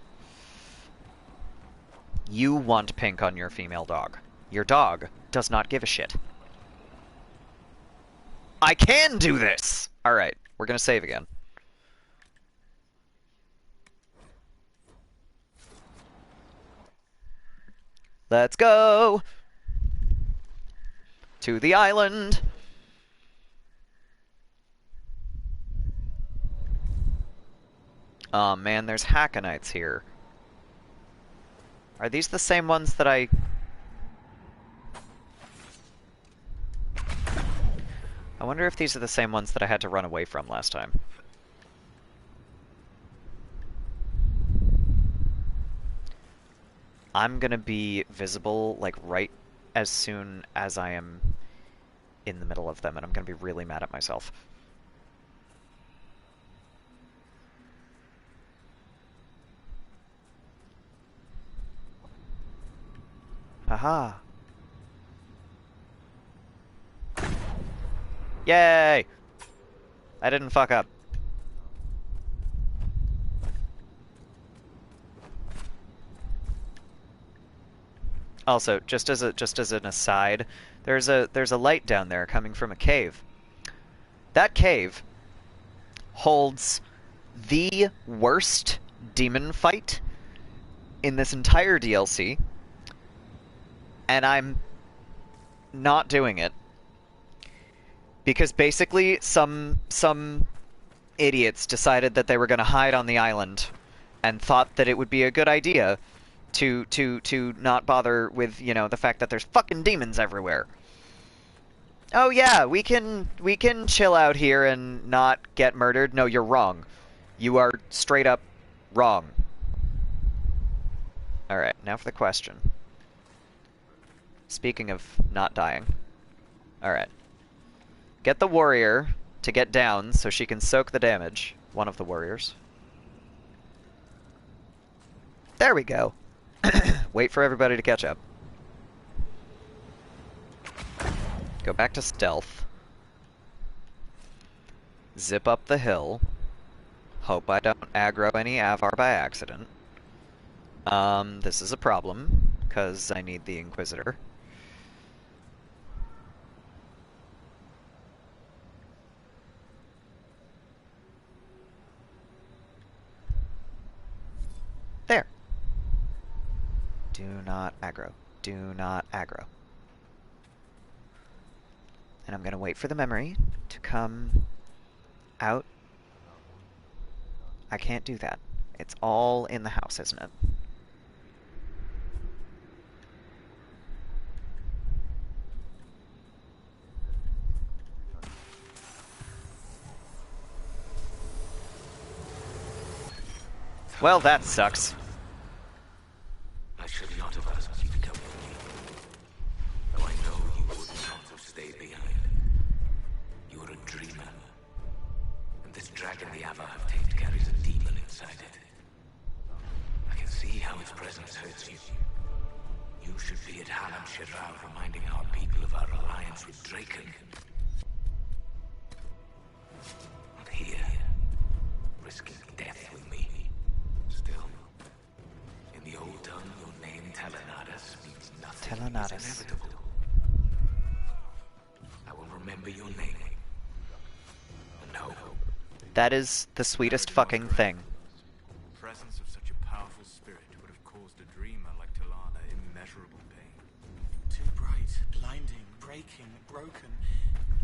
Speaker 1: You want pink on your female dog. Your dog does not give a shit. I can do this! Alright, we're gonna save again. Let's go! To the island! Oh man, there's Hakkonites here. Are these the same ones that I wonder if these are the same ones that I had to run away from last time. I'm gonna be visible, like, right as soon as I am in the middle of them, and I'm gonna be really mad at myself. Haha. Yay! I didn't fuck up. Also, just as an aside, there's a light down there coming from a cave. That cave holds the worst demon fight in this entire DLC, and I'm not doing it. Because basically, some idiots decided that they were going to hide on the island, and thought that it would be a good idea to not bother with, you know, the fact that there's fucking demons everywhere. Oh yeah, we can chill out here and not get murdered. No, you're wrong. You are straight up wrong. Alright, now for the question. Speaking of not dying. Alright. Get the warrior to get down so she can soak the damage. One of the warriors. There we go. Wait for everybody to catch up. Go back to stealth. Zip up the hill. Hope I don't aggro any Avar by accident. This is a problem, because I need the Inquisitor. There. Do not aggro. Do not aggro. And I'm going to wait for the memory to come out. I can't do that. It's all in the house, isn't it? Well, that sucks.
Speaker 13: I should not have asked you to come with me. Though I know you would not have stayed behind. You are a dreamer. And this dragon the Avar have tamed carries a demon inside it. I can see how its presence hurts you. You should be at Halam Shiral reminding our people of our alliance with Draken. Not here, risking death with me. Still, in the old tongue, your name, Talanatus, means nothing. Talanatus. It's inevitable. I will remember your name. And hope.
Speaker 1: That is the sweetest fucking thing.
Speaker 5: The presence of such a powerful spirit would have caused a dreamer like Talana immeasurable pain.
Speaker 7: Too bright, blinding, breaking, broken.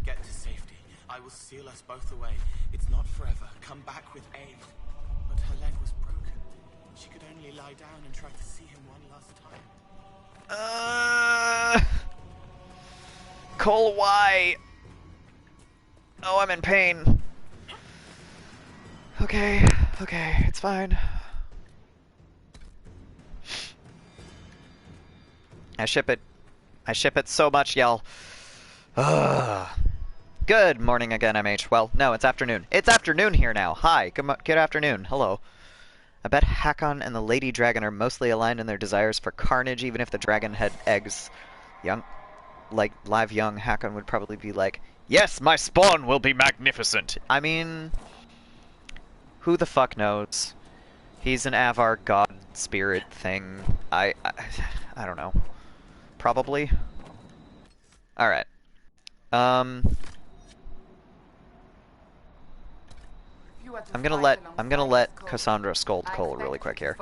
Speaker 7: Get to safety. I will seal us both away. It's not forever. Come back with aid. But her leg was broken. She could only lie down and try to see him one last time.
Speaker 1: Cole, why? Oh, I'm in pain. Okay, it's fine. I ship it so much, y'all. Good morning again, MH. Well, no, it's afternoon. It's afternoon here now. Hi, good afternoon. Hello. I bet Hakkon and the Lady Dragon are mostly aligned in their desires for carnage, even if the dragon had eggs. Live young Hakkon would probably be like, yes, my spawn will be magnificent. I mean, who the fuck knows? He's an Avar god spirit thing. I don't know. Probably. Alright. I'm gonna let Cassandra scold Cole really quick here.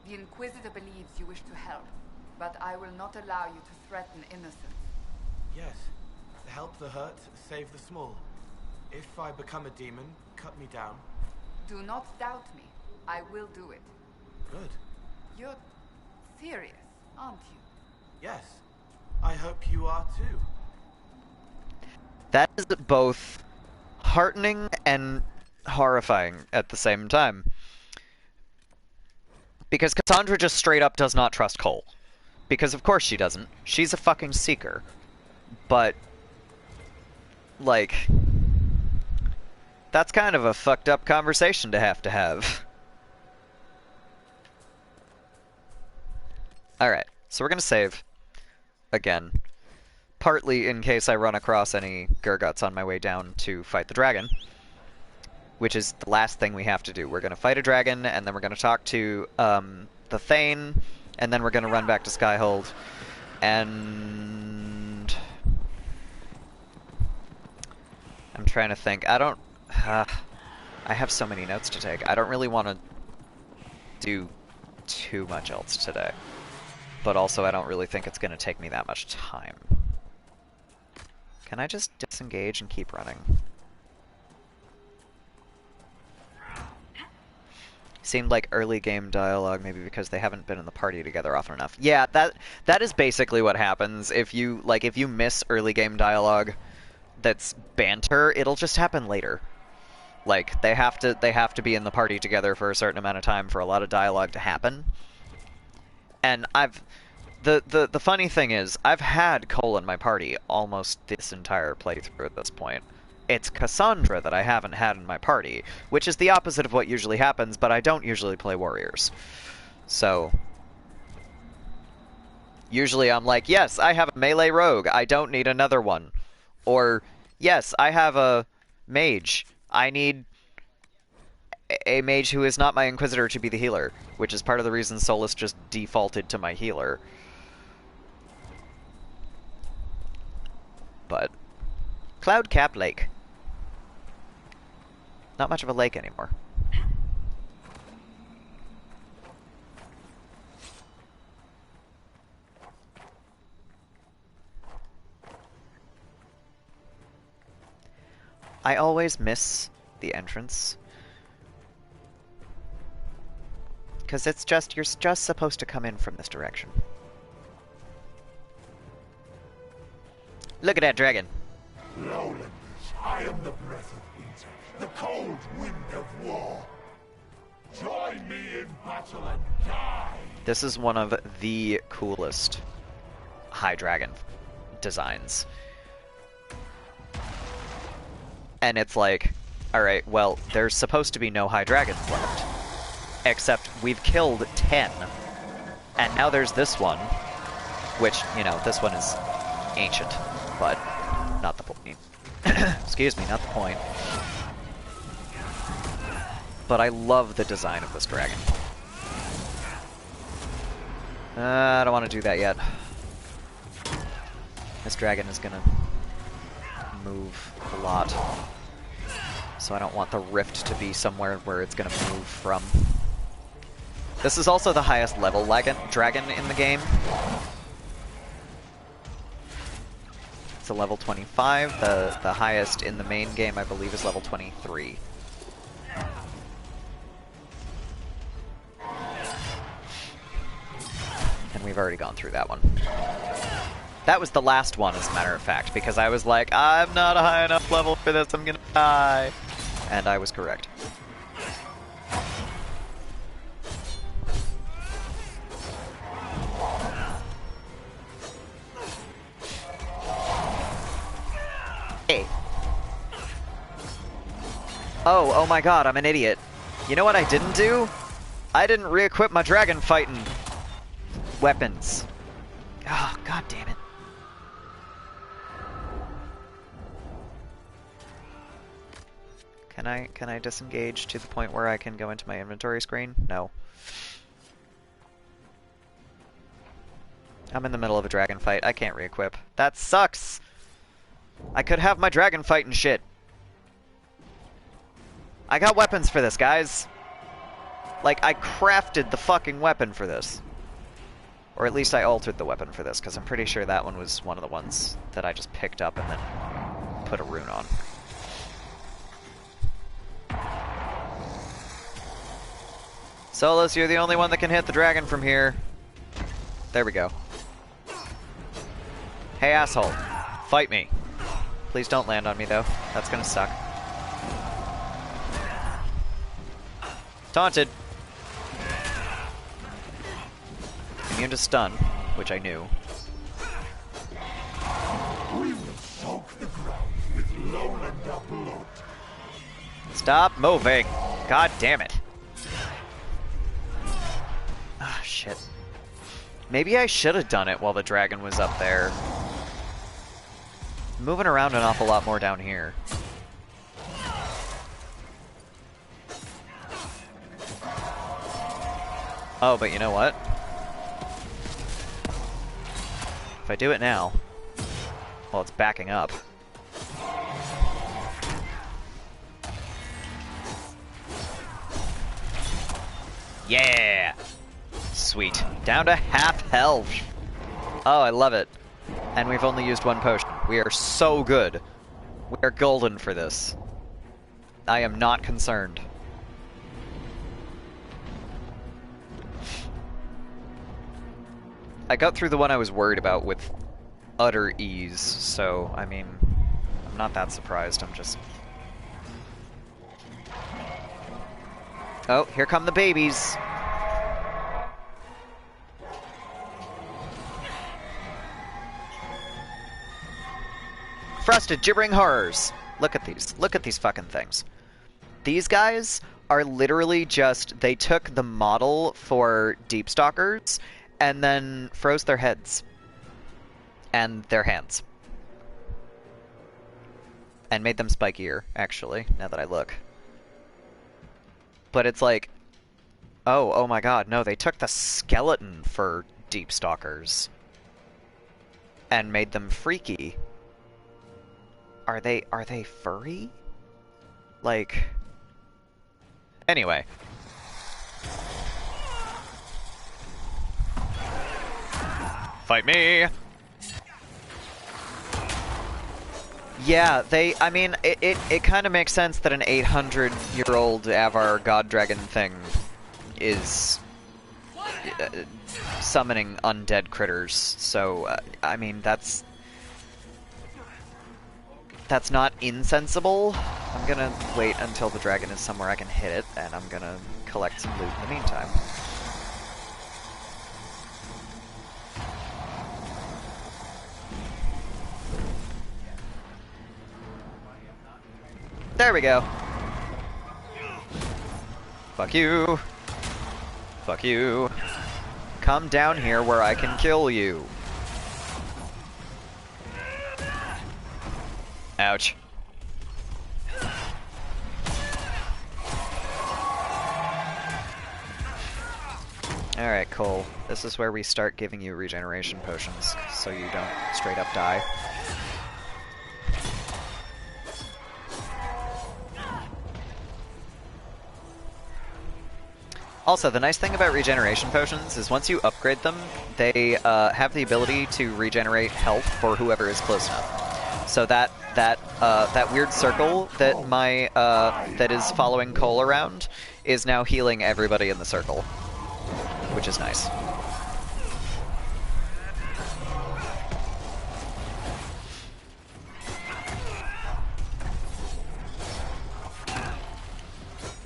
Speaker 6: The Inquisitor believes you wish to help, but I will not allow you to threaten innocence.
Speaker 7: Yes. Help the hurt, save the small. If I become a demon, cut me down.
Speaker 6: Do not doubt me. I will do it.
Speaker 7: Good.
Speaker 6: You're serious, aren't you?
Speaker 7: Yes. I hope you are too.
Speaker 1: That is both heartening and horrifying at the same time. Because Cassandra just straight up does not trust Cole. Because of course she doesn't. She's a fucking seeker. But, like, that's kind of a fucked up conversation to have. Alright, so we're gonna save. Again. Partly in case I run across any Gurguts on my way down to fight the dragon. Which is the last thing we have to do. We're gonna fight a dragon, and then we're gonna talk to, the Thane, and then we're gonna run back to Skyhold. And I'm trying to think. I have so many notes to take. I don't really want to do too much else today. But also, I don't really think it's going to take me that much time. Can I just disengage and keep running? Seemed like early game dialogue, maybe because they haven't been in the party together often enough. Yeah, that is basically what happens. If you miss early game dialogue that's banter, it'll just happen later. Like, they have to be in the party together for a certain amount of time for a lot of dialogue to happen. And the funny thing is, I've had Cole in my party almost this entire playthrough at this point. It's Cassandra that I haven't had in my party, which is the opposite of what usually happens, but I don't usually play warriors. So, usually I'm like, yes, I have a melee rogue, I don't need another one. Or, yes, I have a mage, I need a mage who is not my Inquisitor to be the healer, which is part of the reason Solus just defaulted to my healer. But Cloudcap Lake. Not much of a lake anymore. I always miss the entrance. Because it's just, you're just supposed to come in from this direction. Look at that dragon.
Speaker 12: Lowlanders, I am the breath of winter, the cold wind of war. Join me in battle and die.
Speaker 1: This is one of the coolest high dragon designs. And it's like, alright, well, there's supposed to be no high dragons left. Except we've killed 10. And now there's this one, which, you know, this one is ancient, but not the point. Excuse me, not the point. But I love the design of this dragon. I don't want to do that yet. This dragon is gonna move a lot. So I don't want the rift to be somewhere where it's gonna move from. This is also the highest level dragon in the game. It's to level 25. The highest in the main game, I believe, is level 23. And we've already gone through that one. That was the last one, as a matter of fact, because I was like, I'm not a high enough level for this, I'm gonna die. And I was correct. Hey. Oh my god, I'm an idiot. You know what I didn't do? I didn't re-equip my dragon fighting weapons. Oh, god damn it. Can I disengage to the point where I can go into my inventory screen? No. I'm in the middle of a dragon fight. I can't re-equip. That sucks! I could have my dragon fight and shit. I got weapons for this, guys. Like, I crafted the fucking weapon for this. Or at least I altered the weapon for this, because I'm pretty sure that one was one of the ones that I just picked up and then put a rune on. Solus, you're the only one that can hit the dragon from here. There we go. Hey, asshole. Fight me. Please don't land on me, though. That's gonna suck. Taunted. Immune to stun, which I knew.
Speaker 12: We will soak the ground with Lowlander blood.
Speaker 1: Stop moving. God damn it. Ah, shit. Maybe I should have done it while the dragon was up there. I'm moving around an awful lot more down here. Oh, but you know what? If I do it now, well, it's backing up. Yeah! Sweet. Down to half health. Oh, I love it. And we've only used one potion. We are so good. We are golden for this. I am not concerned. I got through the one I was worried about with utter ease, so, I mean, I'm not that surprised, I'm just... Oh, here come the babies! Frosted gibbering horrors! Look at these fucking things. These guys are literally just, they took the model for Deep Stalkers and then froze their heads. And their hands. And made them spikier, actually, now that I look. But it's like, oh my god, no, they took the skeleton for Deep Stalkers. And made them freaky. Are they furry? Like... Anyway. Fight me! Yeah, I mean, it kind of makes sense that an 800-year-old Avar god dragon thing is summoning undead critters, so, I mean, that's not insensible. I'm gonna wait until the dragon is somewhere I can hit it, and I'm gonna collect some loot in the meantime. There we go. Fuck you. Fuck you. Come down here where I can kill you. Ouch. Alright, Cole. This is where we start giving you regeneration potions, so you don't straight up die. Also, the nice thing about regeneration potions is once you upgrade them, they have the ability to regenerate health for whoever is close enough. So that weird circle that that is following Cole around is now healing everybody in the circle, which is nice.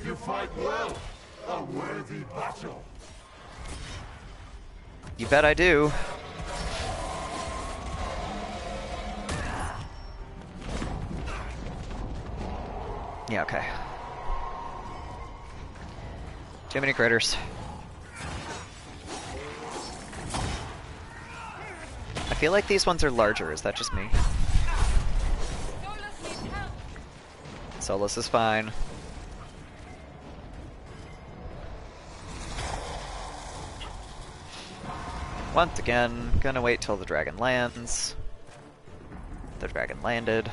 Speaker 12: You fight well. A worthy battle.
Speaker 1: You bet I do. Yeah, okay. Too many critters. I feel like these ones are larger. Is that just me? Solus is fine. Once again, gonna wait till the dragon lands. The dragon landed.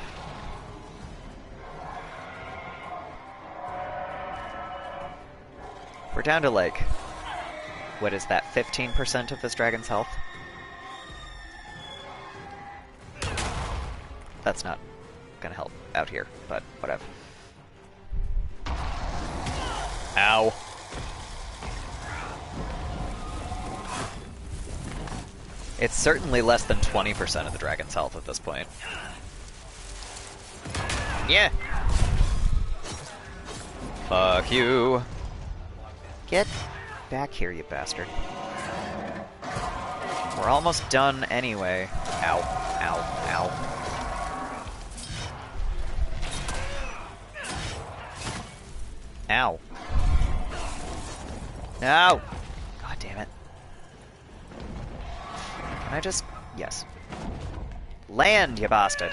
Speaker 1: We're down to like, what is that, 15% of this dragon's health? That's not gonna help out here, but whatever. Ow. It's certainly less than 20% of the dragon's health at this point. Yeah. Fuck you. Get back here, you bastard. We're almost done anyway. Ow, ow, ow. Ow. No! God damn it. Can I just... Yes. Land, you bastard!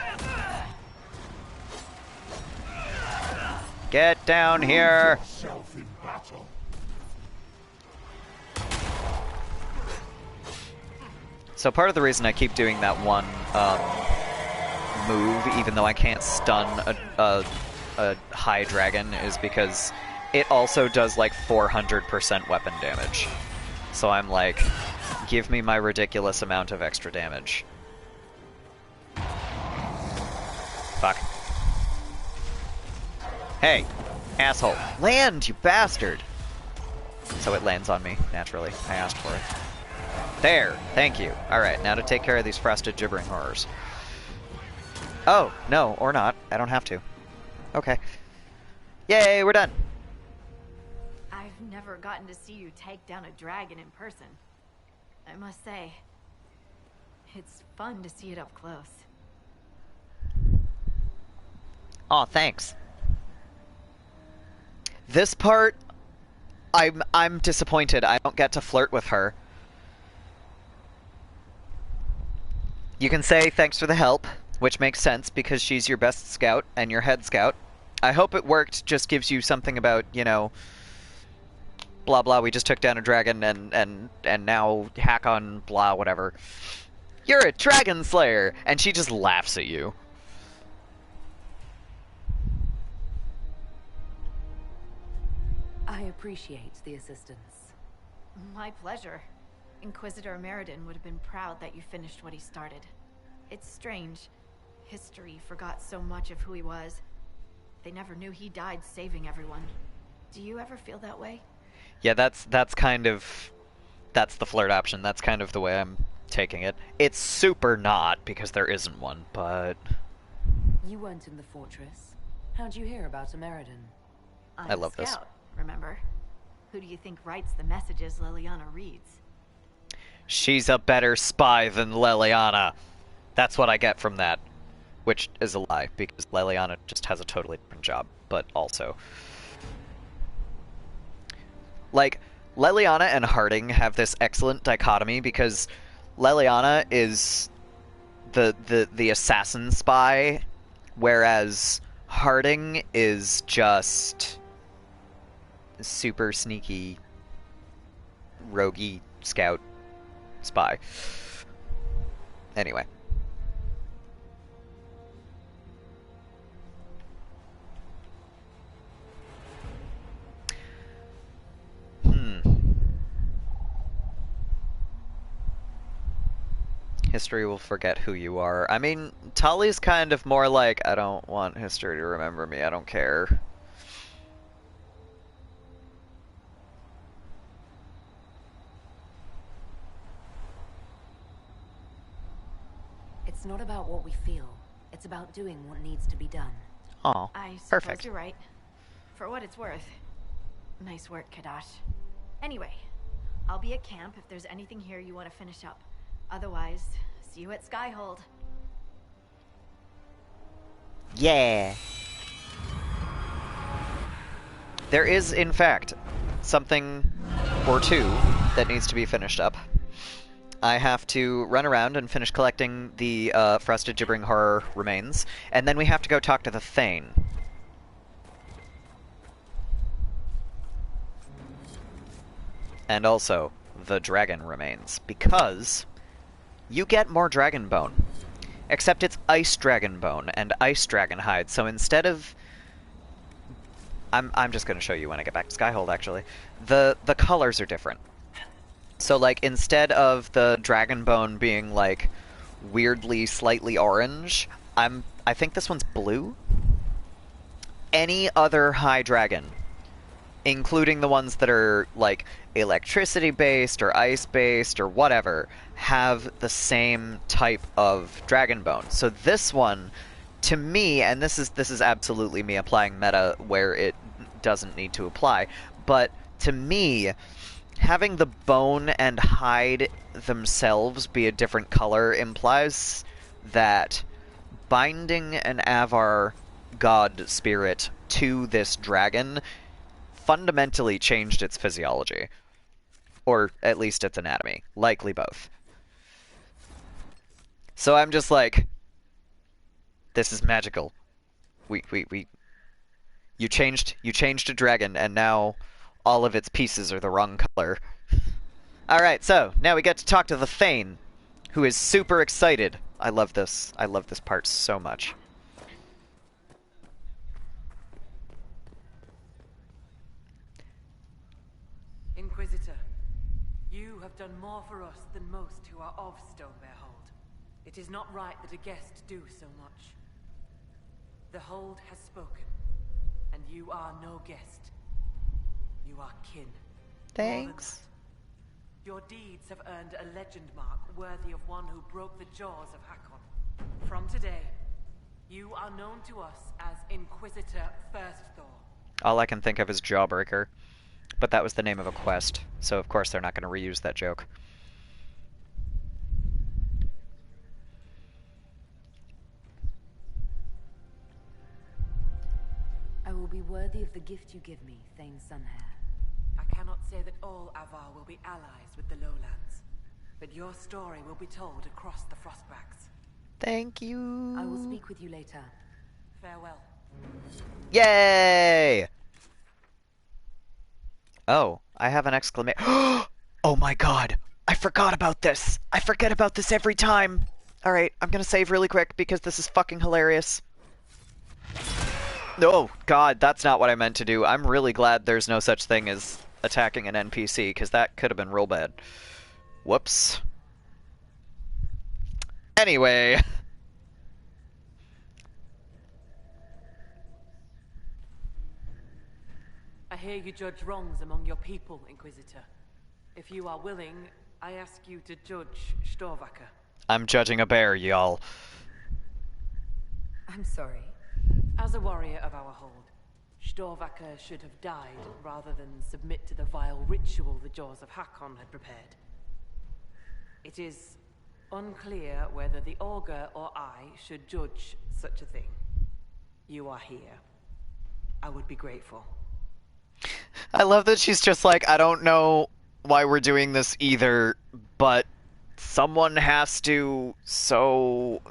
Speaker 1: Get down here! So part of the reason I keep doing that one move, even though I can't stun a high dragon, is because it also does like 400% weapon damage. So I'm like, give me my ridiculous amount of extra damage. Fuck. Hey, asshole. Land, you bastard! So it lands on me, naturally. I asked for it. There! Thank you. Alright, now to take care of these frosted gibbering horrors. Oh, no, or not. I don't have to. Okay. Yay, we're done!
Speaker 3: I've never gotten to see you take down a dragon in person. I must say, it's fun to see it up close.
Speaker 1: Aw, thanks. This part, I'm disappointed I don't get to flirt with her. You can say thanks for the help, which makes sense because she's your best scout and your head scout. I hope it worked, just gives you something about, you know, blah blah, we just took down a dragon and now Hakkon, blah, whatever. You're a dragon slayer! And she just laughs at you.
Speaker 4: I appreciate the assistance.
Speaker 3: My pleasure. Inquisitor Ameridan would have been proud that you finished what he started. It's strange. History forgot so much of who he was. They never knew he died saving everyone. Do you ever feel that way?
Speaker 1: Yeah, that's kind of... That's the flirt option. That's kind of the way I'm taking it. It's super not, because there isn't one, but...
Speaker 4: You weren't in the fortress. How'd you hear about Ameridan?
Speaker 1: I love this.
Speaker 3: Remember? Who do you think writes the messages Leliana reads?
Speaker 1: She's a better spy than Leliana. That's what I get from that. Which is a lie, because Leliana just has a totally different job, but also... Like, Leliana and Harding have this excellent dichotomy, because Leliana is the assassin spy, whereas Harding is just super sneaky, roguey scout spy. Anyway. History will forget who you are. I mean, Tali's kind of more like, I don't want history to remember me, I don't care.
Speaker 4: It's not about what we feel. It's about doing what needs to be done.
Speaker 1: Oh,
Speaker 3: I suppose
Speaker 1: perfect.
Speaker 3: you're right. For what it's worth. Nice work, Kadash. Anyway, I'll be at camp if there's anything here you want to finish up. Otherwise, see you at Skyhold.
Speaker 1: Yeah! There is, in fact, something or two that needs to be finished up. I have to run around and finish collecting the Frosted Gibbering Horror remains, and then we have to go talk to the Thane. And also, the dragon remains, because you get more dragon bone. Except it's ice dragon bone and ice dragon hide, so instead of... I'm just going to show you when I get back to Skyhold, actually. The colors are different. So, like, instead of the dragon bone being, like, weirdly slightly orange, I think this one's blue? Any other high dragon, including the ones that are, like, electricity-based or ice-based or whatever, have the same type of dragon bone. So this one, to me, and this is absolutely me applying meta where it doesn't need to apply, but to me, having the bone and hide themselves be a different color implies that binding an Avar god spirit to this dragon fundamentally changed its physiology. Or at least its anatomy. Likely both. So I'm just like, this is magical. You changed a dragon, and now all of its pieces are the wrong color. Alright, so, now we get to talk to the Thane, who is super excited. I love this. I love this part so much.
Speaker 9: Inquisitor, you have done more for us than most who are of Stonebear Hold. It is not right that a guest do so much. The Hold has spoken, and you are no guest. You are kin.
Speaker 1: Thanks.
Speaker 9: Your deeds have earned a legend mark worthy of one who broke the jaws of Hakkon. From today, you are known to us as Inquisitor Firstthor.
Speaker 1: All I can think of is Jawbreaker. But that was the name of a quest, so of course they're not going to reuse that joke.
Speaker 4: I will be worthy of the gift you give me, Thane Sunhair.
Speaker 9: I cannot say that all Avar will be allies with the Lowlands, but your story will be told across the Frostbacks.
Speaker 1: Thank you.
Speaker 4: I will speak with you later.
Speaker 9: Farewell.
Speaker 1: Yay! Oh, I have an exclamation. Oh my god! I forgot about this! I forget about this every time! Alright, I'm gonna save really quick because this is fucking hilarious. Oh, god, that's not what I meant to do. I'm really glad there's no such thing as attacking an NPC, because that could have been real bad. Whoops. Anyway.
Speaker 9: I hear you judge wrongs among your people, Inquisitor. If you are willing, I ask you to judge Storvaker.
Speaker 1: I'm judging a bear, y'all.
Speaker 4: I'm sorry.
Speaker 9: As a warrior of our hold, Storvaker should have died rather than submit to the vile ritual the Jaws of Hakkon had prepared. It is unclear whether the Augur or I should judge such a thing. You are here. I would be grateful.
Speaker 1: I love that she's just like, I don't know why we're doing this either, but someone has to, so...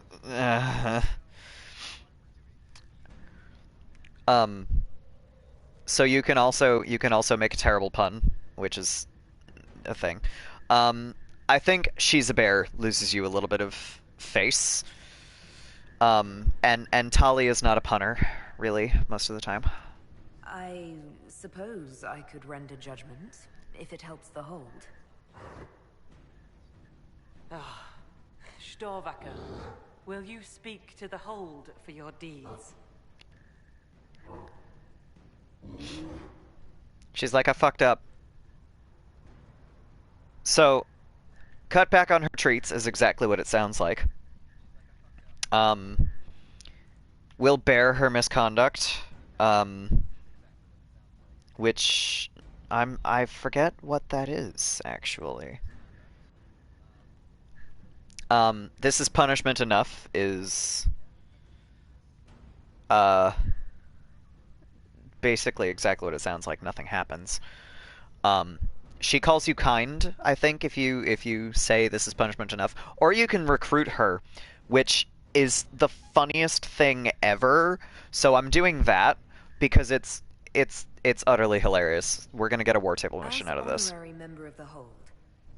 Speaker 1: So you can also make a terrible pun, which is a thing. I think she's a bear loses you a little bit of face. And Tali is not a punner, really, most of the time.
Speaker 4: I suppose I could render judgment, if it helps the Hold.
Speaker 9: Ah, Storvacker, will you speak to the hold for your deeds?
Speaker 1: She's like, I fucked up. So, cut back on her treats is exactly what it sounds like. Will bear her misconduct, which I forget what that is, actually. This is punishment enough is basically exactly what it sounds like. Nothing happens. She calls you kind, I think, if you say this is punishment enough. Or you can recruit her, which is the funniest thing ever. So I'm doing that because it's utterly hilarious. We're gonna get a war table mission out of this.
Speaker 4: As honorary member of the Hold,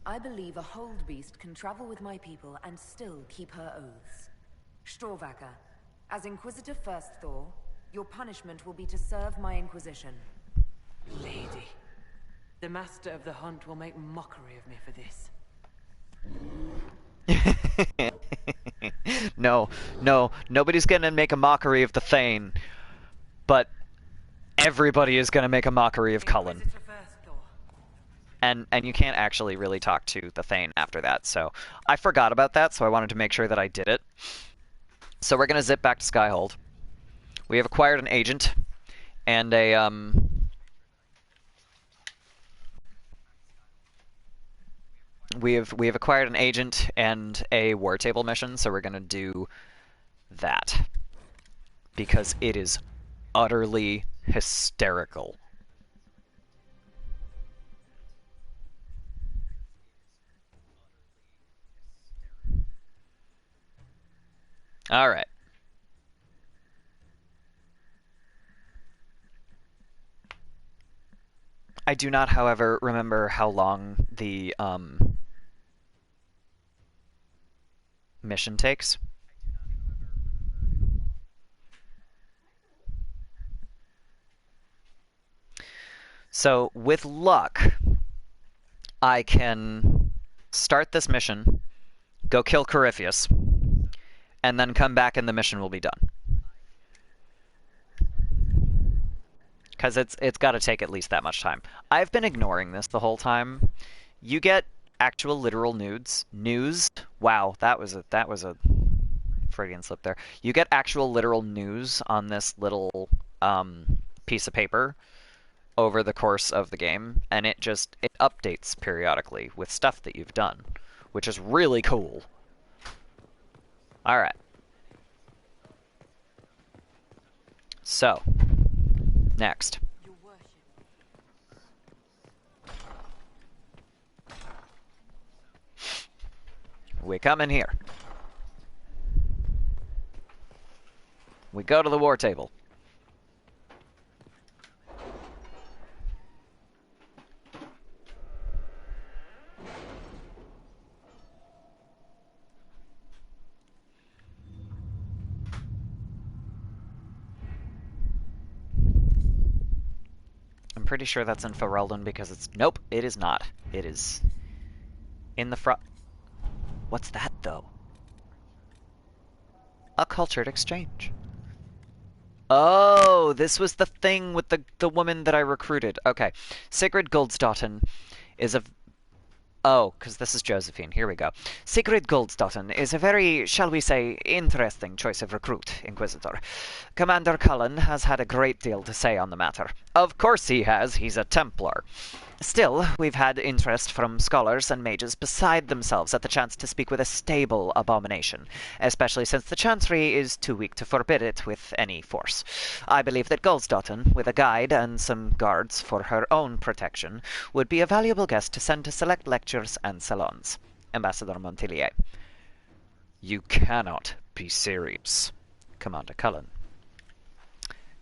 Speaker 4: I believe a Hold Beast can travel with my people and still keep her oaths. Storvacker, as Inquisitor First Thor, your punishment will be to serve my Inquisition.
Speaker 9: Lady, the Master of the Hunt will make mockery of me for this.
Speaker 1: No, nobody's gonna make a mockery of the Thane, but everybody is gonna make a mockery of Cullen. And you can't actually really talk to the Thane after that, so I forgot about that, so I wanted to make sure that I did it. So we're gonna zip back to Skyhold. We have acquired an agent and a we have acquired an agent and a war table mission, so we're gonna do that because it is utterly hysterical. All right. I do not, however, remember how long the mission takes. So, with luck, I can start this mission, go kill Corypheus, and then come back and the mission will be done. Because it's got to take at least that much time. I've been ignoring this the whole time. You get actual literal news. Wow, that was a Freudian slip there. You get actual literal news on this little piece of paper over the course of the game, and it updates periodically with stuff that you've done, which is really cool. All right. So, next. We come in here. We go to the war table. I'm pretty sure that's in Ferelden because it's... Nope, it is not. It is in the front. What's that, though? A cultured exchange. Oh, this was the thing with the woman that I recruited. Okay. Sigrid Goldsdotten is a... Oh, because this is Josephine. Here we go. Sigrid Goldsdotten is a very, shall we say, interesting choice of recruit, Inquisitor. Commander Cullen has had a great deal to say on the matter. Of course he has. He's a Templar. Still, we've had interest from scholars and mages beside themselves at the chance to speak with a stable abomination, especially since the Chantry is too weak to forbid it with any force. I believe that Goldsdotten, with a guide and some guards for her own protection, would be a valuable guest to send to select lectures and salons. Ambassador Montillier. You cannot be serious, Commander Cullen.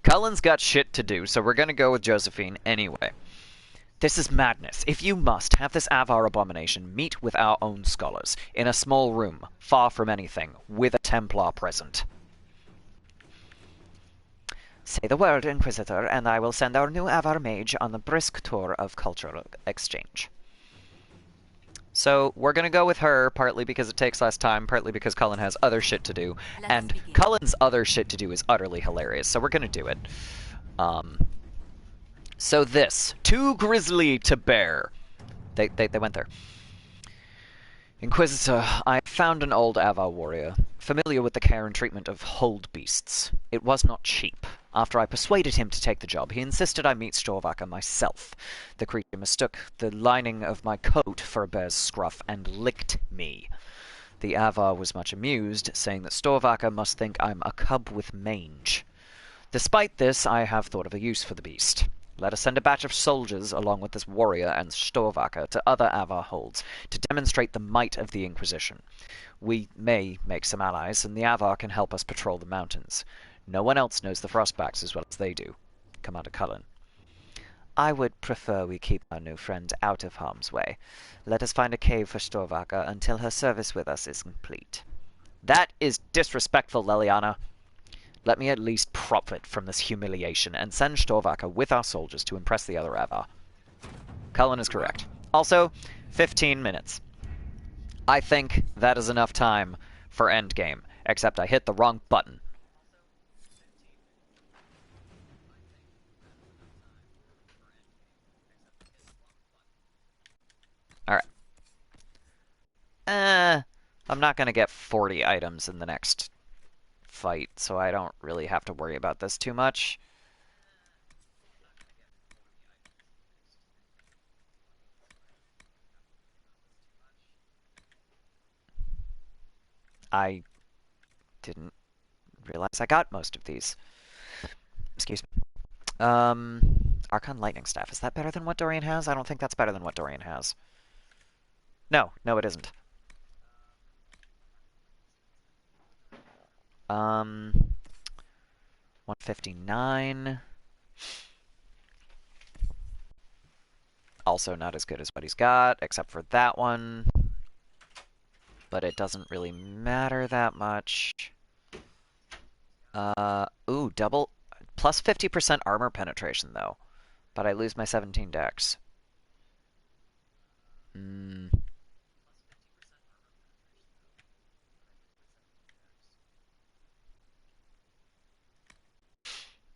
Speaker 1: Cullen's got shit to do, so we're gonna go with Josephine anyway. This is madness. If you must, have this Avar abomination meet with our own scholars, in a small room, far from anything, with a Templar present. Say the word, Inquisitor, and I will send our new Avar mage on a brisk tour of cultural exchange. So we're gonna go with her, partly because it takes less time, partly because Cullen has other shit to do. And Cullen's other shit to do is utterly hilarious, so we're gonna do it. So this, too grisly to bear. They went there. Inquisitor, I found an old Avar warrior, familiar with the care and treatment of hold beasts. It was not cheap. After I persuaded him to take the job, he insisted I meet Storvaker myself. The creature mistook the lining of my coat for a bear's scruff and licked me. The Avar was much amused, saying that Storvaker must think I'm a cub with mange. Despite this, I have thought of a use for the beast. Let us send a batch of soldiers along with this warrior and Storvaker to other Avar holds to demonstrate the might of the Inquisition. We may make some allies, and the Avar can help us patrol the mountains. No one else knows the Frostbacks as well as they do. Commander Cullen. I would prefer we keep our new friend out of harm's way. Let us find a cave for Storvaker until her service with us is complete. That is disrespectful, Leliana. Let me at least profit from this humiliation and send Storvaker with our soldiers to impress the other Avar. Cullen is correct. Also, 15 minutes. I think that is enough time for endgame, except I hit the wrong button. Alright. I'm not going to get 40 items in the next fight, so I don't really have to worry about this too much. I didn't realize I got most of these. Excuse me. Archon Lightning Staff. Is that better than what Dorian has? I don't think that's better than what Dorian has. No, it isn't. 159. Also not as good as what he's got, except for that one. But it doesn't really matter that much. Ooh, double... Plus 50% armor penetration, though. But I lose my 17 dex.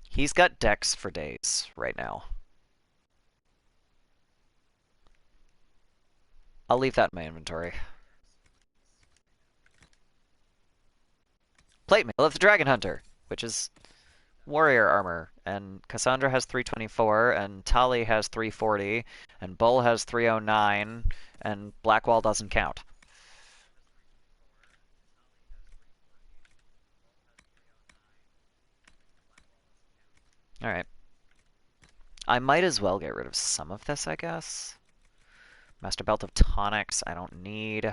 Speaker 1: He's got dex for days right now. I'll leave that in my inventory. Plate mail of the Dragon Hunter, which is warrior armor, and Cassandra has 324, and Tali has 340, and Bull has 309, and Blackwall doesn't count. Alright. I might as well get rid of some of this, I guess. Master Belt of Tonics, I don't need.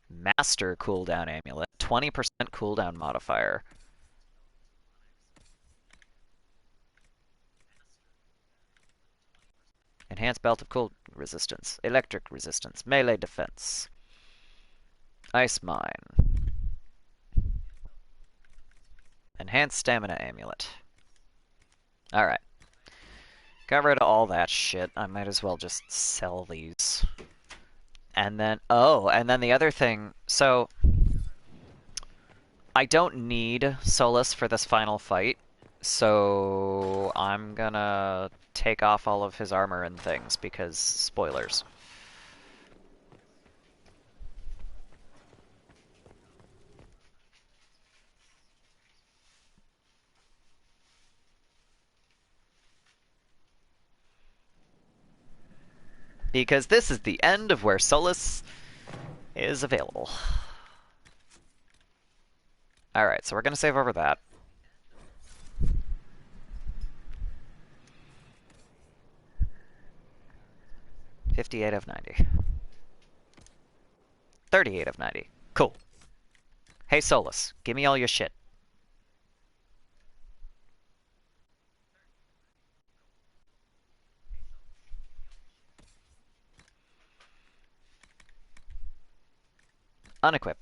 Speaker 1: Master cooldown amulet, 20% cooldown modifier. Enhanced belt of cold resistance, electric resistance, melee defense. Ice mine. Enhanced stamina amulet. Alright. Got rid of all that shit. I might as well just sell these. And then, and then the other thing, so I don't need Solus for this final fight, so I'm gonna take off all of his armor and things, because spoilers. Because this is the end of where Solus is available. Alright, so we're gonna save over that. $58 of 90. 38 of 90. Cool. Hey Solus, give me all your shit. Unequip.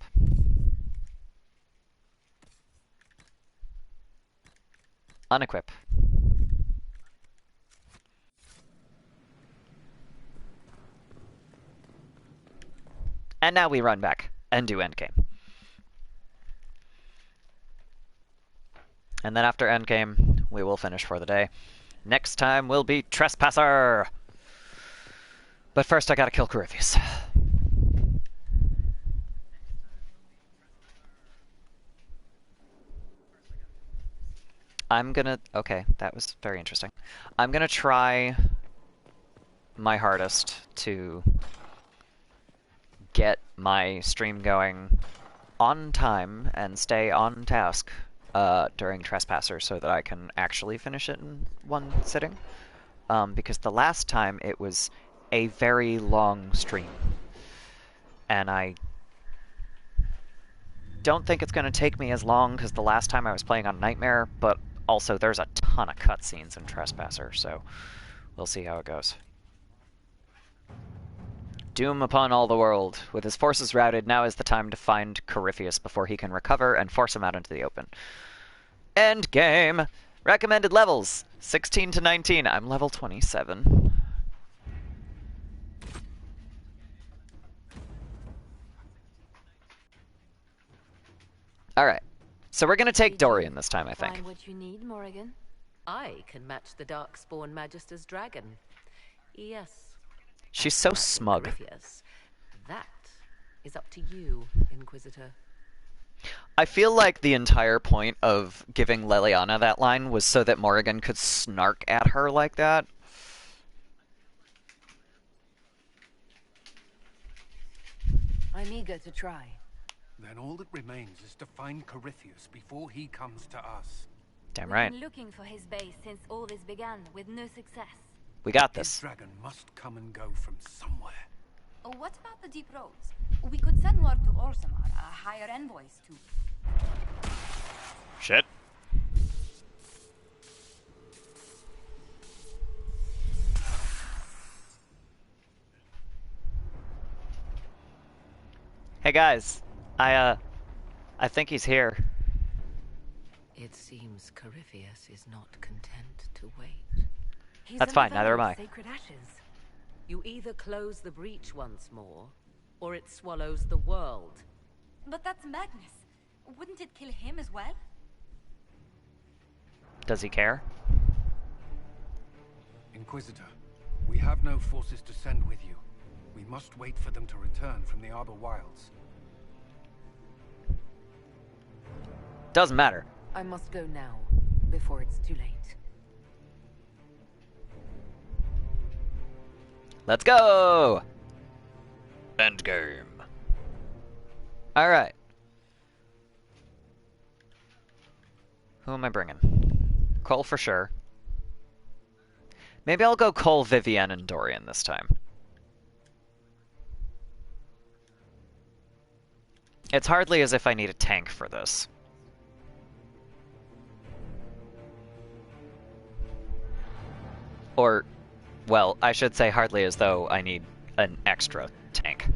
Speaker 1: Unequip. And now we run back and do endgame. And then after endgame, we will finish for the day. Next time will be Trespasser! But first I gotta kill Corypheus. I'm gonna... Okay, that was very interesting. I'm gonna try my hardest to get my stream going on time and stay on task during Trespasser so that I can actually finish it in one sitting. Because the last time it was a very long stream. And I don't think it's going to take me as long because the last time I was playing on Nightmare, but also there's a ton of cutscenes in Trespasser, so we'll see how it goes. Doom upon all the world. With his forces routed, now is the time to find Corypheus before he can recover and force him out into the open. Endgame! Recommended levels, 16 to 19. I'm level 27. Alright, so we're gonna take Dorian this time, I think.
Speaker 4: Find what you need, Morrigan?
Speaker 9: I can match the Darkspawn Magister's dragon. Yes.
Speaker 1: She's so smug.
Speaker 9: Corypheus. That is up to you, Inquisitor.
Speaker 1: I feel like the entire point of giving Leliana that line was so that Morrigan could snark at her like that.
Speaker 4: I'm eager to try.
Speaker 8: Then all that remains is to find Corypheus before he comes to us.
Speaker 1: Damn right.
Speaker 14: We've been looking for his base since all this began, with no success.
Speaker 1: We got this.
Speaker 8: His dragon must come and go from somewhere.
Speaker 14: Oh, what about the deep roads? We could send word to Orzammar, hire envoys to...
Speaker 1: Shit. Hey guys, I think he's here.
Speaker 9: It seems Corypheus is not content to wait.
Speaker 1: That's fine, neither am I.
Speaker 4: Sacred ashes.
Speaker 9: You either close the breach once more, or it swallows the world.
Speaker 14: But that's madness. Wouldn't it kill him as well?
Speaker 1: Does he care?
Speaker 8: Inquisitor, we have no forces to send with you. We must wait for them to return from the Arbor Wilds.
Speaker 1: Doesn't matter.
Speaker 4: I must go now, before it's too late.
Speaker 1: Let's go! Endgame. Alright. Who am I bringing? Cole for sure. Maybe I'll go Cole, Vivienne, and Dorian this time. It's hardly as if I need a tank for this. Or, well, I should say hardly as though I need an extra tank.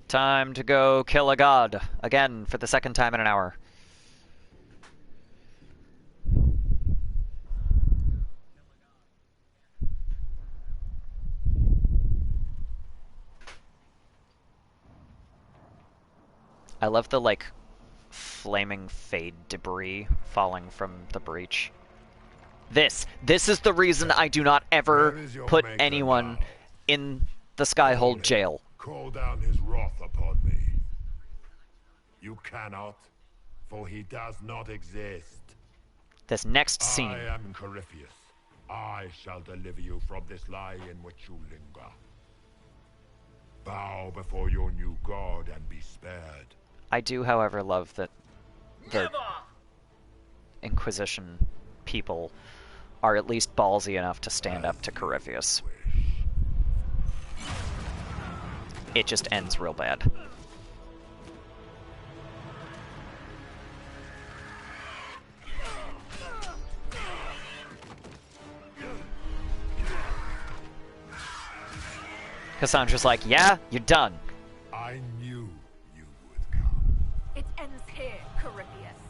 Speaker 1: Time to go kill a god. Again, for the second time in an hour. I love the, like, flaming fade debris falling from the breach. This is the reason I do not ever put anyone in the Skyhold jail.
Speaker 12: Call down his wrath upon me. You cannot, for he does not exist.
Speaker 1: This next scene.
Speaker 12: I am Corypheus. I shall deliver you from this lie in which you linger. Bow before your new god and be spared.
Speaker 1: I do, however, love that the Inquisition people are at least ballsy enough to stand up to Corypheus. It just ends real bad. Cassandra's like, yeah, you're done.
Speaker 12: I knew you would.
Speaker 4: It ends here, Corypheus.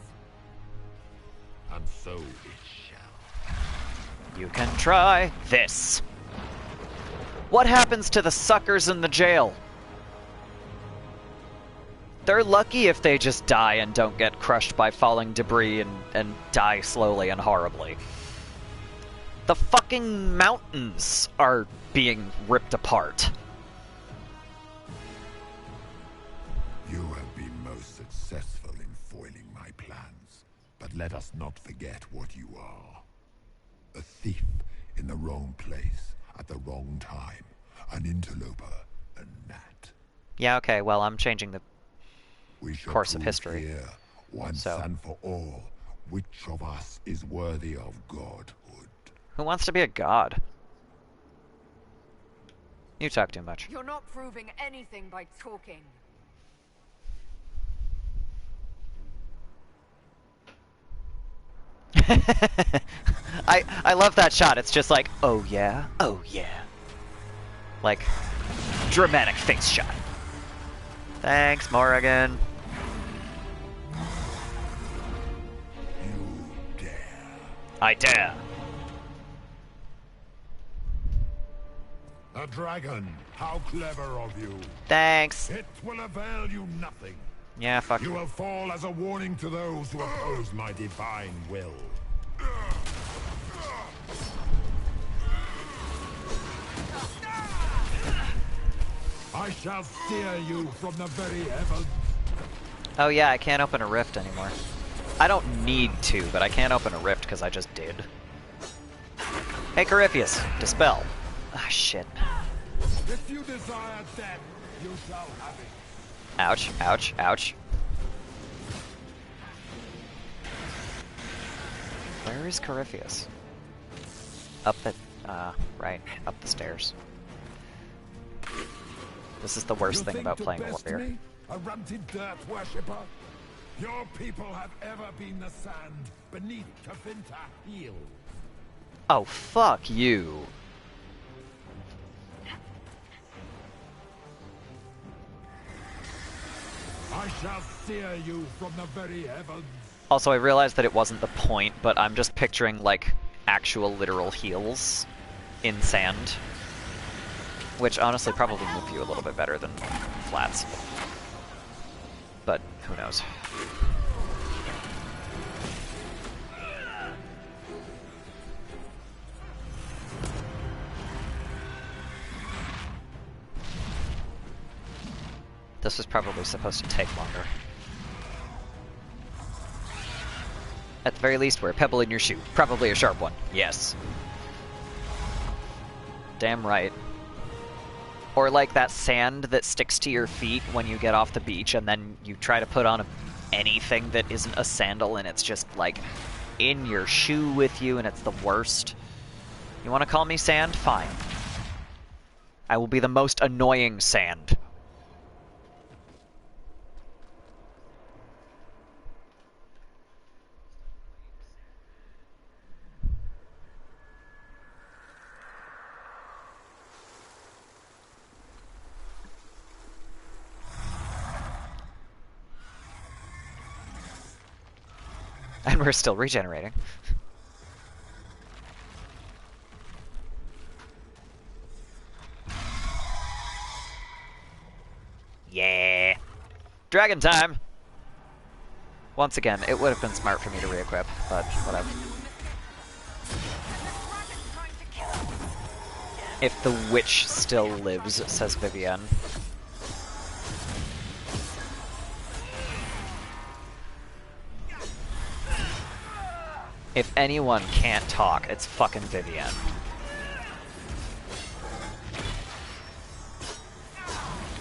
Speaker 12: And so it shall.
Speaker 1: You can try this. What happens to the suckers in the jail? They're lucky if they just die and don't get crushed by falling debris and die slowly and horribly. The fucking mountains are being ripped apart.
Speaker 12: You have been most successful in foiling my plans, but let us not forget what you are. A thief in the wrong place at the wrong time. An interloper, a gnat.
Speaker 1: Yeah, okay, well, I'm changing the
Speaker 12: We shall
Speaker 1: course of
Speaker 12: prove
Speaker 1: history.
Speaker 12: Here, once and for all, which of us is worthy of godhood.
Speaker 1: Who wants to be a god? You talk too much.
Speaker 4: You're not proving anything by talking.
Speaker 1: I love that shot. It's just like, oh yeah, oh yeah. Like, dramatic face shot. Thanks, Morrigan.
Speaker 12: You dare.
Speaker 1: I dare.
Speaker 12: A dragon! How clever of you!
Speaker 1: Thanks.
Speaker 12: It will avail you nothing.
Speaker 1: Yeah, fuck
Speaker 12: You will fall as a warning to those who oppose my divine will. I shall steer you from the very heavens.
Speaker 1: Oh yeah, I can't open a rift anymore. I don't need to, but I can't open a rift because I just did. Hey, Corypheus, dispel. Ah, shit.
Speaker 12: If you desire death, you shall have it.
Speaker 1: Ouch, ouch, ouch. Where is Corypheus? Up the, right, up the stairs. This is the worst thing about playing Warrior.
Speaker 12: Me, a runted dirt worshipper? Your people have ever been the sand beneath Tevinter heel.
Speaker 1: Oh, fuck you.
Speaker 12: I shall steer you from the very heavens.
Speaker 1: Also, I realized that it wasn't the point, but I'm just picturing, like, actual literal heels in sand. Which, honestly, probably move you a little bit better than flats. But, who knows. This was probably supposed to take longer. At the very least, wear a pebble in your shoe. Probably a sharp one. Yes. Damn right. Or like that sand that sticks to your feet when you get off the beach and then you try to put on anything that isn't a sandal and it's just like in your shoe with you and it's the worst. You want to call me sand? Fine. I will be the most annoying sand. And we're still regenerating. Yeah. Dragon time! Once again, it would have been smart for me to re-equip, but whatever. If the witch still lives, says Vivienne. If anyone can't talk, it's fucking Vivienne.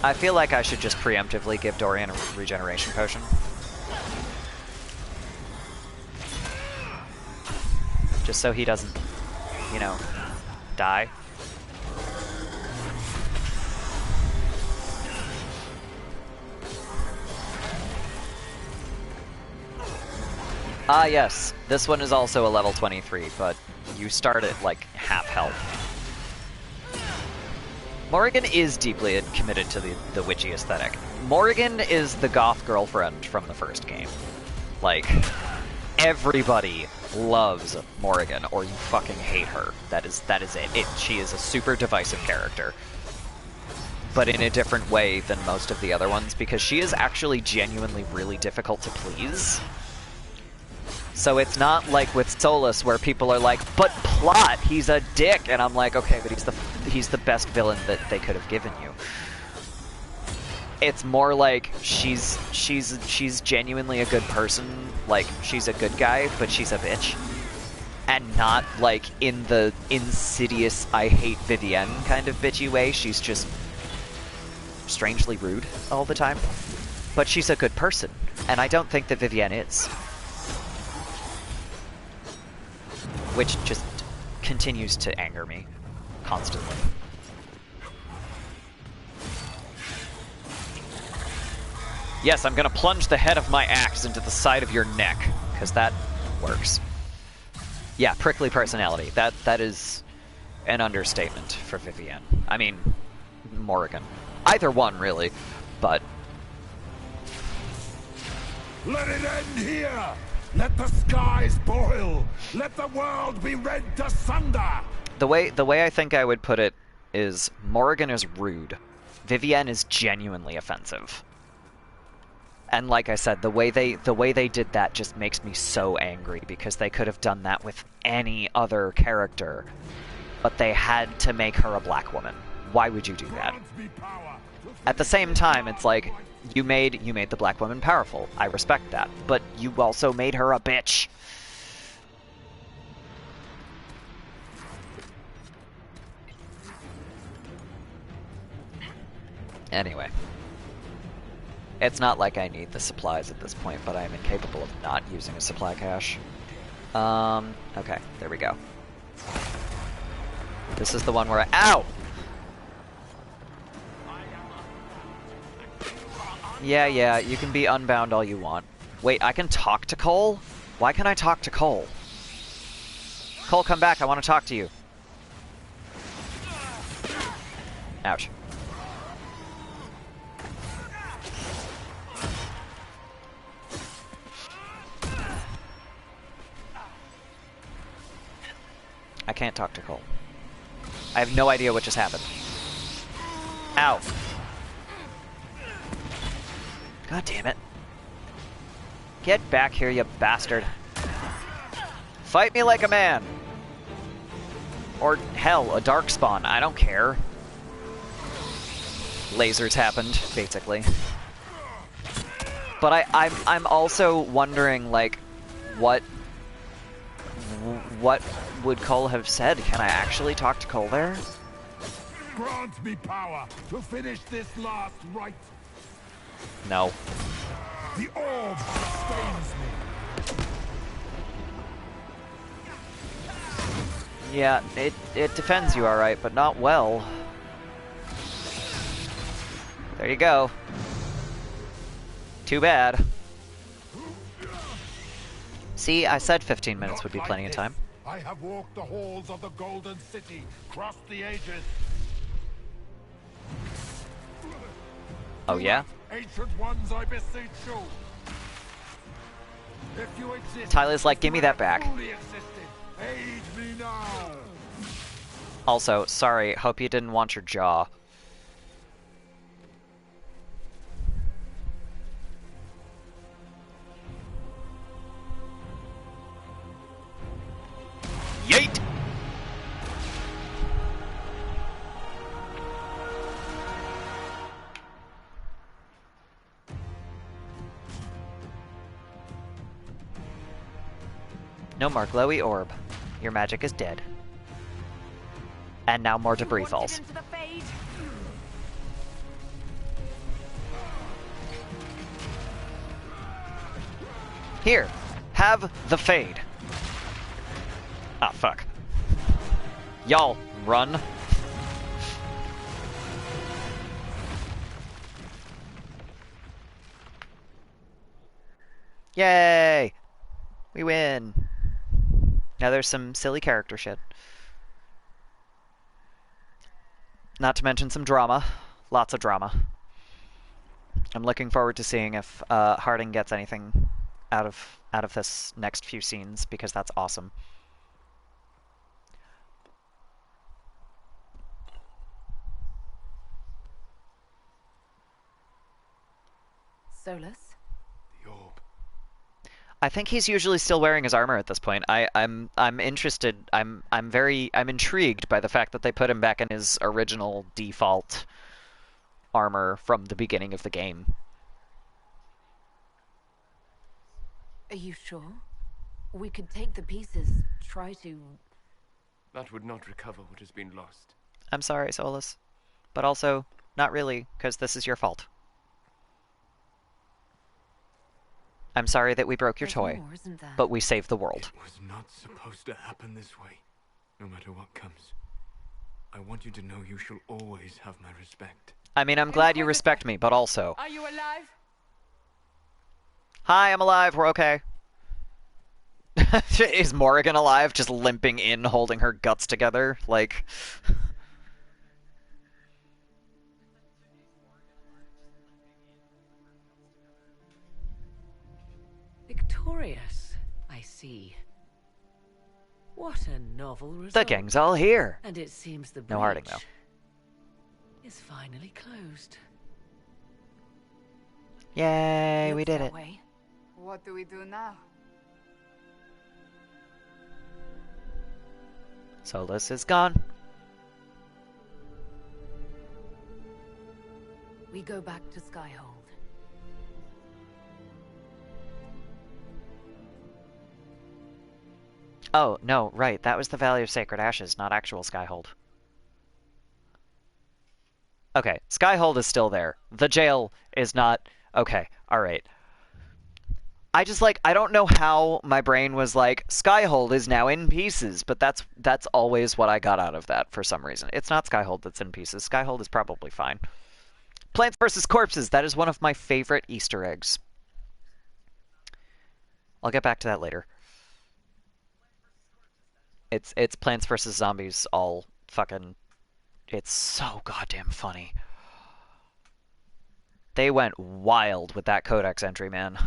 Speaker 1: I feel like I should just preemptively give Dorian a regeneration potion. Just so he doesn't, you know, die. Ah yes, this one is also a level 23, but you start at like half health. Morrigan is deeply committed to the witchy aesthetic. Morrigan is the goth girlfriend from the first game. Like, everybody loves Morrigan, or you fucking hate her. That is it. She is a super divisive character. But in a different way than most of the other ones, because she is actually genuinely really difficult to please. So it's not like with Solus where people are like, but plot, he's a dick, and I'm like, okay, but he's the best villain that they could have given you. It's more like she's genuinely a good person, like she's a good guy, but she's a bitch. And not like in the insidious I hate Vivienne kind of bitchy way. She's just strangely rude all the time. But she's a good person, and I don't think that Vivienne is. Which just continues to anger me constantly. Yes, I'm gonna plunge the head of my axe into the side of your neck, because that works. Yeah, prickly personality. That is an understatement for Vivienne. I mean, Morrigan. Either one, really, but...
Speaker 12: Let it end here! Let the skies boil! Let the world be rent asunder!
Speaker 1: The way I think I would put it is Morrigan is rude. Vivienne is genuinely offensive. And like I said, the way they did that just makes me so angry, because they could have done that with any other character, but they had to make her a black woman. Why would you do that? At the same time, it's like, you made the black woman powerful. I respect that. But you also made her a bitch. Anyway. It's not like I need the supplies at this point, but I am incapable of not using a supply cache. Okay, there we go. This is the one where I... Ow! Yeah, you can be unbound all you want. Wait, I can talk to Cole? Why can I talk to Cole? Cole, come back, I want to talk to you. Ouch. I can't talk to Cole. I have no idea what just happened. Ow. God damn it. Get back here, you bastard. Fight me like a man. Or, hell, a darkspawn. I don't care. Lasers happened, basically. But I'm also wondering, like, what would Cole have said? Can I actually talk to Cole there?
Speaker 12: Grant me power to finish this last rite.
Speaker 1: No.
Speaker 12: The orb sustains me.
Speaker 1: Yeah, it defends you alright, but not well. There you go. Too bad. See, I said 15 minutes would be plenty of time.
Speaker 12: I have walked the halls of the Golden City, crossed the ages.
Speaker 1: Oh yeah?
Speaker 12: Ancient ones, I beseech you. If you exist,
Speaker 1: Tyler's like, give me that back.
Speaker 12: Aid me now.
Speaker 1: Also, sorry, hope you didn't want your jaw. Yeet! No more glowy orb. Your magic is dead. And now more debris falls. Here, have the fade. Ah, fuck. Y'all, run. Yay! We win. Now there's some silly character shit. Not to mention some drama. Lots of drama. I'm looking forward to seeing if Harding gets anything out of this next few scenes, because that's awesome.
Speaker 4: Solus?
Speaker 15: The orb.
Speaker 1: I think he's usually still wearing his armor at this point. I'm interested. I'm intrigued by the fact that they put him back in his original default armor from the beginning of the game.
Speaker 4: Are you sure? We could take the pieces, try to...
Speaker 15: That would not recover what has been lost.
Speaker 1: I'm sorry, Solus. But also, not really, because this is your fault. I'm sorry that we broke your toy, but we saved the world.
Speaker 15: It was not supposed to happen this way. No matter what comes, I want you to know you shall always have my respect.
Speaker 1: I mean, I'm glad you respect me, but also...
Speaker 9: Are you alive?
Speaker 1: Hi, I'm alive, we're okay. Is Morrigan alive, just limping in, holding her guts together? Like...
Speaker 9: Victorious, I see. What a novel result.
Speaker 1: The gang's all here.
Speaker 9: And it seems the
Speaker 1: no Harding, though.
Speaker 9: Is finally closed.
Speaker 1: Yay, we did it.
Speaker 6: Way. What do we do now?
Speaker 1: Solus is gone.
Speaker 4: We go back to Skyhold.
Speaker 1: Oh, no, right. That was the Valley of Sacred Ashes, not actual Skyhold. Okay, Skyhold is still there. The jail is not... Okay, alright. I just, like, I don't know how my brain was like, Skyhold is now in pieces, but that's always what I got out of that for some reason. It's not Skyhold that's in pieces. Skyhold is probably fine. Plants vs. Corpses. That is one of my favorite Easter eggs. I'll get back to that later. It's Plants vs. Zombies all fucking... It's so goddamn funny. They went wild with that codex entry, man.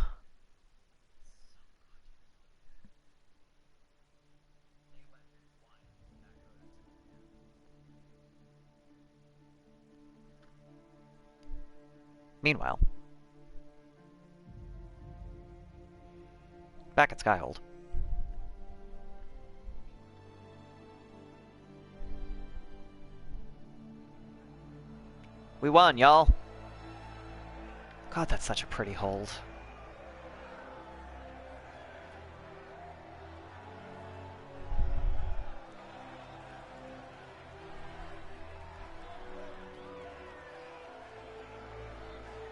Speaker 1: Meanwhile, back at Skyhold. We won, y'all. God, that's such a pretty hold.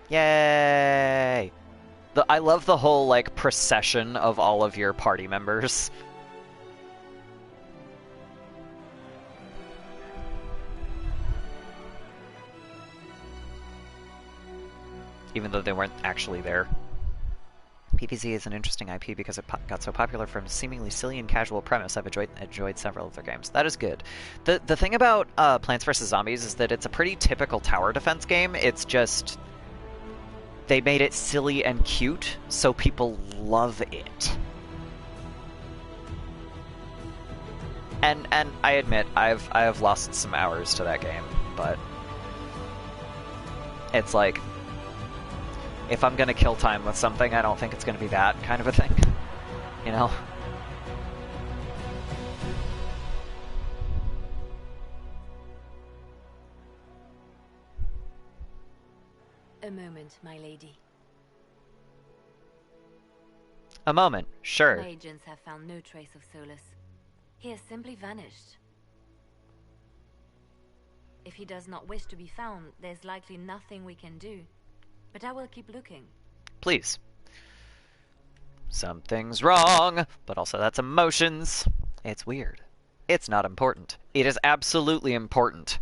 Speaker 1: Yay! I love the whole, like, procession of all of your party members. Even though they weren't actually there. PvZ is an interesting IP because it got so popular from a seemingly silly and casual premise. I've enjoyed several of their games. That is good. The thing about Plants vs. Zombies is that it's a pretty typical tower defense game. It's just... they made it silly and cute, so people love it. And I admit, I have lost some hours to that game, but... it's like... if I'm gonna kill time with something, I don't think it's gonna be that kind of a thing. You know?
Speaker 4: A moment, my lady.
Speaker 1: A moment, sure.
Speaker 4: My agents have found no trace of Solus. He has simply vanished. If he does not wish to be found, there's likely nothing we can do. But I will keep looking.
Speaker 1: Please. Something's wrong, but also that's emotions. It's weird. It's not important. It is absolutely important.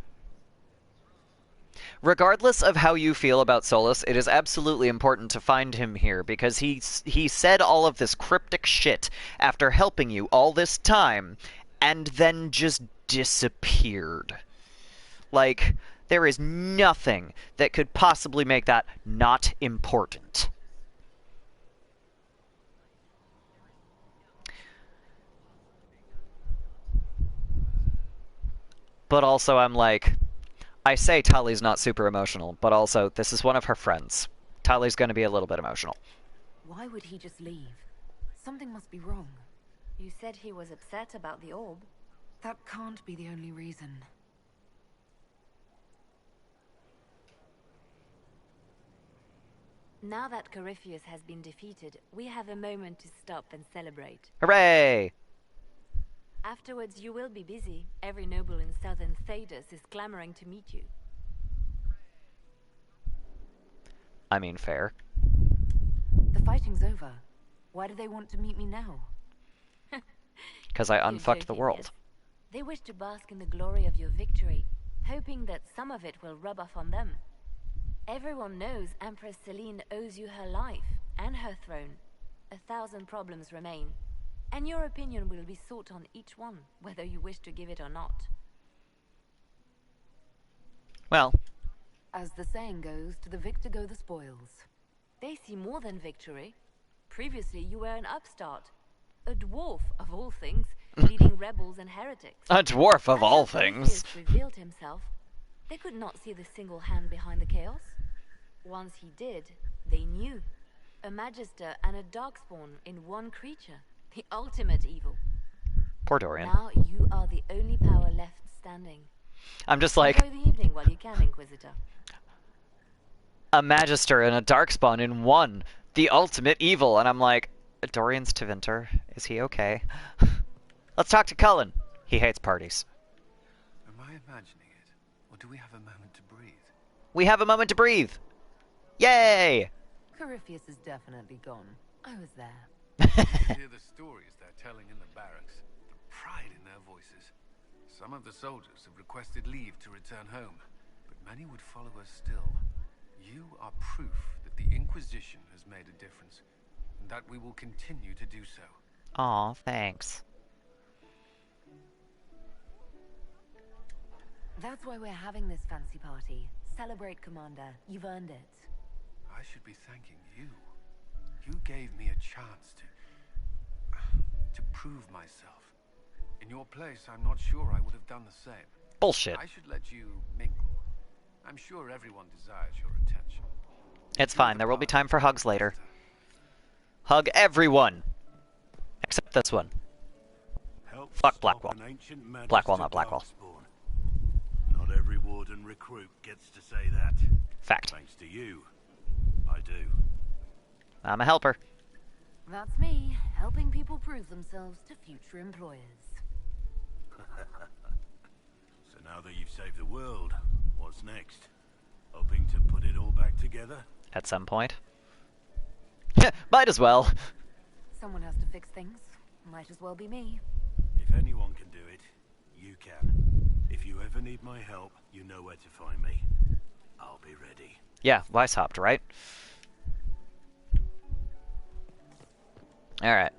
Speaker 1: Regardless of how you feel about Solus, it is absolutely important to find him here, because he said all of this cryptic shit after helping you all this time, and then just disappeared. Like, there is nothing that could possibly make that not important. But also, I'm like, I say Tali's not super emotional, but also, this is one of her friends. Tali's going to be a little bit emotional.
Speaker 4: Why would he just leave? Something must be wrong.
Speaker 10: You said he was upset about the orb.
Speaker 4: That can't be the only reason.
Speaker 10: Now that Corypheus has been defeated, we have a moment to stop and celebrate.
Speaker 1: Hooray!
Speaker 10: Afterwards, you will be busy. Every noble in southern Thedas is clamoring to meet you.
Speaker 1: I mean, fair.
Speaker 4: The fighting's over. Why do they want to meet me now?
Speaker 1: Because I unfucked the world.
Speaker 10: Yes. They wish to bask in the glory of your victory, hoping that some of it will rub off on them. Everyone knows Empress Celine owes you her life and her throne. 1,000 problems remain, and your opinion will be sought on each one, whether you wish to give it or not.
Speaker 1: Well,
Speaker 4: as the saying goes, to the victor go the spoils.
Speaker 10: They see more than victory. Previously, you were an upstart, a dwarf of all things, leading rebels and heretics.
Speaker 1: A dwarf of all things.
Speaker 10: Corypheus revealed himself. They could not see the single hand behind the chaos. Once he did, they knew. A magister and a darkspawn in one creature. The ultimate evil.
Speaker 1: Poor Dorian.
Speaker 10: Now you are the only power left standing.
Speaker 1: I'm just like...
Speaker 10: Enjoy the evening while you can, Inquisitor.
Speaker 1: A magister and a darkspawn in one. The ultimate evil. And I'm like, Dorian's Tevinter. Is he okay? Let's talk to Cullen. He hates parties.
Speaker 16: Am I imagining it? Or do we have a moment to breathe?
Speaker 1: We have a moment to breathe. Yay!
Speaker 4: Corypheus is definitely gone. I was there.
Speaker 16: Hear the stories they're telling in the barracks. The pride in their voices. Some of the soldiers have requested leave to return home, but many would follow us still. You are proof that the Inquisition has made a difference, and that we will continue to do so.
Speaker 1: Aw, thanks.
Speaker 4: That's why we're having this fancy party. Celebrate, Commander. You've earned it.
Speaker 16: I should be thanking you. You gave me a chance to prove myself. In your place, I'm not sure I would have done the same.
Speaker 1: Bullshit.
Speaker 16: I should let you mingle. I'm sure everyone desires your attention.
Speaker 1: It's fine. There will be time for hugs later. Hug everyone. Except this one. Fuck Blackwall. Blackwall, not Blackwall.
Speaker 8: Not every warden recruit gets to say that.
Speaker 1: Fact.
Speaker 8: Thanks to you, I do.
Speaker 1: I'm a helper.
Speaker 4: That's me, helping people prove themselves to future employers.
Speaker 8: So now that you've saved the world, what's next? Hoping to put it all back together?
Speaker 1: At some point. Might as well.
Speaker 4: Someone has to fix things. Might as well be me.
Speaker 8: If anyone can do it, you can. If you ever need my help, you know where to find me. I'll be ready.
Speaker 1: Yeah, Weiss hopped, right? Alright.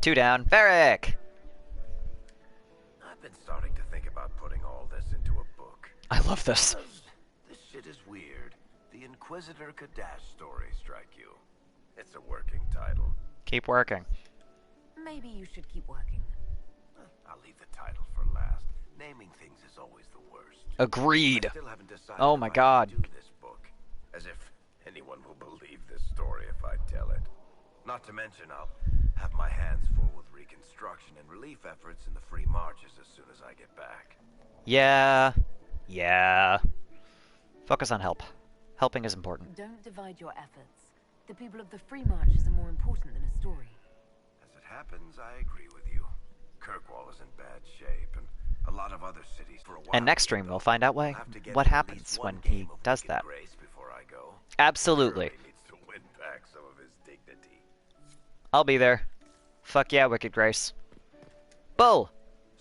Speaker 1: 2 down. Varric!
Speaker 17: I've been starting to think about putting all this into a book.
Speaker 1: I love this.
Speaker 17: This shit is weird. The Inquisitor Kadash story strike you. It's a working title.
Speaker 1: Keep working.
Speaker 4: Maybe you should keep working.
Speaker 17: I'll leave the title for last. Naming things is always the worst.
Speaker 1: Agreed.
Speaker 17: I still haven't decided
Speaker 1: Oh my
Speaker 17: if I
Speaker 1: god.
Speaker 17: can do this book. As if anyone will believe this story if I tell it. Not to mention I'll have my hands full with reconstruction and relief efforts in the free marches as soon as I get back.
Speaker 1: Yeah. Yeah. Focus on help. Helping is important.
Speaker 4: Don't divide your efforts. The people of the Free Marches are more important than a story.
Speaker 17: As it happens, I agree with you. Kirkwall is in bad shape, and a lot of other cities for a while.
Speaker 1: And next stream we'll find out what happens when he does that. Absolutely.
Speaker 17: He needs to win back some of his dignity.
Speaker 1: I'll be there. Fuck yeah, Wicked Grace. Bull!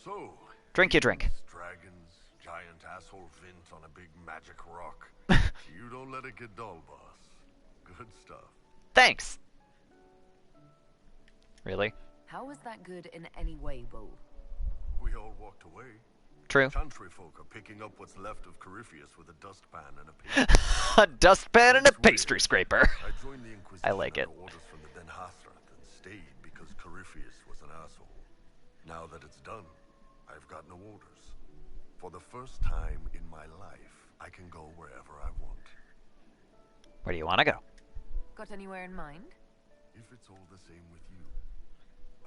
Speaker 8: So,
Speaker 1: Drink your drink.
Speaker 8: dragons, giant asshole Vint on a big magic rock. You don't let it get dull, boss. Good stuff.
Speaker 1: Thanks! Really?
Speaker 4: How was that good in any way, Bull?
Speaker 8: We all walked away.
Speaker 1: True.
Speaker 8: Chantry folk are picking up what's left of Corypheus with a dustpan and a pastry.
Speaker 1: A dustpan and a pastry scraper.
Speaker 8: I joined the Inquisition
Speaker 1: I like it.
Speaker 8: under orders from the Den Hathrath and stayed because Corypheus was an asshole. Now that it's done, I've got no orders. For the first time in my life, I can go wherever I want.
Speaker 1: Where do you want to go?
Speaker 4: Got anywhere in mind?
Speaker 8: If it's all the same with you,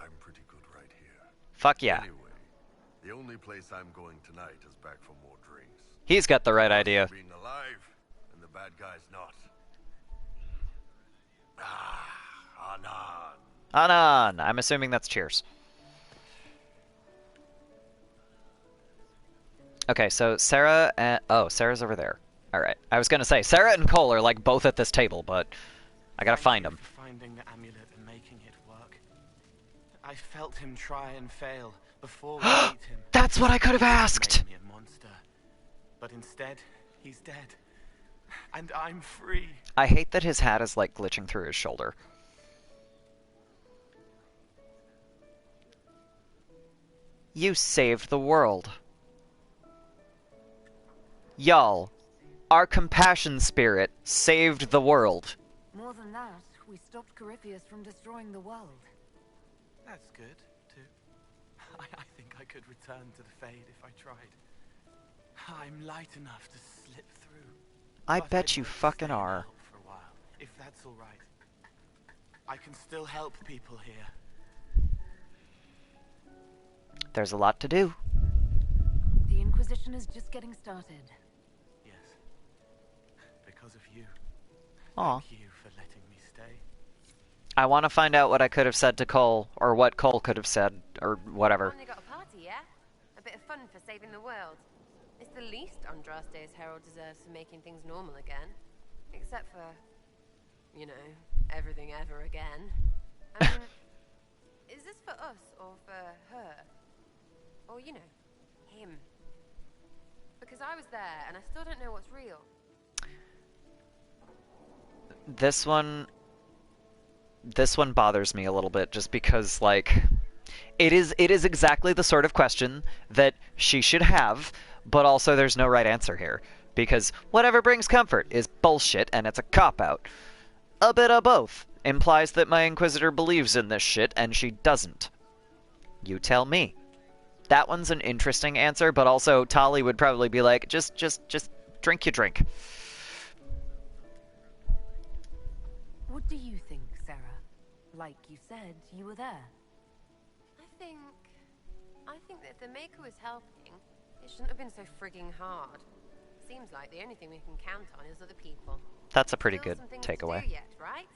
Speaker 8: I'm pretty good right here.
Speaker 1: Fuck yeah.
Speaker 8: Anyway, the only place I'm going tonight is back for more drinks.
Speaker 1: He's got the right idea.
Speaker 8: Being alive, and the bad guy's not. Anan.
Speaker 1: Anan. I'm assuming that's cheers. Okay, so Sarah and... Oh, Sarah's over there. Alright. I was gonna say, Sarah and Cole are like both at this table, but I gotta find them.
Speaker 7: Finding the amulet and making it work. I felt him try and fail before we beat him.
Speaker 1: That's what I could have asked!
Speaker 7: Made me a monster. But instead, he's dead. And I'm free.
Speaker 1: I hate that his hat is like glitching through his shoulder. You saved the world. Y'all, our compassion spirit saved the world.
Speaker 4: More than that, we stopped Corypheus from destroying the world.
Speaker 7: That's good, too. I think I could return to the Fade if I tried. I'm light enough to slip through.
Speaker 1: I
Speaker 7: But
Speaker 1: bet
Speaker 7: I'd
Speaker 1: you
Speaker 7: like to
Speaker 1: fucking
Speaker 7: stay
Speaker 1: are.
Speaker 7: now for a while, if that's all right. I can still help people here.
Speaker 1: There's a lot to do.
Speaker 4: The Inquisition is just getting started.
Speaker 7: Yes. Because of you.
Speaker 1: Aw.
Speaker 7: Thank you for letting me stay.
Speaker 1: I want to find out what I could have said to Cole, or what Cole could have said, or whatever.
Speaker 18: Finally got a party, yeah? A bit of fun for saving the world. It's the least Andraste's herald deserves for making things normal again. Except for, you know, everything ever again. I mean, is this for us or for her? Or, you know, him? Because I was there and I still don't know what's real.
Speaker 1: This one bothers me a little bit, just because, like, it is exactly the sort of question that she should have, but also there's no right answer here, because whatever brings comfort is bullshit and it's a cop-out. A bit of both implies that my Inquisitor believes in this shit and she doesn't. You tell me. That one's an interesting answer, but also Tali would probably be like, just drink your drink.
Speaker 4: What do you think, Sarah? Like you said, you were there.
Speaker 18: I think that if the Maker was helping, it shouldn't have been so frigging hard. Seems like the only thing we can count on is other people.
Speaker 1: That's a pretty
Speaker 18: Still
Speaker 1: good
Speaker 18: some things
Speaker 1: takeaway.
Speaker 18: To do yet, right?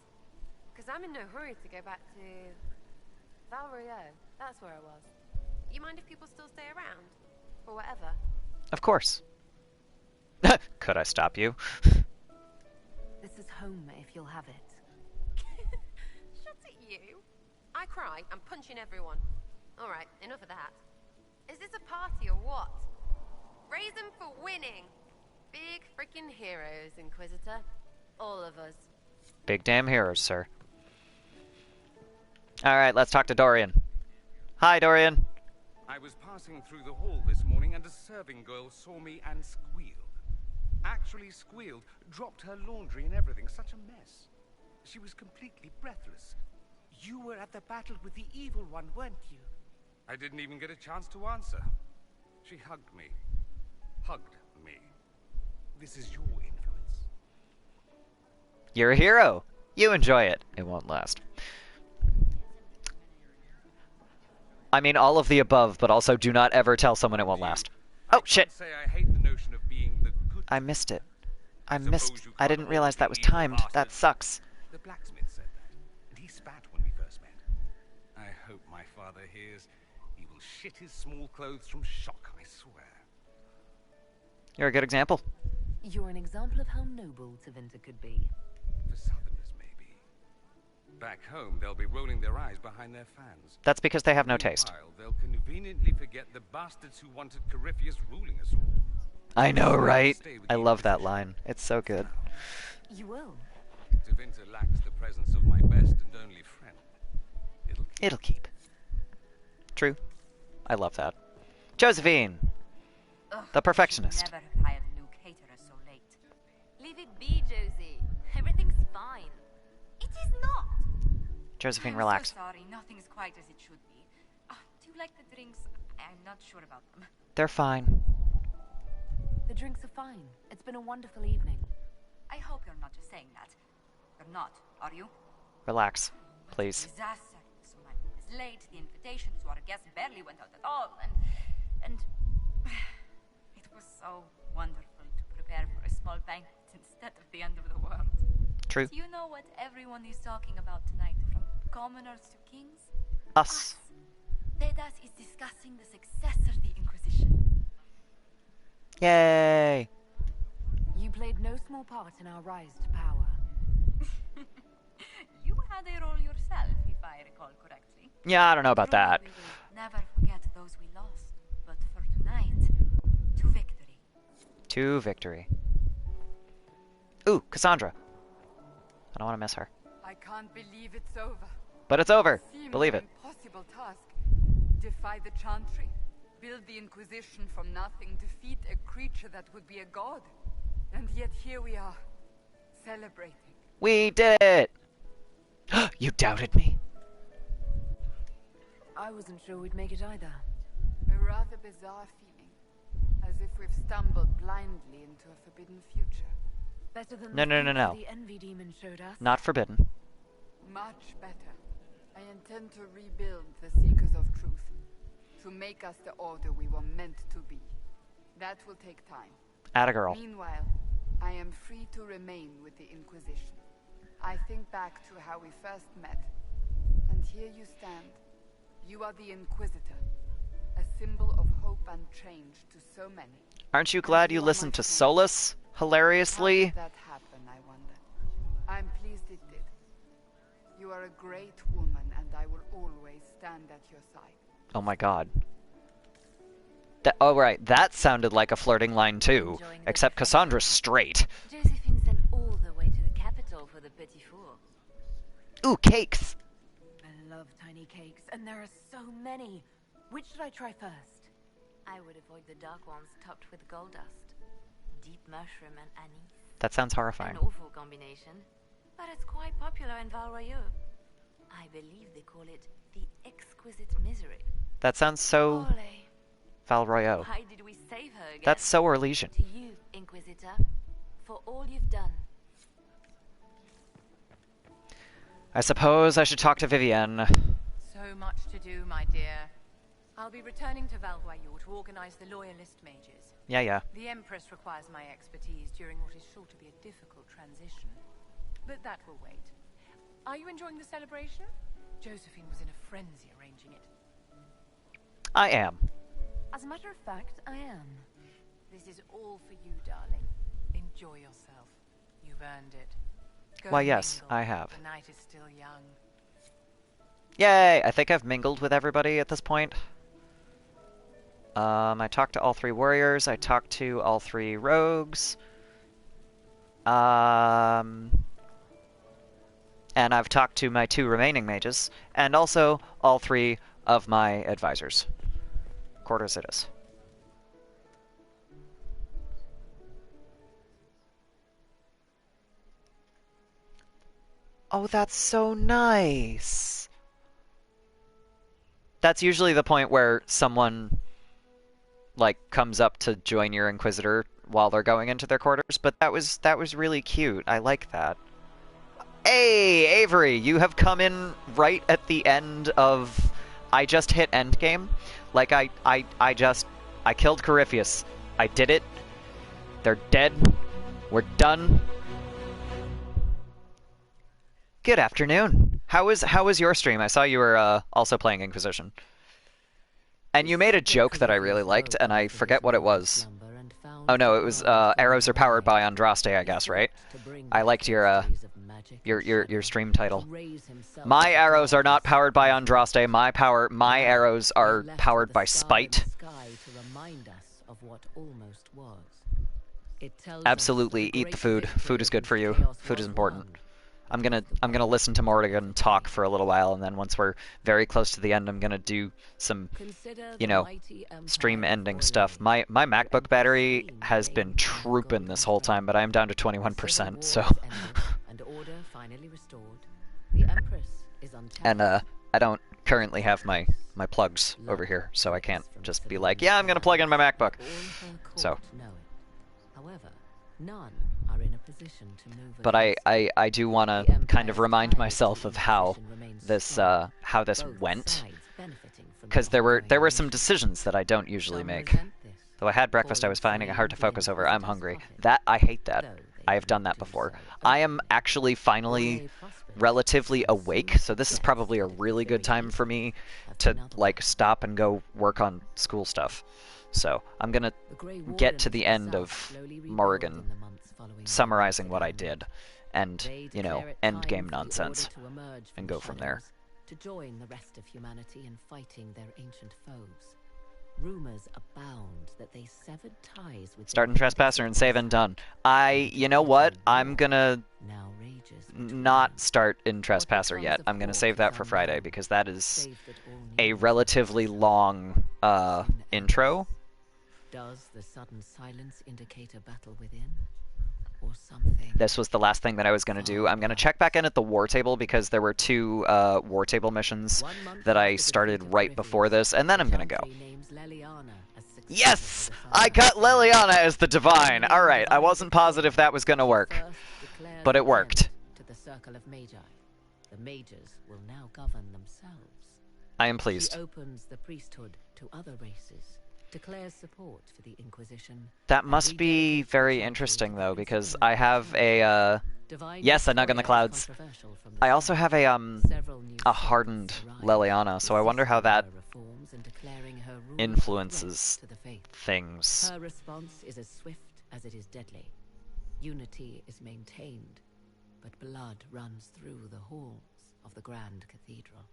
Speaker 18: Because I'm in no hurry to go back to Valrio. That's where I was. You mind if people still stay around? Or whatever?
Speaker 1: Of course. Could I stop you?
Speaker 4: This is home if you'll have it.
Speaker 18: Shut it, you. I cry, I'm punching everyone. Alright, enough of that. Is this a party or what? Raise them for winning. Big freaking heroes, Inquisitor. All of us.
Speaker 1: Big damn heroes, sir. Alright, let's talk to Dorian. Hi, Dorian.
Speaker 19: I was passing through the hall this morning and a serving girl saw me and squealed. Actually squealed, dropped her laundry and everything. Such a mess. She was completely breathless. You were at the battle with the evil one, weren't you? I didn't even get a chance to answer. She hugged me. Hugged me. This is your influence.
Speaker 1: You're a hero. You enjoy it. It won't last. I mean, all of the above, but also do not ever tell someone it won't last. Oh, shit!
Speaker 19: Say I hate the notion of being the good.
Speaker 1: I missed it. I didn't realize that was timed. That sucks.
Speaker 19: The blacksmith said that, and he spat when we first met. I hope my father hears. He will shit his small clothes from shock, I swear.
Speaker 1: You're a good example.
Speaker 4: You're an example of how noble Tevinter could be.
Speaker 19: For Southerners, maybe. Back home, they'll be rolling their eyes behind their fans.
Speaker 1: That's because they have no taste.
Speaker 19: Meanwhile, they'll conveniently forget the bastards who wanted Corypheus ruling us all.
Speaker 1: I know, right? I love that line. It's so good.
Speaker 4: You will.
Speaker 19: Tevinter lacks the presence of my best and only friend.
Speaker 1: It'll keep. True. I love that. Josephine!
Speaker 14: Ugh,
Speaker 1: The perfectionist.
Speaker 14: Never have hired a new caterer so late.
Speaker 10: Leave it be, Josie. Everything's fine.
Speaker 14: It is not.
Speaker 1: Josephine,
Speaker 14: I'm
Speaker 1: relax.
Speaker 14: so sorry. Nothing's quite as it should be. Do you like the drinks? I'm not sure about them.
Speaker 1: They're fine.
Speaker 4: The drinks are fine. It's been a wonderful evening.
Speaker 14: I hope you're not just saying that. You're not, are you?
Speaker 1: Relax, please.
Speaker 14: Disaster. So my room is late. The invitation to our guests barely went out at all, and it was so wonderful to prepare for a small banquet instead of the end of the world.
Speaker 1: True.
Speaker 14: Do you know what everyone is talking about tonight, from commoners to kings?
Speaker 1: Us.
Speaker 14: Dedas is discussing the successor of the Inquisition.
Speaker 1: Yay!
Speaker 4: You played no small part in our rise to power.
Speaker 14: You had a role yourself, if I recall correctly.
Speaker 1: Yeah, I don't know about that.
Speaker 14: We will never forget those we lost, but for tonight, to victory.
Speaker 1: To victory. Ooh, Cassandra. I don't want to miss her.
Speaker 6: I can't believe it's over.
Speaker 1: But it's over.
Speaker 6: Seemed
Speaker 1: Believe
Speaker 6: an
Speaker 1: it.
Speaker 6: impossible task. Defy the Chantry, build the Inquisition from nothing, defeat a creature that would be a god. And yet here we are, celebrating.
Speaker 1: We did it! You doubted me.
Speaker 4: I wasn't sure we'd make it either.
Speaker 6: A rather bizarre feeling, as if we've stumbled blindly into a forbidden future.
Speaker 4: Better than
Speaker 1: No.
Speaker 4: the envy demon showed us.
Speaker 1: Not forbidden.
Speaker 6: Much better. I intend to rebuild the Seekers of Truth, to make us the order we were meant to be. That will take time.
Speaker 1: Atta girl.
Speaker 6: Meanwhile, I am free to remain with the Inquisition. I think back to how we first met, and here you stand. You are the Inquisitor, a symbol of hope and change to so many.
Speaker 1: Aren't you glad you listened to Solus hilariously?
Speaker 6: How did that happen, I wonder? I'm pleased it did. You are a great woman, and I will always stand at your side.
Speaker 1: Oh my god. Oh right, that sounded like a flirting line too. Except Cassandra's straight.
Speaker 10: Josephine sent all the way to the capital for the petit four.
Speaker 1: Ooh, cakes!
Speaker 4: I love tiny cakes, and there are so many. Which should I try first?
Speaker 10: I would avoid the dark ones topped with gold dust. Deep mushroom and anise.
Speaker 1: That sounds horrifying.
Speaker 10: An awful combination, but it's quite popular in Val Royeaux. I believe they call it the exquisite misery.
Speaker 1: That sounds so...
Speaker 10: Ole.
Speaker 1: Val Royeaux.
Speaker 10: Why did we save her again?
Speaker 1: That's so Orlesian.
Speaker 10: To you, Inquisitor, for all you've done.
Speaker 1: I suppose I should talk to Vivienne.
Speaker 9: So much to do, my dear. I'll be returning to Val Royeaux to organize the Loyalist mages.
Speaker 1: Yeah.
Speaker 9: The Empress requires my expertise during what is sure to be a difficult transition. But that will wait. Are you enjoying the celebration? Josephine was in a frenzy arranging it.
Speaker 1: I am.
Speaker 4: As a matter of fact, I am.
Speaker 9: This is all for you, darling. Enjoy yourself. You've earned it. Go
Speaker 1: Why, yes,
Speaker 9: mingle.
Speaker 1: I have.
Speaker 9: The night is still young.
Speaker 1: Yay! I think I've mingled with everybody at this point. I talked to all 3 warriors. I talked to all 3 rogues. And I've talked to my 2 remaining mages. And also all 3 of my advisors. Quarters it is. Oh, that's so nice! That's usually the point where someone, like, comes up to join your Inquisitor while they're going into their quarters, but that was really cute. I like that. Hey, Avery, you have come in right at the end of... I just hit endgame. Like, I killed Corypheus. I did it. They're dead. We're done. Good afternoon. How was your stream? I saw you were also playing Inquisition. And you made a joke that I really liked, and I forget what it was. Oh no, it was arrows are powered by Andraste, I guess, right? I liked your stream title. My arrows are not powered by Andraste. My arrows are powered by spite. Absolutely, eat the food. Food is good for you. Food is important. I'm gonna listen to Morrigan talk for a little while, and then once we're very close to the end, I'm gonna do some, you know, stream ending stuff. My MacBook battery has been trooping this whole time, but I am down to 21%. So.
Speaker 4: And order finally restored. The Empress is
Speaker 1: And I don't currently have my plugs over here, so I can't just be like, yeah, I'm gonna plug in my MacBook. So.
Speaker 4: However, none are in a position to move.
Speaker 1: But I do want to kind of remind myself of how this went, because there were some decisions that I don't usually make. Though I had breakfast, I was finding it hard to focus over. I'm hungry. I hate that. I have done that before. I am actually finally relatively awake, so this is probably a really good time for me to like stop and go work on school stuff. So I'm gonna get to the end of Morrigan, summarizing what I did, and, you know, end game nonsense, and go from there.
Speaker 4: To join the rest of humanity in fighting their ancient foes. Rumors abound that they severed ties with
Speaker 1: Start in Trespasser and save and done. You know what? I'm gonna not start in Trespasser yet. I'm gonna save that for Friday, because that is a relatively long intro.
Speaker 4: Does the sudden silence indicate a battle within? Or something?
Speaker 1: This was the last thing that I was going to do. I'm going to check back in at the war table, because there were 2 war table missions that I started right before this, and then I'm going to go. Yes! I got Liliana as the Divine! Alright, I wasn't positive that was going to work, but it worked.
Speaker 4: To the circle of Magi. The mages will now govern themselves.
Speaker 1: I am pleased.
Speaker 4: She opens the priesthood to other races. Declares support for the Inquisition.
Speaker 1: That must be very interesting, though, because I have a, yes, a Nug in the Clouds. I also have a hardened Liliana, so I wonder how that influences things.
Speaker 4: Her response is as swift as it is deadly. Unity is maintained, but blood runs through the halls of the Grand Cathedral.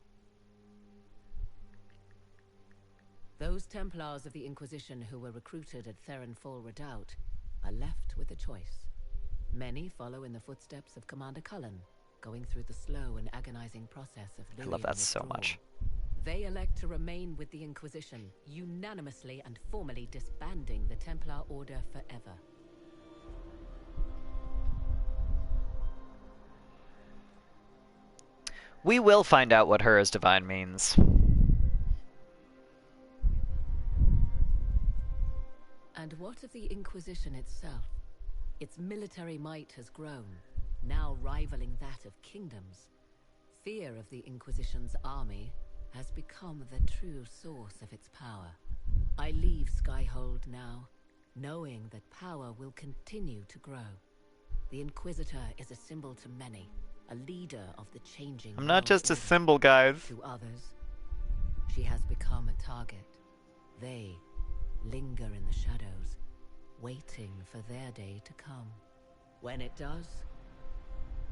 Speaker 4: Those Templars of the Inquisition who were recruited at Therenfall Redoubt are left with a choice. Many follow in the footsteps of Commander Cullen, going through the slow and agonizing process of
Speaker 1: I love that so much.
Speaker 4: They elect to remain with the Inquisition, unanimously and formally disbanding the Templar Order forever.
Speaker 1: We will find out what her as Divine means.
Speaker 4: And what of the Inquisition itself? Its military might has grown, now rivaling that of kingdoms. Fear of the Inquisition's army has become the true source of its power. I leave Skyhold now, knowing that power will continue to grow. The Inquisitor is a symbol to many, a leader of the changing
Speaker 1: I'm not just a
Speaker 4: world
Speaker 1: symbol, guys.
Speaker 4: to others. She has become a target. They linger in the shadows, waiting for their day to come. When it does,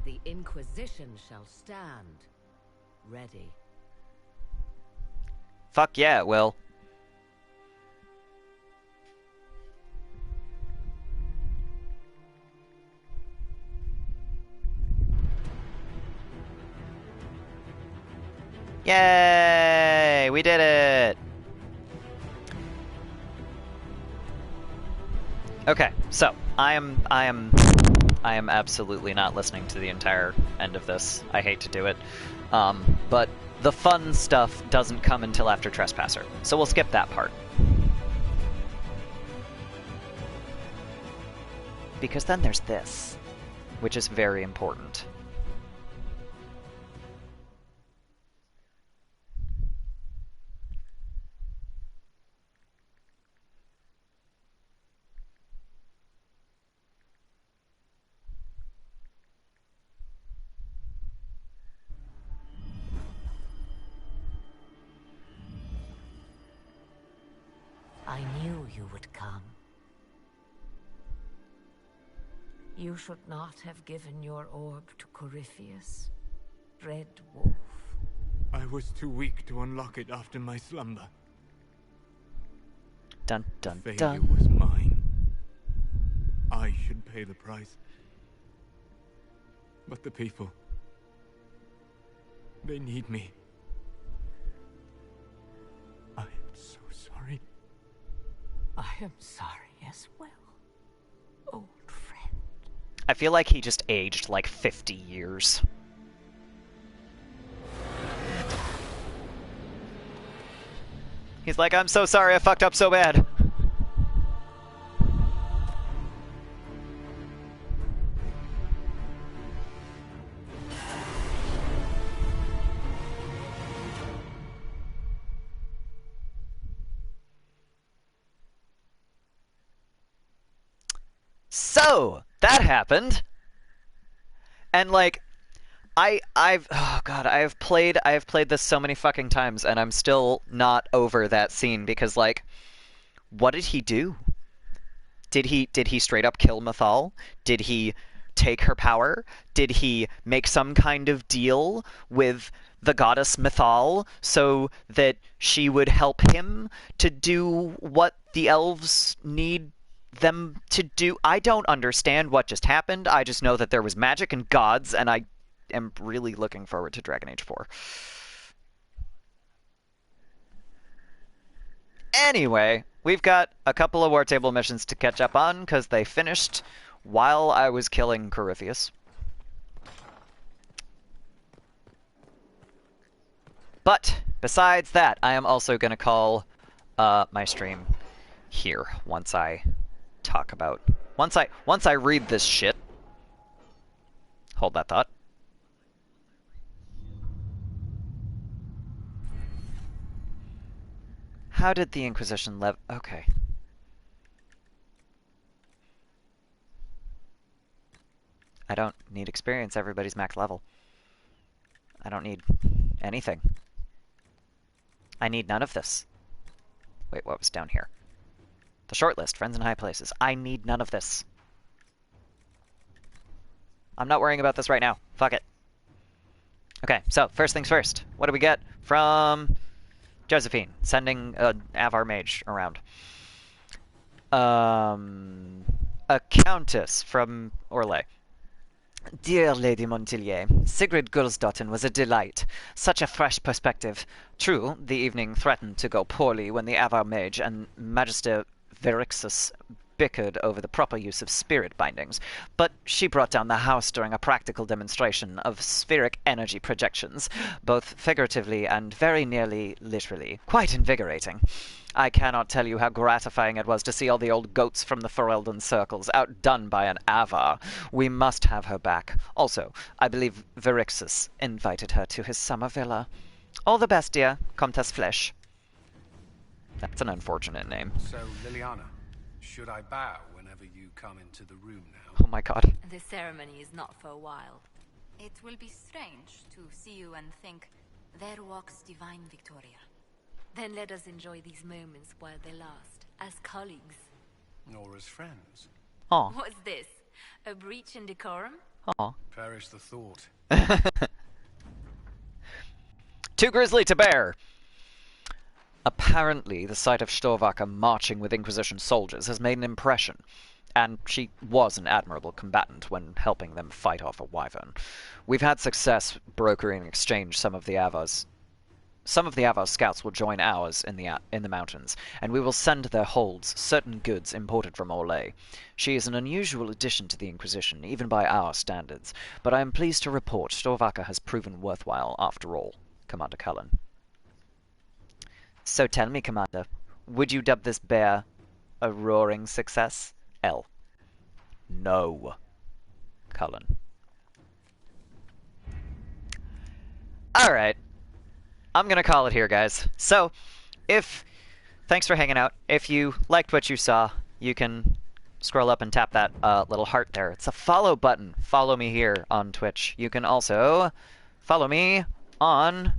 Speaker 4: the Inquisition shall stand ready.
Speaker 1: Fuck yeah, it will. Yay! We did it! Okay, so I am absolutely not listening to the entire end of this. I hate to do it. But the fun stuff doesn't come until after Trespasser, so we'll skip that part. Because then there's this, which is very important.
Speaker 4: I knew you would come. You should not have given your orb to Corypheus, Red Wolf.
Speaker 15: I was too weak to unlock it after my slumber.
Speaker 1: Dun dun
Speaker 15: Failure
Speaker 1: dun.
Speaker 15: was mine. I should pay the price. But the people, They need me. I am so sorry.
Speaker 9: I am sorry as well, old friend.
Speaker 1: I feel like he just aged like 50 years. He's like, I'm so sorry I fucked up so bad. So, that happened. And like I've played this so many fucking times and I'm still not over that scene because like what did he do? Did he straight up kill Mythal? Did he take her power? Did he make some kind of deal with the goddess Mythal so that she would help him to do what the elves need them to do? I don't understand what just happened. I just know that there was magic and gods, and I am really looking forward to Dragon Age 4. Anyway, we've got a couple of War Table missions to catch up on, because they finished while I was killing Corypheus. But, besides that, I am also going to call my stream here once I talk about... Once I read this shit. Hold that thought. How did the Inquisition okay. I don't need experience, everybody's max level. I don't need anything. I need none of this. Wait, what was down here? The short list, friends in high places. I need none of this. I'm not worrying about this right now. Fuck it. Okay, so first things first. What do we get from Josephine? Sending an Avar mage around. A countess from Orlais. Dear Lady Montillier, Sigrid Gulsdotten was a delight. Such a fresh perspective. True, the evening threatened to go poorly when the Avar mage and Magister Verixus bickered over the proper use of spirit bindings, but she brought down the house during a practical demonstration of spheric energy projections, both figuratively and very nearly literally. Quite invigorating. I cannot tell you how gratifying it was to see all the old goats from the Ferelden circles outdone by an Avar. We must have her back. Also, I believe Verixus invited her to his summer villa. All the best, dear Comtesse Flesh. That's an unfortunate name.
Speaker 16: So, Liliana, should I bow whenever you come into the room now?
Speaker 1: Oh my god.
Speaker 10: The ceremony is not for a while.
Speaker 14: It will be strange to see you and think, there walks divine Victoria.
Speaker 10: Then let us enjoy these moments while they last, as colleagues.
Speaker 16: Or as friends.
Speaker 1: Aw.
Speaker 10: What's this? A breach in decorum?
Speaker 1: Aw.
Speaker 16: Perish the thought.
Speaker 1: Too grisly to bear! Apparently, the sight of Storvaka marching with Inquisition soldiers has made an impression, and she was an admirable combatant when helping them fight off a wyvern. We've had success brokering exchange some of the Avars. Some of the Avar scouts will join ours in the mountains, and we will send their holds certain goods imported from Orlais. She is an unusual addition to the Inquisition, even by our standards, but I am pleased to report Storvaka has proven worthwhile after all, Commander Cullen. So tell me, Commander, would you dub this bear a roaring success? L. No. Cullen. Alright. I'm gonna call it here, guys. So, thanks for hanging out. If you liked what you saw, you can scroll up and tap that little heart there. It's a follow button. Follow me here on Twitch. You can also follow me on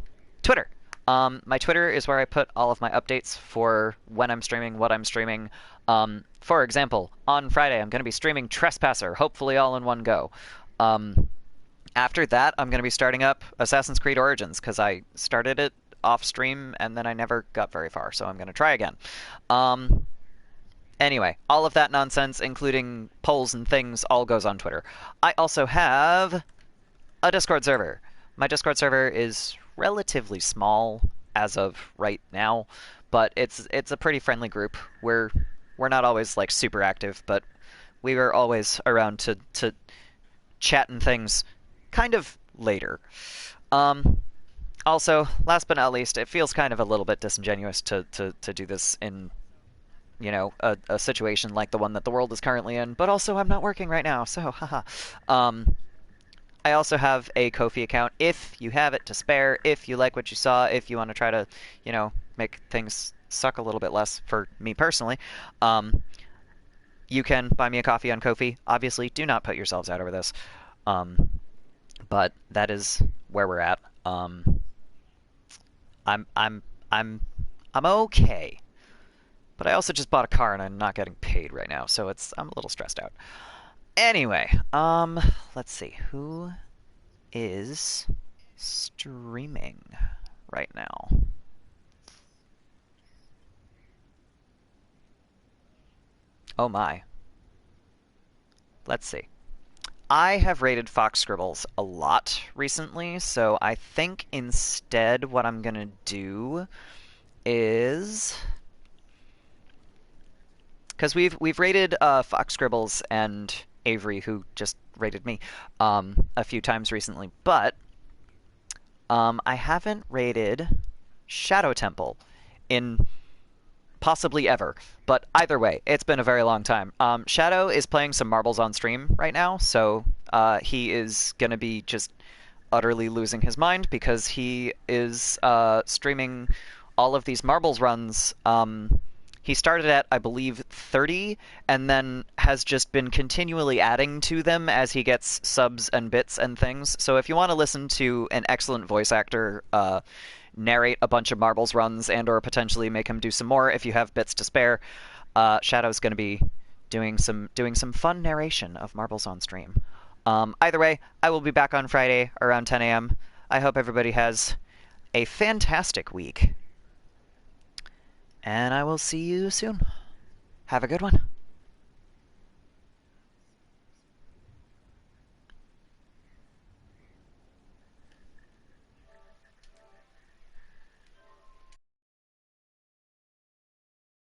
Speaker 1: Twitter. My Twitter is where I put all of my updates for when I'm streaming, what I'm streaming. For example, on Friday, I'm going to be streaming Trespasser, hopefully all in one go. After that, I'm going to be starting up Assassin's Creed Origins, because I started it off stream, and then I never got very far, so I'm going to try again. Anyway, all of that nonsense, including polls and things, all goes on Twitter. I also have a Discord server, My Discord server is relatively small as of right now, but it's a pretty friendly group. We're not always like super active, but we were always around to chat and things kind of later. Also, last but not least, it feels kind of a little bit disingenuous to do this in, you know, a situation like the one that the world is currently in, but also I'm not working right now, so haha. I also have a Ko-fi account if you have it to spare, if you like what you saw, if you want to try to, you know, make things suck a little bit less for me personally. You can buy me a coffee on Ko-fi. Obviously, do not put yourselves out over this. But that is where we're at. I'm okay. But I also just bought a car and I'm not getting paid right now, so I'm a little stressed out. Anyway, let's see. Who is streaming right now? Oh my. Let's see. I have rated Fox Scribbles a lot recently, so I think instead what I'm gonna do is, because we've rated Fox Scribbles and Avery, who just rated me, a few times recently, but I haven't rated Shadow Temple in possibly ever. But either way, it's been a very long time. Shadow is playing some marbles on stream right now, so he is going to be just utterly losing his mind because he is streaming all of these marbles runs. He started at, I believe, 30, and then has just been continually adding to them as he gets subs and bits and things. So if you want to listen to an excellent voice actor narrate a bunch of marbles runs and or potentially make him do some more if you have bits to spare, Shadow's going to be doing some fun narration of marbles on stream. Either way, I will be back on Friday around 10 a.m. I hope everybody has a fantastic week. And I will see you soon. Have a good one.